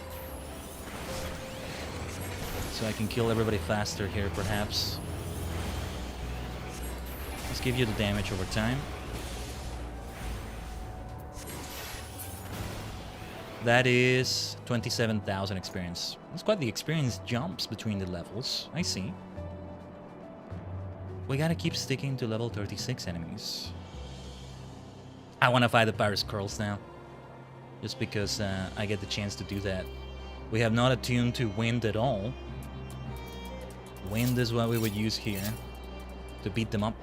Speaker 2: So I can kill everybody faster here, perhaps. Let's give you the damage over time. That is 27,000 experience. That's quite the experience jumps between the levels. I see. We gotta keep sticking to level 36 enemies. I wanna fight the Pyros Curls now. Just because I get the chance to do that. We have not attuned to wind at all. Wind is what we would use here to beat them up.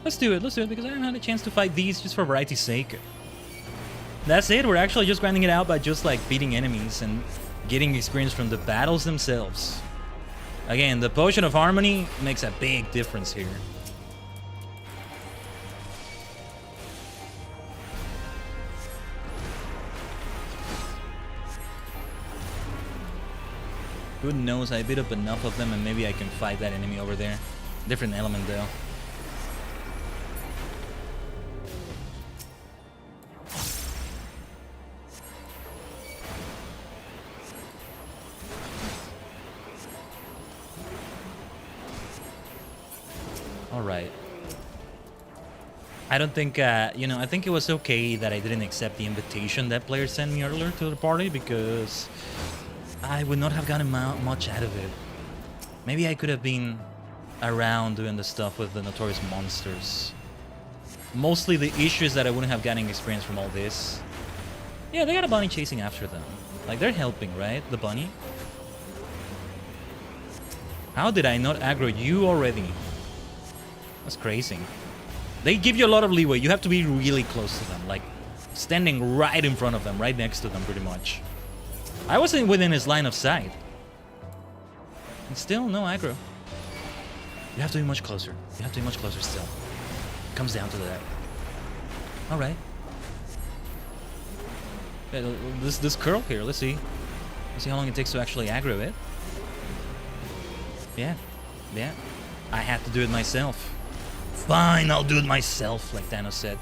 Speaker 2: Let's do it because I haven't had a chance to fight these just for variety's sake. That's it, we're actually just grinding it out by just like beating enemies and getting experience from the battles themselves. Again, the Potion of Harmony makes a big difference here. Who knows, I beat up enough of them and maybe I can fight that enemy over there. Different element though. Alright. I don't think, you know, I think it was okay that I didn't accept the invitation that player sent me earlier to the party because I would not have gotten much out of it. Maybe I could have been around doing the stuff with the Notorious Monsters. Mostly the issue is that I wouldn't have gotten experience from all this. Yeah, they got a bunny chasing after them. Like, they're helping, right? The bunny? How did I not aggro you already? That's crazy. They give you a lot of leeway. You have to be really close to them. Like, standing right in front of them, right next to them, pretty much. I wasn't within his line of sight. And still, no aggro. You have to be much closer. You have to be much closer still. It comes down to that. Alright. Yeah, this curl here, let's see. Let's see how long it takes to actually aggro it. Yeah. Yeah. I had to do it myself. Fine, I'll do it myself, like Thanos said.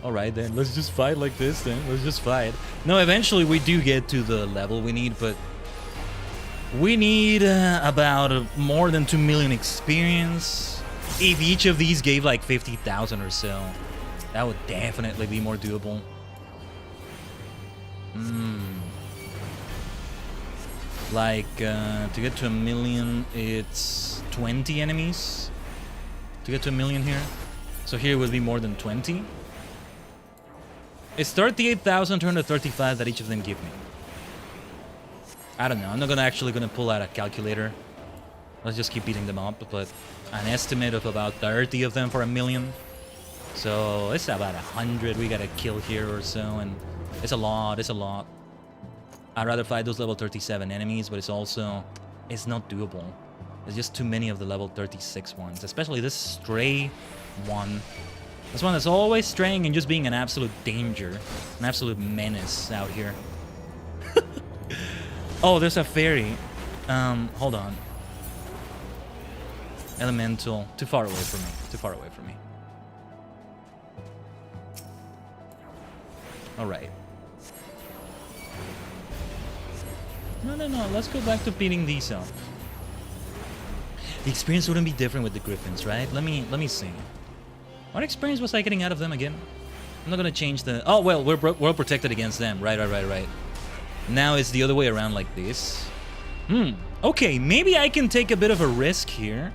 Speaker 2: Alright then, let's just fight like this then. Let's just fight. No, eventually we do get to the level we need, but... we need about more than 2 million experience. If each of these gave like 50,000 or so, that would definitely be more doable. Like, to get to 1 million, it's 20 enemies. To get to 1 million here. So here would be more than 20. It's 38,235 that each of them give me. I don't know. I'm not actually gonna pull out a calculator. Let's just keep beating them up. But an estimate of about 30 of them for 1 million. So it's about 100 we gotta kill here or so, and it's a lot. It's a lot. I'd rather fight those level 37 enemies, but it's not doable. There's just too many of the level 36 ones, especially this stray one. This one that's always straying and just being an absolute danger, an absolute menace out here. Oh, there's a fairy. Hold on. Elemental. Too far away from me. Too far away from me. Alright. No. Let's go back to beating these up. The experience wouldn't be different with the griffins, right? Let me see. What experience was I getting out of them again? I'm not gonna change the... oh, well, we're protected against them. Right. Now it's the other way around like this. Okay, maybe I can take a bit of a risk here.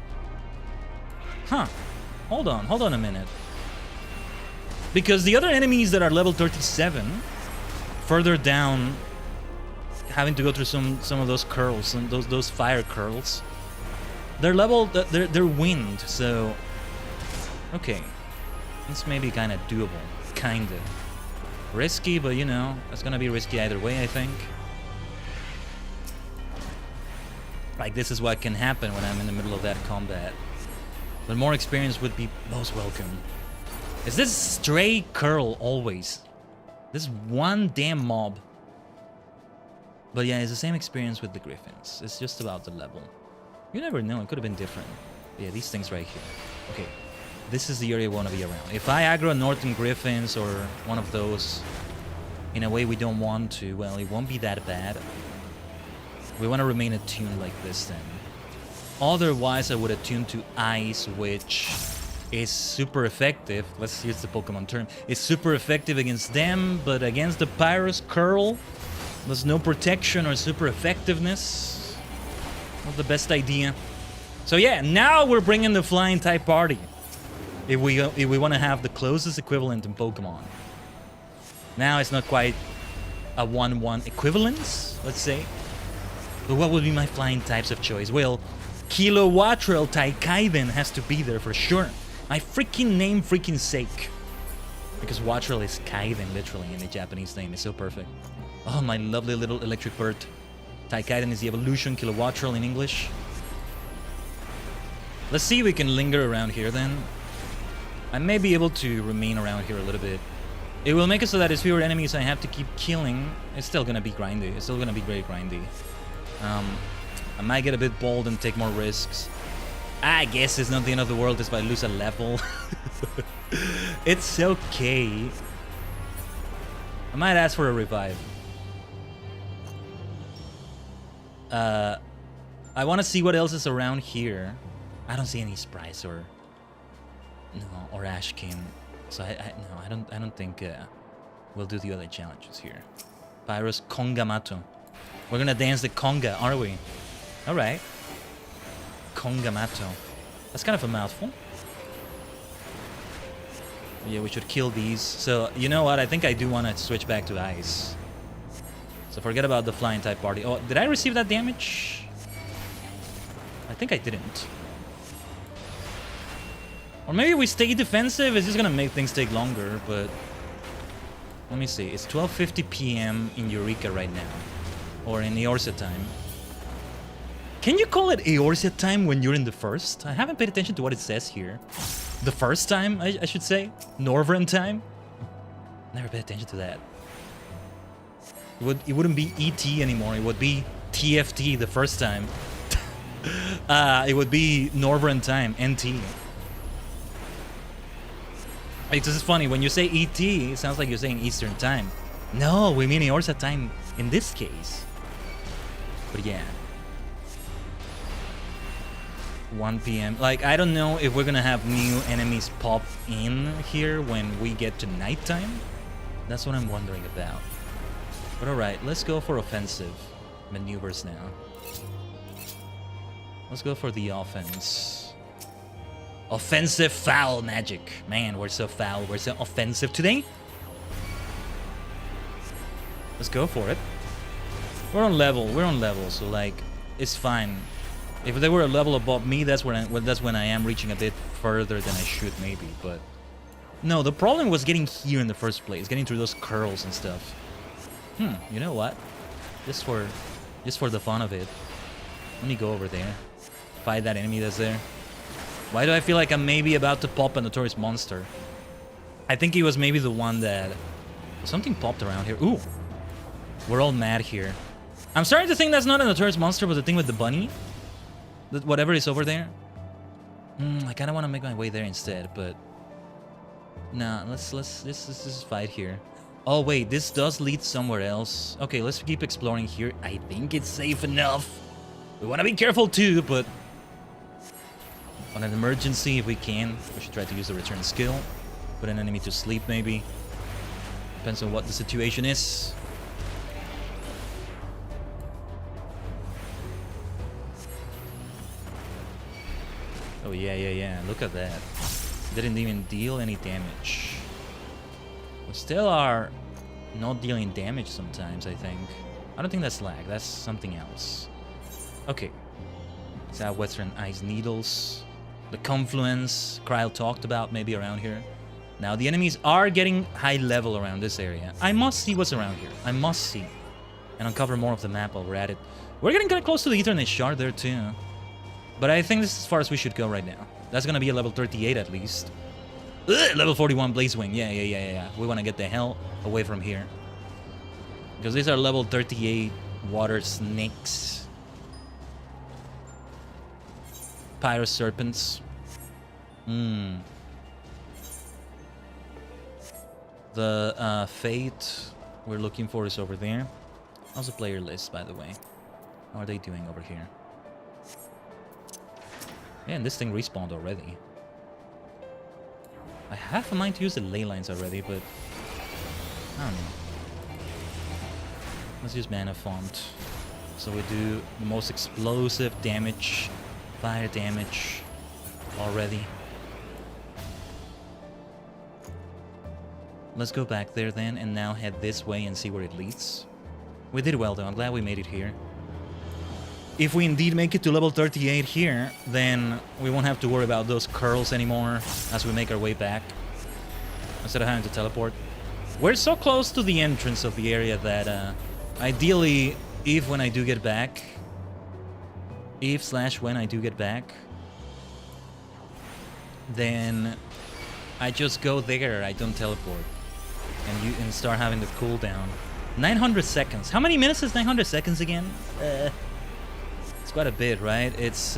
Speaker 2: Huh. Hold on a minute. Because the other enemies that are level 37, further down, having to go through some of those curls, and those fire curls, they're level, they're wind, so... okay. This may be kind of doable. Kind of. Risky, but you know, it's gonna be risky either way, I think. Like, this is what can happen when I'm in the middle of that combat. But more experience would be most welcome. Is this stray curl always? This one damn mob. But yeah, it's the same experience with the griffins. It's just about the level. You never know, it could have been different. Yeah, these things right here. Okay. This is the area we want to be around. If I aggro Northern Griffins or one of those in a way we don't want to, well, it won't be that bad. We want to remain attuned like this then. Otherwise, I would attune to Ice, which is super effective. Let's use the Pokemon term. It's super effective against them, but against the Pyros Curl, there's no protection or super effectiveness. Not the best idea. So yeah, now we're bringing the Flying type party. If we want to have the closest equivalent in Pokemon. Now it's not quite a 1-1 equivalence, let's say. But what would be my flying types of choice? Well, Kilowattrel type Khaiden has to be there for sure. My freaking name freaking sake. Because Wattrel is Khaiden, literally, in the Japanese name. It's so perfect. Oh, my lovely little electric bird. Tajigen is the evolution, Kilowattrel in English. Let's see if we can linger around here then. I may be able to remain around here a little bit. It will make it so that as fewer enemies I have to keep killing. It's still gonna be grindy. It's still gonna be very grindy. I might get a bit bold and take more risks. I guess it's not the end of the world if I lose a level. It's okay. I might ask for a revive. I want to see what else is around here. I don't see any sprites or Ashkin. So I don't think we'll do the other challenges here. Pyros Kongamato. We're gonna dance the conga, are we? All right. Kongamato. That's kind of a mouthful. Yeah, we should kill these. So you know what? I think I do want to switch back to ice. So forget about the flying type party. Oh, did I receive that damage? I think I didn't. Or maybe we stay defensive. It's just gonna make things take longer, but... let me see. It's 12:50 p.m. in Eureka right now. Or in Eorzea time. Can you call it Eorzea time when you're in the first? I haven't paid attention to what it says here. The first time, I should say? Northern time? Never paid attention to that. It wouldn't be ET anymore. It would be TFT the first time. It would be Northern time, NT. It's just funny, when you say ET, it sounds like you're saying Eastern Time. No, we mean Orsa time in this case. But yeah. 1 p.m. Like, I don't know if we're gonna have new enemies pop in here when we get to nighttime. That's what I'm wondering about. But alright, let's go for offensive maneuvers now. Let's go for the offense. Offensive foul magic. Man, we're so foul, we're so offensive today. Let's go for it. We're on level, so like, it's fine. If they were a level above me, that's when I am reaching a bit further than I should maybe, but... No, the problem was getting here in the first place, getting through those curls and stuff. You know what? Just for the fun of it. Let me go over there. Fight that enemy that's there. Why do I feel like I'm maybe about to pop a notorious monster? I think he was maybe the one that... Something popped around here. Ooh! We're all mad here. I'm starting to think that's not a notorious monster, but the thing with the bunny. Whatever is over there. I kind of want to make my way there instead, but... Nah, let's just fight here. Oh wait, this does lead somewhere else. Okay, let's keep exploring here. I think it's safe enough. We want to be careful too, but... On an emergency, if we can, we should try to use the return skill. Put an enemy to sleep, maybe. Depends on what the situation is. Oh yeah. Look at that. Didn't even deal any damage. We still are not dealing damage sometimes, I think. I don't think that's lag. That's something else. Okay. Southwestern Ice Needles. The Confluence. Kryl talked about maybe around here. Now, the enemies are getting high level around this area. I must see what's around here. I must see. And uncover more of the map while we're at it. We're getting kind of close to the Ethernet shard there, too. But I think this is as far as we should go right now. That's gonna be a level 38 at least. Ugh, level 41 Blazewing. Yeah. We want to get the hell away from here. Because these are level 38 water snakes. Pyro serpents. The fate we're looking for is over there. How's the player list, by the way? How are they doing over here? Man, this thing respawned already. I have a mind to use the ley lines already, but I don't know. Let's use mana font. So we do the most explosive damage, fire damage already. Let's go back there then and now head this way and see where it leads. We did well though, I'm glad we made it here. If we indeed make it to level 38 here, then we won't have to worry about those curls anymore as we make our way back. Instead of having to teleport. We're so close to the entrance of the area that ideally, when I do get back, when I do get back, then I just go there, I don't teleport. And start having the cooldown. 900 seconds. How many minutes is 900 seconds again? It's quite a bit, right? It's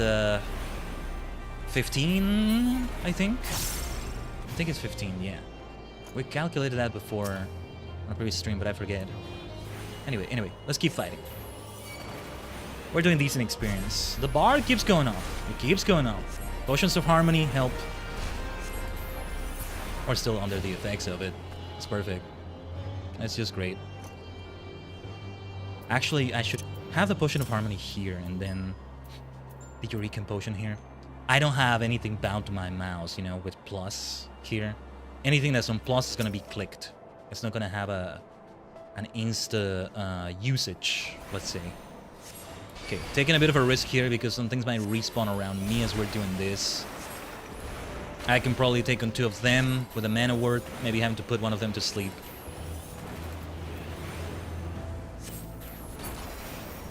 Speaker 2: 15, I think. I think it's 15, yeah. We calculated that before on a previous stream, but I forget. Anyway, let's keep fighting. We're doing decent experience. The bar keeps going up. It keeps going up. Potions of Harmony help. We're still under the effects of it. It's perfect. That's just great. Actually, I should have the Potion of Harmony here and then the Eureka Potion here. I don't have anything bound to my mouse, you know, with plus here. Anything that's on plus is going to be clicked. It's not going to have an insta usage, let's say. Okay, taking a bit of a risk here because some things might respawn around me as we're doing this. I can probably take on 2 of them with a mana word, maybe having to put one of them to sleep.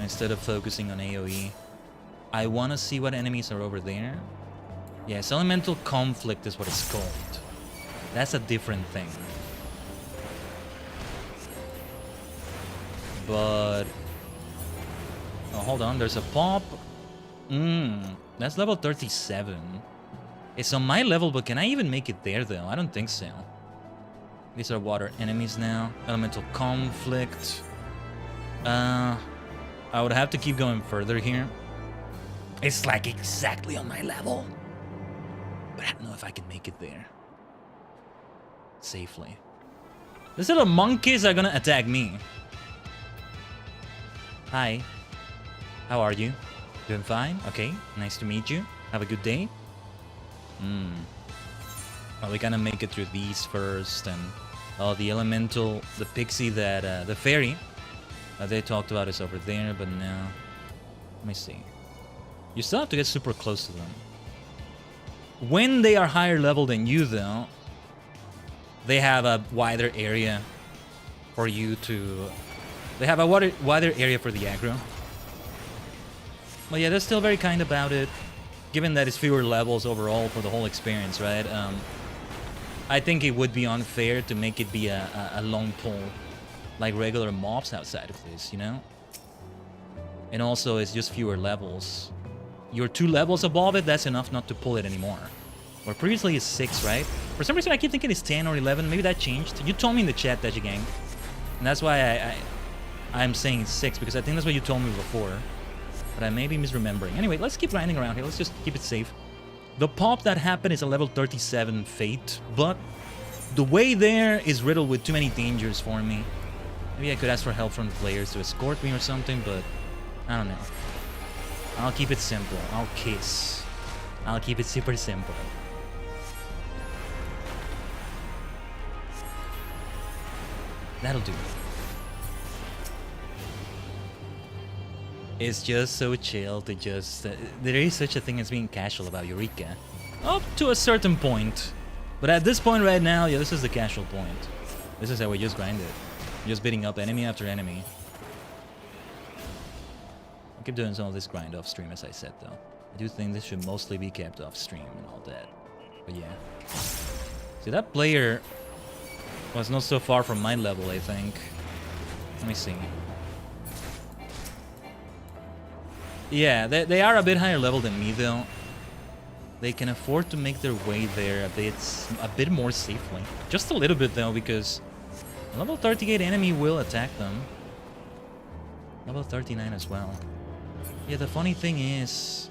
Speaker 2: Instead of focusing on AoE. I want to see what enemies are over there. Yes, Elemental Conflict is what it's called. That's a different thing. But... oh, hold on, there's a pop. That's level 37. It's on my level, but can I even make it there, though? I don't think so. These are water enemies now. Elemental conflict. I would have to keep going further here. It's like exactly on my level. But I don't know if I can make it there safely. These little monkeys are gonna attack me. Hi. How are you? Doing fine? Okay. Nice to meet you. Have a good day. Well, we gotta make it through these first, and the elemental, the pixie that the fairy they talked about is over there, but now let me see. You still have to get super close to them. When they are higher level than you, though, they have a wider area for you to. They have a wider area for the aggro. But yeah, they're still very kind about it. Given that it's fewer levels overall for the whole experience, right? I think it would be unfair to make it be a long pull like regular mobs outside of this, you know? And also, it's just fewer levels. You're 2 levels above it, that's enough not to pull it anymore. Or previously it's 6, right? For some reason I keep thinking it's 10 or 11, maybe that changed. You told me in the chat, Tajigen. And that's why I'm saying it's 6, because I think that's what you told me before. But I may be misremembering. Anyway, let's keep grinding around here. Let's just keep it safe. The pop that happened is a level 37 Fate, but the way there is riddled with too many dangers for me. Maybe I could ask for help from the players to escort me or something, but I don't know. I'll keep it simple. I'll kiss. I'll keep it super simple. That'll do. It's just so chill to just... there is such a thing as being casual about Eureka. Up to a certain point. But at this point right now, yeah, this is the casual point. This is how we just grind it. Just beating up enemy after enemy. I'll keep doing some of this grind off stream, as I said, though. I do think this should mostly be kept off stream and all that. But yeah. See, that player was not so far from my level, I think. Let me see. Yeah, they are a bit higher level than me, though. They can afford to make their way there a bit more safely. Just a little bit, though, because a level 38 enemy will attack them. Level 39 as well. Yeah, the funny thing is,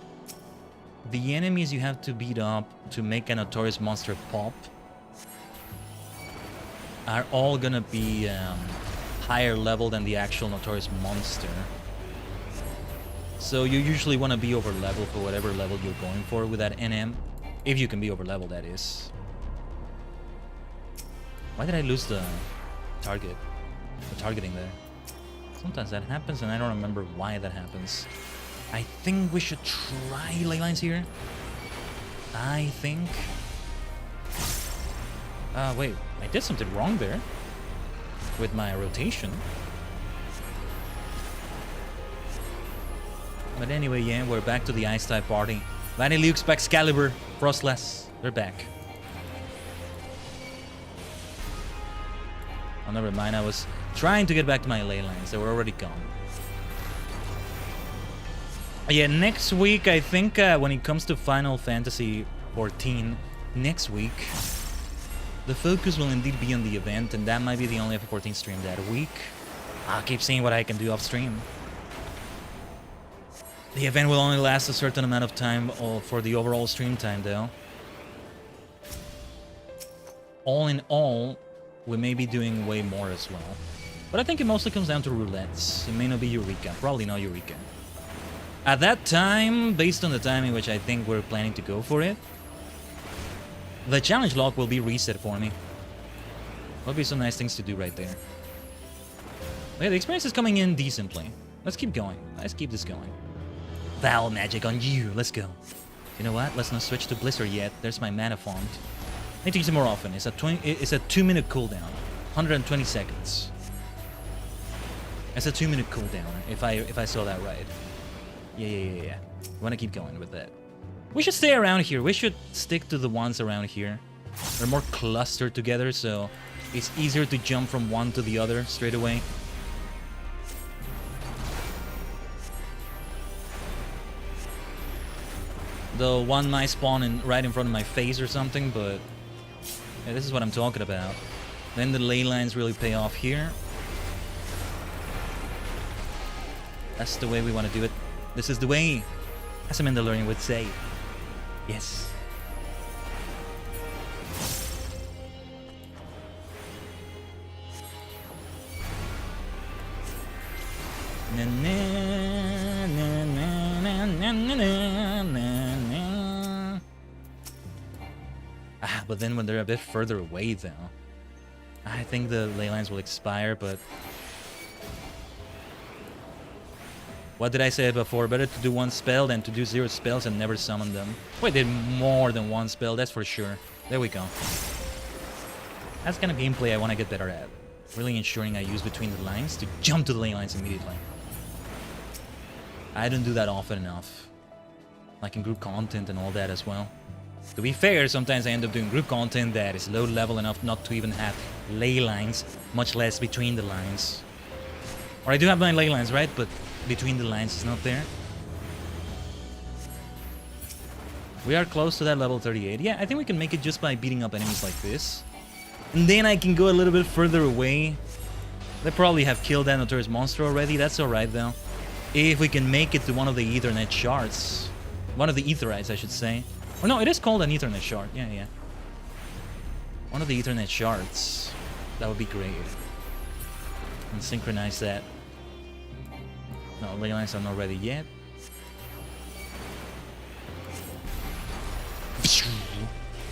Speaker 2: the enemies you have to beat up to make a Notorious Monster pop are all gonna be higher level than the actual Notorious Monster. So you usually want to be over level for whatever level you're going for with that NM. If you can be over level, that is. Why did I lose the target? The targeting there. Sometimes that happens and I don't remember why that happens. I think we should try ley lines here. I think. Wait, I did something wrong there with my rotation. But anyway, yeah, we're back to the Ice type party. Vanny Luke's, Excalibur, Frostless, they're back. Oh, never mind, I was trying to get back to my ley lines. They were already gone. Yeah, next week, I think when it comes to Final Fantasy XIV, next week, the focus will indeed be on the event, and that might be the only FF14 stream that week. I'll keep seeing what I can do off stream. The event will only last a certain amount of time for the overall stream time, though. All in all, we may be doing way more as well. But I think it mostly comes down to roulettes. It may not be Eureka. Probably not Eureka. At that time, based on the time in which I think we're planning to go for it, the challenge log will be reset for me. There'll be some nice things to do right there. But yeah, the experience is coming in decently. Let's keep going. Let's keep this going. Val magic on you. Let's go. You know what? Let's not switch to Blizzard yet. There's my mana font. I need to use it more often. It's a 2-minute cooldown. 120 seconds. It's a 2-minute cooldown. If I saw that right. Yeah. We want to keep going with that. We should stay around here. We should stick to the ones around here. They're more clustered together, so it's easier to jump from one to the other straight away. Though one might spawn right in front of my face or something, but yeah, this is what I'm talking about. Then the ley lines really pay off here. That's the way we want to do it. This is the way, as a Mandalorian would say. Yes. Na, na, na, na, na, na, na, na. But then when they're a bit further away, though, I think the ley lines will expire, but... What did I say before? Better to do one spell than to do 0 spells and never summon them. Wait, did more than one spell, that's for sure. There we go. That's kind of gameplay I want to get better at. Really ensuring I use between the lines to jump to the ley lines immediately. I don't do that often enough. Like in group content and all that as well. To be fair, sometimes I end up doing group content that is low level enough not to even have ley lines, much less between the lines. Or I do have my ley lines, right? But between the lines is not there. We are close to that level 38. Yeah, I think we can make it just by beating up enemies like this. And then I can go a little bit further away. They probably have killed that notorious monster already. That's alright though. If we can make it to one of the Ethernet shards. One of the Etherites, I should say. Or no, it is called an Ethernet shard. Yeah, yeah. One of the Ethernet shards. That would be great. And synchronize that. No, ley lines are not ready yet.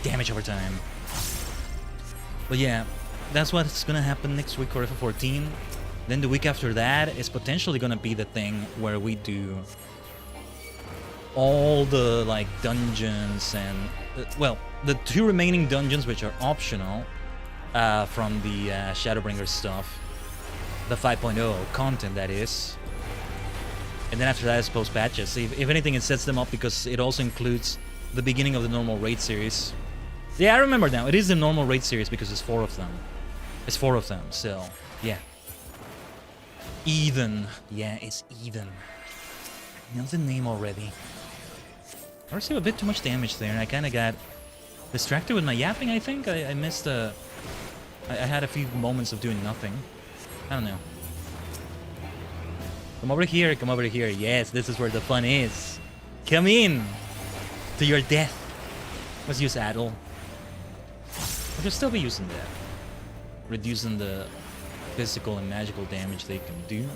Speaker 2: Damage over time. But yeah, that's what's gonna happen next week for FF14. Then the week after that is potentially gonna be the thing where we do all the like dungeons and well, the 2 remaining dungeons which are optional from the Shadowbringer stuff, the 5.0 content that is. And then after that is post patches. If anything, it sets them up because it also includes the beginning of the normal raid series. Yeah, I remember now. It is the normal raid series because it's 4 of them. It's 4 of them, so yeah. Even. Yeah, it's even. I know the name already. I received a bit too much damage there, and I kind of got distracted with my yapping, I think. I missed I had a few moments of doing nothing. I don't know. Come over here, come over here. Yes, this is where the fun is. Come in to your death. Let's use Addle. I could still be using that. Reducing the physical and magical damage they can do.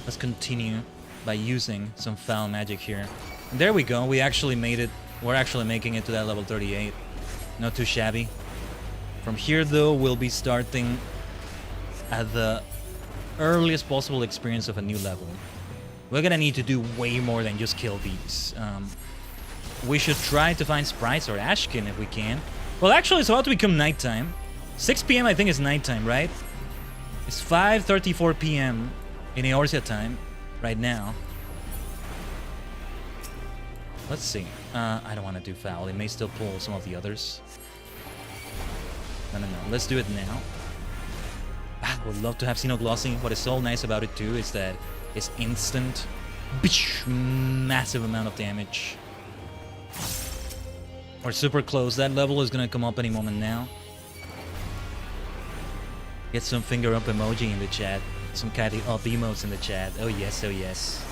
Speaker 2: Let's continue by using some foul magic here. And there we go. We actually made it. We're actually making it to that level 38. Not too shabby. From here, though, we'll be starting at the earliest possible experience of a new level. We're gonna need to do way more than just kill these. We should try to find sprites or Ashkin if we can. Well, actually, it's about to become nighttime. 6 p.m. I think is nighttime, right? It's 5:34 p.m. in Eorzea time right now. Let's see. I don't want to do foul. It may still pull some of the others. No. Let's do it now. I would love to have Xenoglossy. What is so nice about it too is that it's instant. Massive amount of damage. We're super close. That level is gonna come up any moment now. Get some finger up emoji in the chat. Some catty up emotes in the chat. Oh yes, oh yes.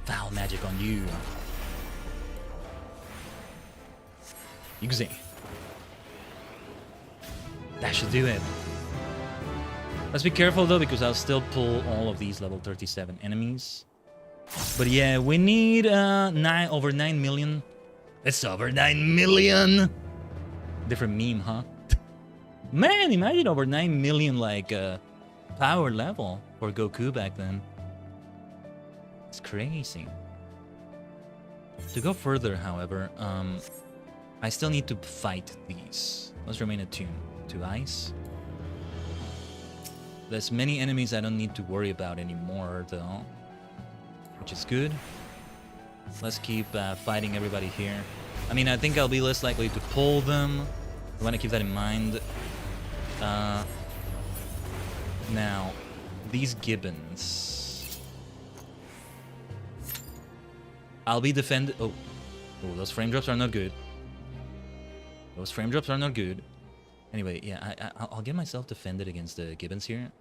Speaker 2: Foul magic on you. Yuxi. That should do it. Let's be careful though, because I'll still pull all of these level 37 enemies. But yeah, we need over 9 million. It's over 9 million! Different meme, huh? Man, imagine over 9 million like power level for Goku back then. It's crazy. To go further, however, I still need to fight these. Let's remain attuned to ice. There's many enemies I don't need to worry about anymore, though, which is good. Let's keep fighting everybody here. I mean, I think I'll be less likely to pull them. I want to keep that in mind. Now, these gibbons. I'll be defended. Oh, those frame drops are not good. Those frame drops are not good. Anyway, yeah, I'll get myself defended against the gibbons here.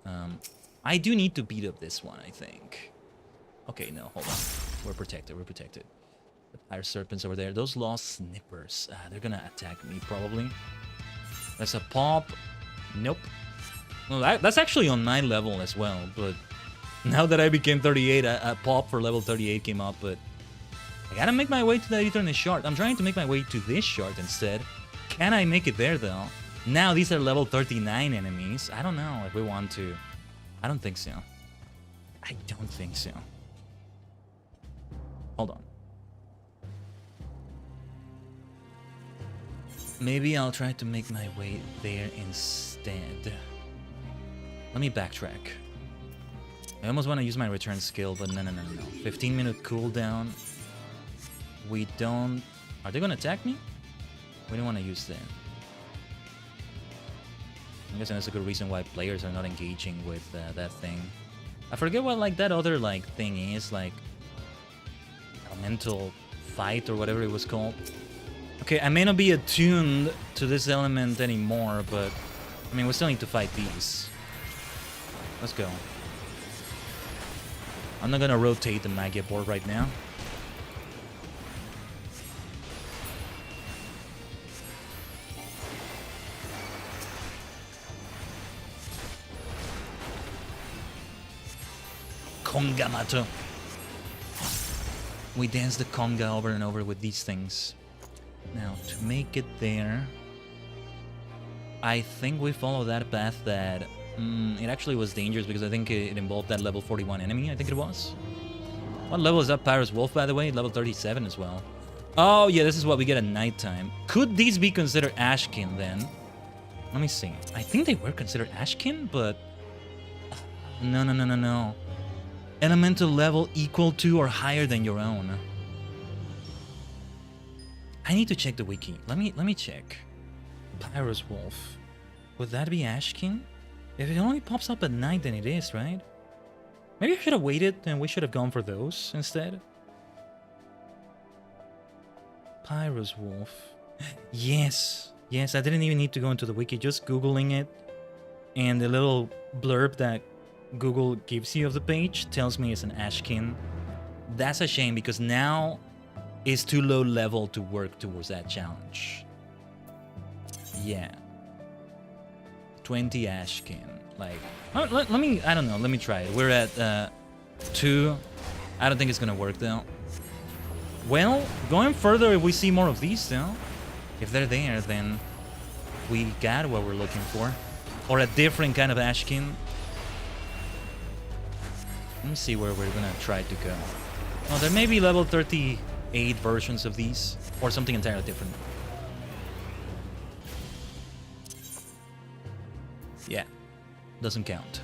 Speaker 2: I do need to beat up this one, I think. Okay, no, hold on. We're protected, we're protected. The fire serpents over there. Those lost snippers. They're gonna attack me, probably. There's a pop. Nope. Well, that's actually on my level as well, but now that I became 38, a pop for level 38 came up, but I gotta make my way to that Eternal Shard. I'm trying to make my way to this shard instead. Can I make it there, though? Now these are level 39 enemies. I don't know if we want to. I don't think so. I don't think so. Hold on. Maybe I'll try to make my way there instead. Let me backtrack. I almost want to use my return skill, but no. 15-minute cooldown. We don't... Are they going to attack me? We don't want to use that. I guess that's a good reason why players are not engaging with that thing. I forget what like that other like thing is, like elemental fight or whatever it was called. Okay, I may not be attuned to this element anymore, but I mean we still need to fight these. Let's go. I'm not gonna rotate the Magia board right now. Conga mato. We dance the conga over and over with these things. Now, to make it there, I think we follow that path that... it actually was dangerous because I think it involved that level 41 enemy, I think it was. What level is that Pyros Wolf, by the way? Level 37 as well. Oh, yeah, this is what we get at nighttime. Could these be considered Ashkin, then? Let me see. I think they were considered Ashkin, but... No. Elemental level equal to or higher than your own. I need to check the wiki. Let me check. Pyros Wolf. Would that be Ashkin? If it only pops up at night, then it is, right? Maybe I should have waited and we should have gone for those instead. Pyros Wolf. Yes, I didn't even need to go into the wiki, just Googling it. And the little blurb that Google gives you of the page tells me it's an Ashkin. That's a shame because now it's too low level to work towards that challenge. Yeah. 20 Ashkin. Like, let me, I don't know, let me try it. We're at 2. I don't think it's gonna work though. Well, going further, if we see more of these though, if they're there, then we got what we're looking for. Or a different kind of Ashkin. Let me see where we're gonna try to go. Oh, there may be level 38 versions of these, or something entirely different. Yeah, doesn't count.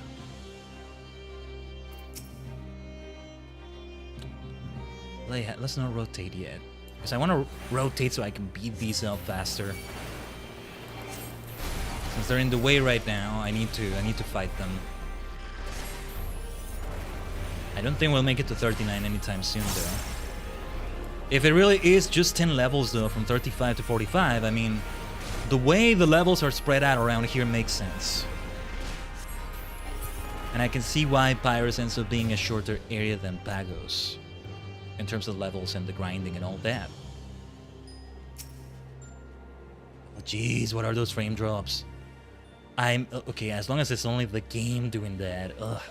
Speaker 2: Let's not rotate yet, because I want to rotate so I can beat these up faster. Since they're in the way right now, I need to fight them. I don't think we'll make it to 39 anytime soon, though. If it really is just 10 levels, though, from 35 to 45, I mean, the way the levels are spread out around here makes sense. And I can see why Pyros ends up being a shorter area than Pagos, in terms of levels and the grinding and all that. Oh, jeez, what are those frame drops? Okay, as long as it's only the game doing that, ugh.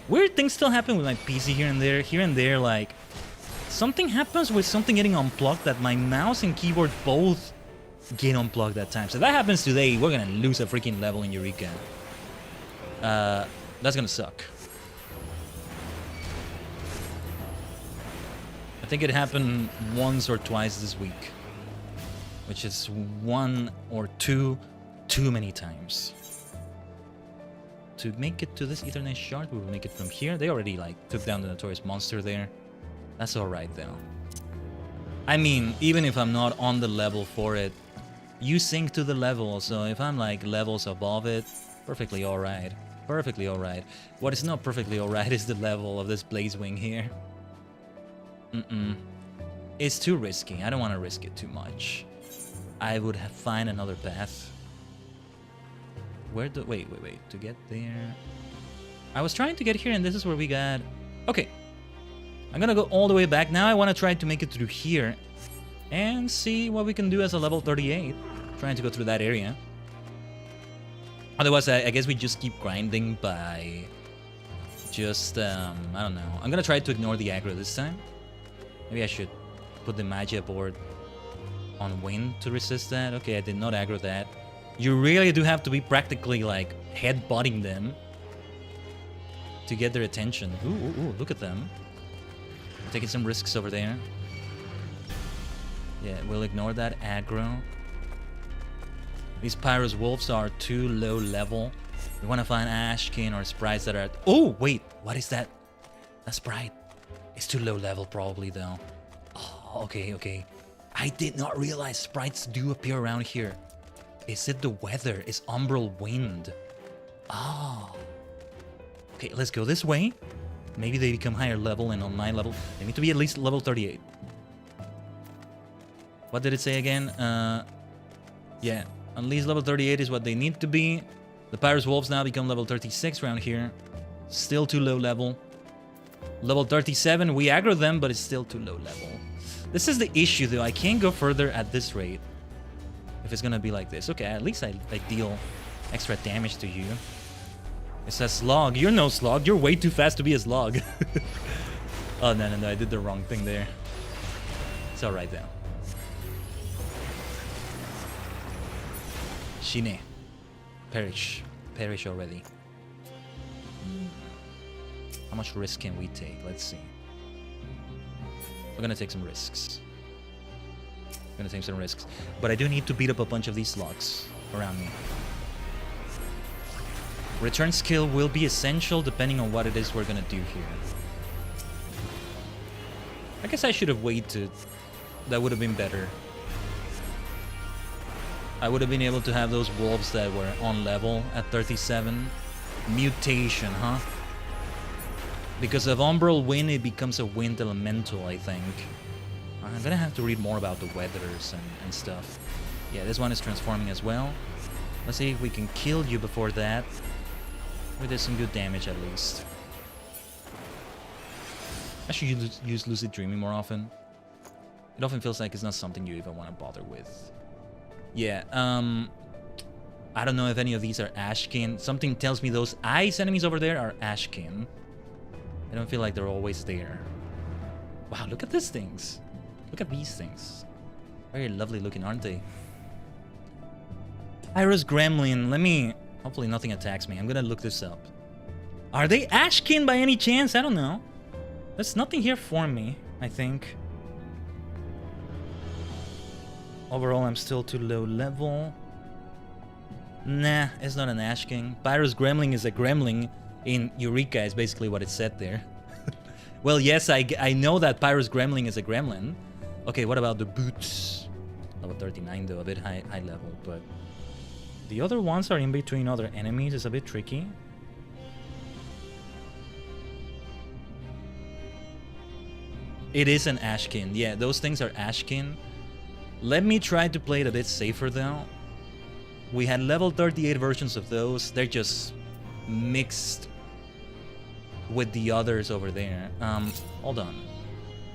Speaker 2: Weird things still happen with my PC here and there, like... Something happens with something getting unplugged that my mouse and keyboard both get unplugged at times. If that happens today, we're gonna lose a freaking level in Eureka. That's gonna suck. I think it happened once or twice this week. Which is 1 or 2 too many times. To make it to this Ethernet shard, we will make it from here. They already like took down the notorious monster there. That's alright though. I mean, even if I'm not on the level for it, you sync to the level, so if I'm like levels above it, perfectly alright. Perfectly alright. What is not perfectly alright is the level of this Blaze Wing here. It's too risky. I don't want to risk it too much. I would find another path. Where do... Wait. To get there... I was trying to get here, and this is where we got... Okay. I'm gonna go all the way back. Now I want to try to make it through here and see what we can do as a level 38. Trying to go through that area. Otherwise, I guess we just keep grinding by just, I don't know. I'm gonna try to ignore the aggro this time. Maybe I should put the Magia board on wind to resist that. Okay, I did not aggro that. You really do have to be practically, like, headbutting them to get their attention. Ooh, look at them. Taking some risks over there. Yeah, we'll ignore that aggro. These Pyros Wolves are too low level. We want to find Ashkin or sprites that are... Oh, wait. What is that? A sprite. It's too low level probably, though. Oh, okay. I did not realize sprites do appear around here. Is it the weather? Is umbral wind? Oh. Okay, let's go this way. Maybe they become higher level, and on my level, they need to be at least level 38. What did it say again? Yeah. At least level 38 is what they need to be. The Pyros Wolves now become level 36 around here. Still too low level. Level 37, we aggro them, but it's still too low level. This is the issue, though. I can't go further at this rate if it's gonna be like this. Okay, at least I deal extra damage to you. It's a slog. You're no slog. You're way too fast to be a slog. Oh, no. I did the wrong thing there. It's alright, though. Shine. Perish already. How much risk can we take? Let's see. We're gonna take some risks. But I do need to beat up a bunch of these slugs around me. Return skill will be essential depending on what it is we're gonna do here. I guess I should have waited. That would have been better. I would have been able to have those wolves that were on level at 37. Mutation, huh? Because of Umbral Wind, it becomes a wind elemental, I think. I'm gonna have to read more about the weathers and stuff. Yeah, this one is transforming as well. Let's see if we can kill you before that. We did some good damage at least. I should use Lucid Dreaming more often. It often feels like it's not something you even want to bother with. Yeah, I don't know if any of these are Ashkin. Something tells me those ice enemies over there are Ashkin. I don't feel like they're always there. Wow, look at these things. Look at these things. Very lovely looking, aren't they? Pyros Gremlin. Let me... Hopefully nothing attacks me. I'm gonna look this up. Are they Ashkin by any chance? I don't know. There's nothing here for me, I think. Overall, I'm still too low level. Nah, it's not an Ashkin. Pyros Gremlin is a gremlin in Eureka, is basically what it said there. Well, yes, I know that Pyros Gremlin is a gremlin. Okay, what about the boots? Level 39, though, a bit high level, but... The other ones are in between other enemies. It's a bit tricky. It is an Ashkin. Yeah, those things are Ashkin. Let me try to play it a bit safer, though. We had level 38 versions of those. They're just mixed with the others over there. Hold on.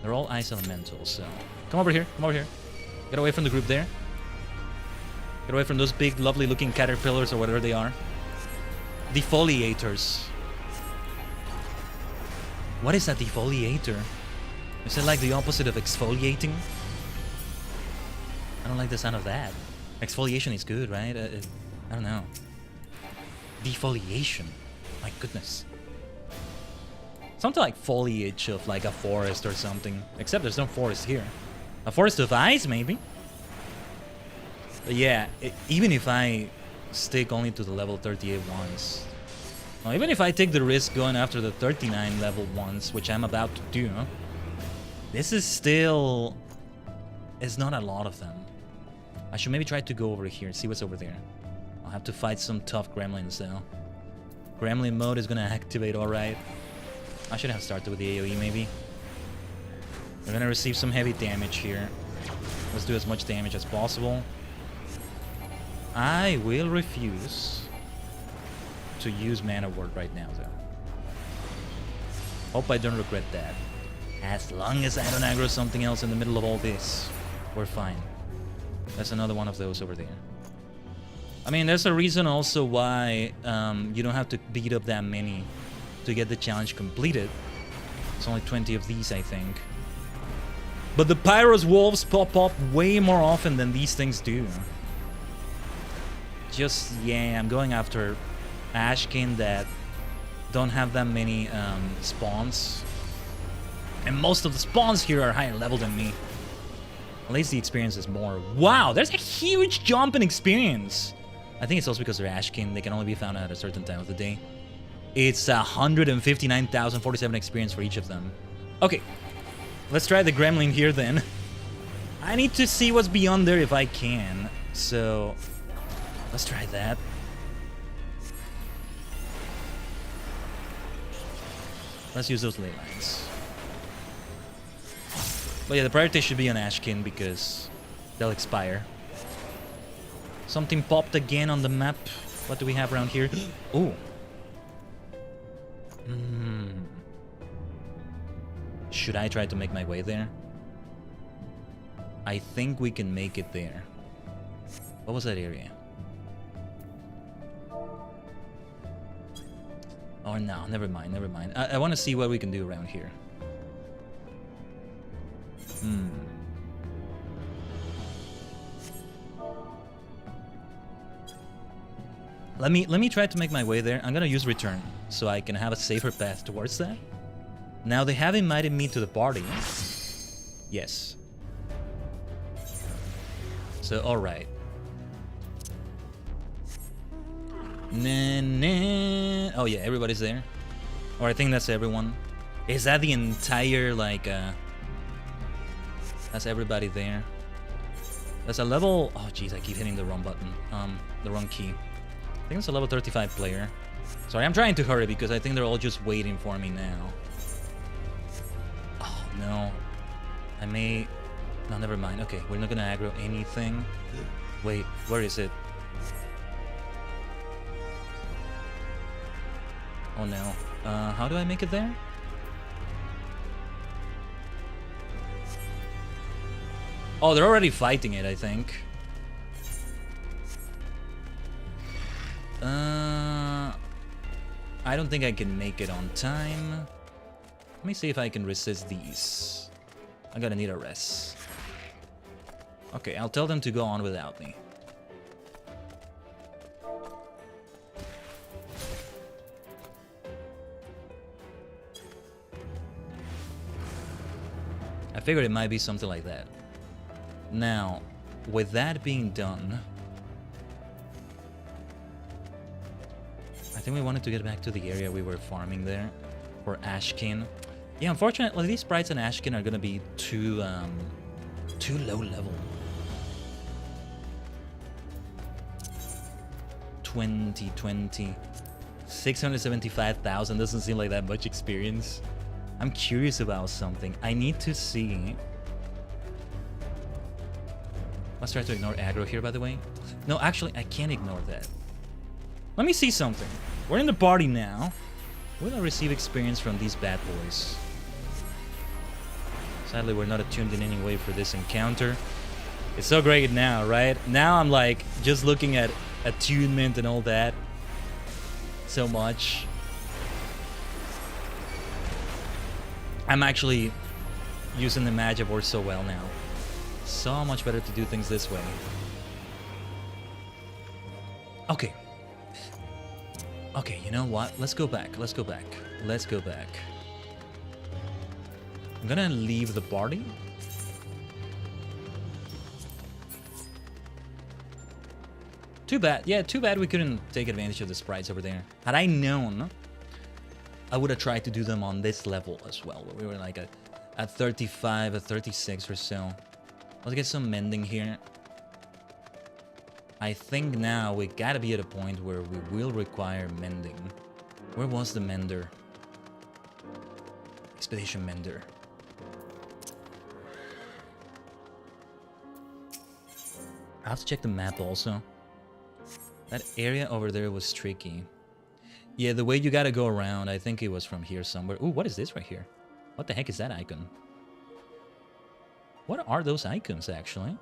Speaker 2: They're all ice elementals, so... Come over here. Get away from the group there. Get away from those big, lovely-looking caterpillars or whatever they are. Defoliators. What is a defoliator? Is it like the opposite of exfoliating? I don't like the sound of that. Exfoliation is good, right? I don't know. Defoliation. My goodness. Something like foliage of like a forest or something. Except there's no forest here. A forest of ice, maybe? But yeah, even if I stick only to the level 38 ones. Well, even if I take the risk going after the 39 level ones, which I'm about to do. This is still... It's not a lot of them. I should maybe try to go over here and see what's over there. I'll have to fight some tough gremlins though. Gremlin mode is gonna activate, alright. I should have started with the AoE, maybe. We're gonna receive some heavy damage here. Let's do as much damage as possible. I will refuse to use Mana Ward right now, though. Hope I don't regret that. As long as I don't aggro something else in the middle of all this, we're fine. That's another one of those over there. I mean, there's a reason also why you don't have to beat up that many to get the challenge completed. It's only 20 of these, I think. But the Pyros wolves pop up way more often than these things do. Just, yeah, I'm going after Ashkin that don't have that many spawns. And most of the spawns here are higher level than me. At least the experience is more. Wow, there's a huge jump in experience. I think it's also because they're Ashkin. They can only be found at a certain time of the day. It's 159,047 experience for each of them. Okay, let's try the Gremlin here then. I need to see what's beyond there if I can. So, let's try that. Let's use those ley lines. But yeah, the priority should be on Ashkin because they'll expire. Something popped again on the map. What do we have around here? Ooh. Should I try to make my way there? I think we can make it there. What was that area? Oh no, never mind, never mind. I want to see what we can do around here. Let me try to make my way there. I'm gonna use return so I can have a safer path towards that. Now they have invited me to the party. Yes. So alright. Nah. Oh yeah, everybody's there. Or I think that's everyone. Is that the entire like that's everybody there? That's a level. Oh jeez, I keep hitting the wrong button. The wrong key. I think it's a level 35 player. Sorry, I'm trying to hurry because I think they're all just waiting for me now. Oh no. I may. No, never mind. Okay, we're not gonna aggro anything. Wait, where is it? Oh no. How do I make it there? Oh, they're already fighting it, I think. I don't think I can make it on time. Let me see if I can resist these. I'm gonna need a rest. Okay, I'll tell them to go on without me. I figured it might be something like that. Now, with that being done, I think we wanted to get back to the area we were farming there for Ashkin. Yeah, unfortunately, these sprites in Ashkin are gonna be too low level. 2020, 675,000 doesn't seem like that much experience. I'm curious about something. I need to see. Let's try to ignore aggro here, by the way. No, actually, I can't ignore that. Let me see something. We're in the party now. Will I receive experience from these bad boys? Sadly, we're not attuned in any way for this encounter. It's so great now, right? Now I'm like just looking at attunement and all that so much. I'm actually using the magic board so well now. So much better to do things this way. Okay. Okay, you know what? Let's go back. Let's go back. Let's go back. I'm gonna leave the party. Too bad. Yeah, too bad we couldn't take advantage of the sprites over there. Had I known, I would have tried to do them on this level as well. We were like at 35, at 36 or so. Let's get some mending here. I think now we gotta be at a point where we will require mending. Where was the mender? Expedition mender. I have to check the map also. That area over there was tricky. Yeah, the way you gotta go around, I think it was from here somewhere. Ooh, what is this right here? What the heck is that icon? What are those icons, actually?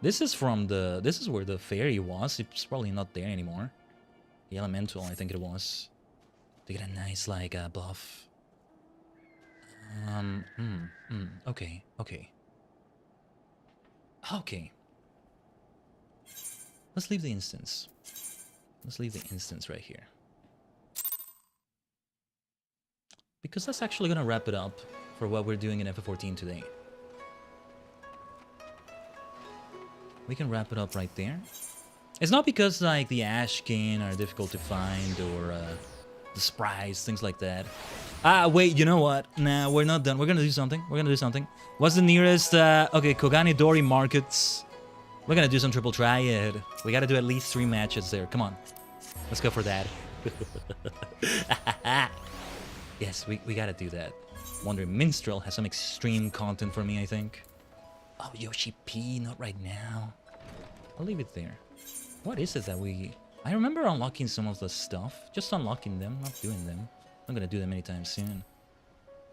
Speaker 2: This is from the... This is where the fairy was. It's probably not there anymore. The elemental, I think it was. To get a nice, like, buff. Okay, okay. Okay. Let's leave the instance. Let's leave the instance right here. Because that's actually gonna wrap it up for what we're doing in FF14 today. We can wrap it up right there. It's not because, like, the Ashkin are difficult to find or the sprites, things like that. Ah, wait, you know what? Nah, we're not done. We're gonna do something. We're gonna do something. What's the nearest? Okay, Kogani Dori markets. We're gonna do some triple triad. We gotta do at least 3 matches there. Come on. Let's go for that. Yes, we gotta do that. Wondering Minstrel has some extreme content for me, I think. Oh, Yoshi P, not right now. I'll leave it there. What is it that we... I remember unlocking some of the stuff. Just unlocking them, not doing them. I'm gonna do them anytime soon.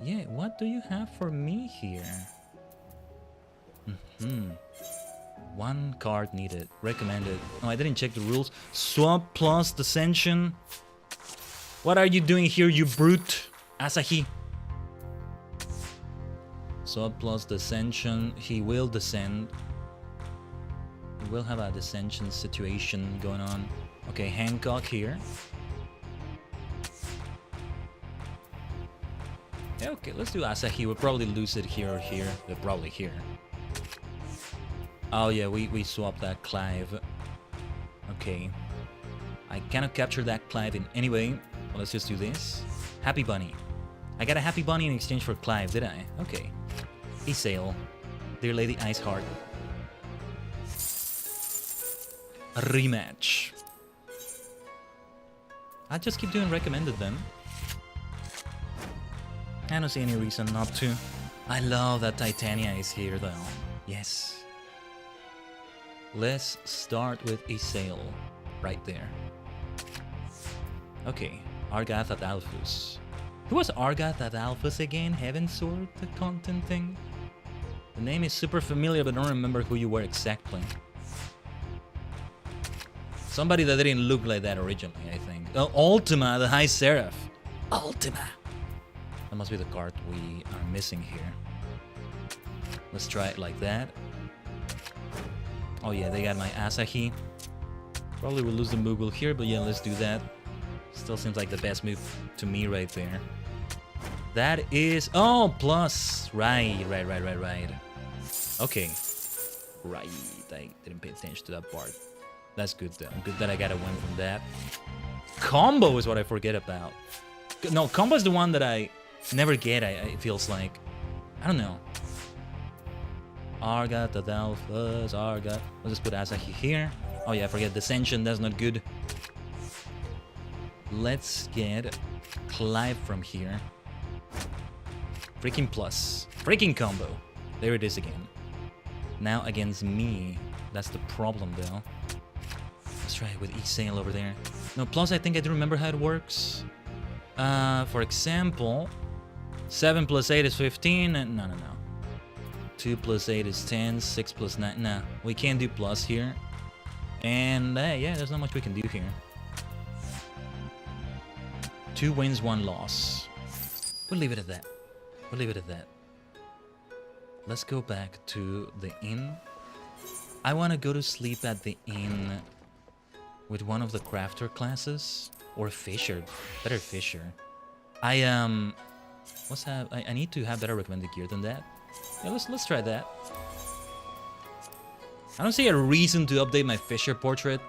Speaker 2: Yeah, what do you have for me here? 1 card needed. Recommended. Oh, I didn't check the rules. Swap plus Dissension. What are you doing here, you brute? Asahi. Swap plus Dissension. He will descend. We will have a dissension situation going on. Okay, Hancock here. Yeah, okay, let's do Asahi. We'll probably lose it here or here. But probably here. Oh yeah, we swapped that Clive. Okay. I cannot capture that Clive in any way. Well, let's just do this. Happy Bunny. I got a Happy Bunny in exchange for Clive, did I? Okay. Isail. Dear Lady Iceheart. A rematch. I'll just keep doing recommended then. I don't see any reason not to. I love that Titania is here though. Yes. Let's start with Isail. Right there. Okay. Argath at Alphus. Who was Argath at Alphus again? Heavensword, the content thing? The name is super familiar, but I don't remember who you were exactly. Somebody that didn't look like that originally, I think. Oh, Ultima, the High Seraph. Ultima. That must be the card we are missing here. Let's try it like that. Oh yeah, they got my Asahi. Probably will lose the Moogle here, but yeah, let's do that. Still seems like the best move to me right there. That is... Oh, plus! Right. Okay. Right, I didn't pay attention to that part. That's good though. Good that I got a win from that. Combo is what I forget about. No, combo is the one that I never get, it feels like. I don't know. Argath, Adalphus, Argath. Let's just put Asahi here. Oh yeah, forget Dissension, that's not good. Let's get Clive from here. Freaking plus. Freaking combo. There it is again. Now against me. That's the problem though. Let's try it with Isail over there. No, plus I think I do remember how it works. For example, 7 plus 8 is 15. No. 2 plus 8 is 10. 6 plus 9. Nah, we can't do plus here. And yeah, there's not much we can do here. 2 wins, 1 loss. We'll leave it at that. Let's go back to the inn. I want to go to sleep at the inn with one of the crafter classes or Fisher. Better Fisher. I need to have better recommended gear than that. Yeah, let's try that. I don't see a reason to update my Fisher portrait.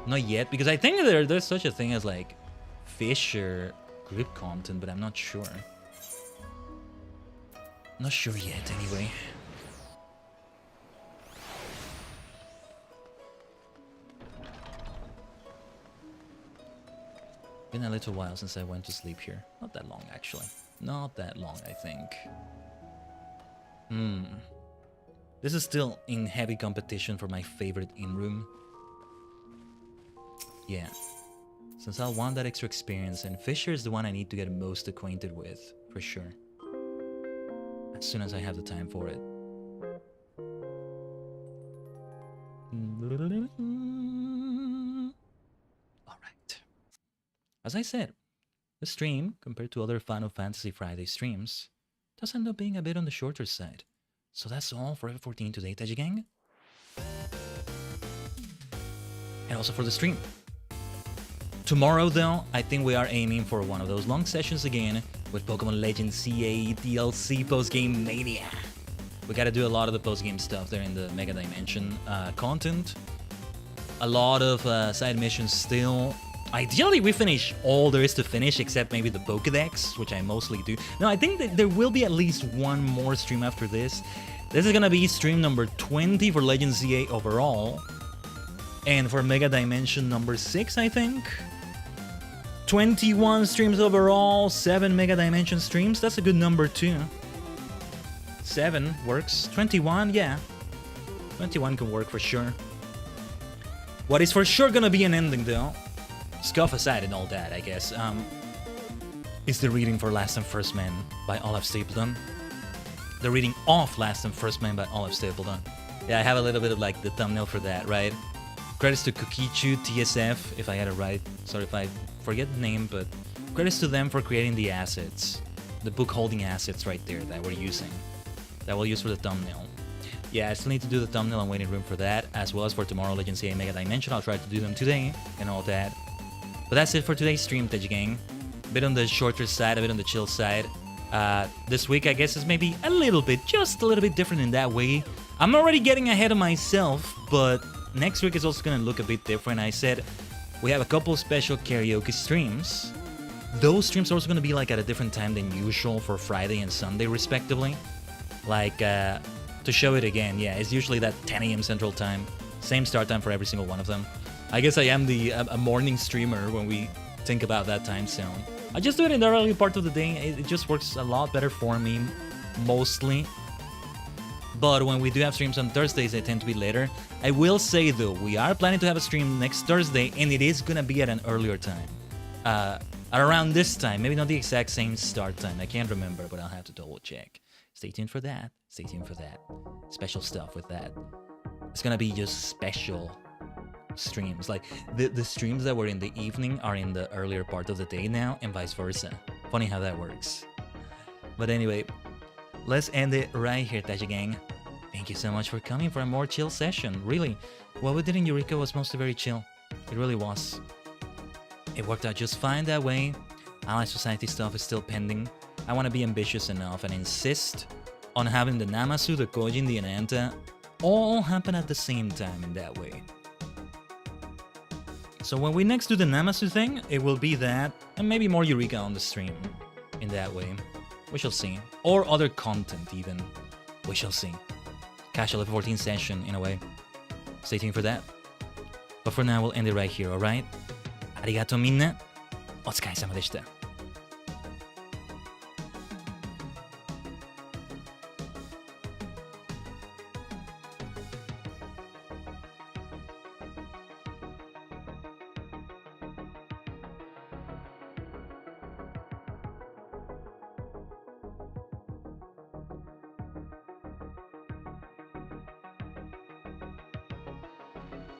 Speaker 2: Not yet, because I think there's such a thing as like Fisher group content, but I'm not sure. Not sure yet, anyway. Been been a little while since I went to sleep here. Not that long, actually. Not that long, I think. This is still in heavy competition for my favorite in-room. Yeah. Since I want that extra experience, and Fisher is the one I need to get most acquainted with, for sure. As soon as I have the time for it. Alright. As I said, the stream, compared to other Final Fantasy Friday streams, does end up being a bit on the shorter side. So that's all for FF14 today, Tajigen. And also for the stream. Tomorrow, though, I think we are aiming for one of those long sessions again with Pokemon Legends CA DLC Postgame Mania. We gotta do a lot of the postgame stuff there in the Mega Dimension content. A lot of side missions still. Ideally, we finish all there is to finish, except maybe the Pokédex, which I mostly do. No, I think that there will be at least one more stream after this. This is gonna be stream number 20 for Legends CA overall. And for Mega Dimension number 6, I think. 21 streams overall, 7 Mega Dimension streams. That's a good number too. 7 works. 21, yeah. 21 can work for sure. What is for sure gonna be an ending though, scuff aside and all that, I guess, is the reading for Last and First Man by Olaf Stapledon. The reading of Last and First Man by Olaf Stapledon. Yeah, I have a little bit of like the thumbnail for that, right? Credits to Kokichu, TSF, if I had it right. Sorry if I forget the name, but credits to them for creating the assets. The book holding assets right there that we're using. That we'll use for the thumbnail. Yeah, I still need to do the thumbnail and waiting room for that, as well as for tomorrow Legends CA Mega Dimension. I'll try to do them today and all that. But that's it for today's stream, Tajigen. A bit on the shorter side, a bit on the chill side. This week, I guess, is maybe a little bit, just a little bit different in that way. I'm already getting ahead of myself, but next week is also going to look a bit different. I said we have a couple special karaoke streams. Those streams are also going to be like at a different time than usual for Friday and Sunday, respectively. Like, to show it again, yeah, it's usually that 10 AM Central Time. Same start time for every single one of them. I guess I am a morning streamer when we think about that time zone. I just do it in the early part of the day. It just works a lot better for me, mostly. But when we do have streams on Thursdays, they tend to be later. I will say, though, we are planning to have a stream next Thursday, and it is going to be at an earlier time. At around this time, maybe not the exact same start time. I can't remember, but I'll have to double check. Stay tuned for that. Stay tuned for that. Special stuff with that. It's going to be just special streams. Like, the streams that were in the evening are in the earlier part of the day now, and vice versa. Funny how that works. But anyway, let's end it right here, Tajigen. Thank you so much for coming for a more chill session. Really, what we did in Eureka was mostly very chill. It really was. It worked out just fine that way. Ally Society stuff is still pending. I want to be ambitious enough and insist on having the Namasu, the Kojin, the Ananta all happen at the same time in that way. So when we next do the Namasu thing, it will be that, and maybe more Eureka on the stream in that way. We shall see. Or other content even. We shall see. Casual F14 session in a way. Stay tuned for that. But for now, we'll end it right here, alright? Arigato minna. お疲れ様でした。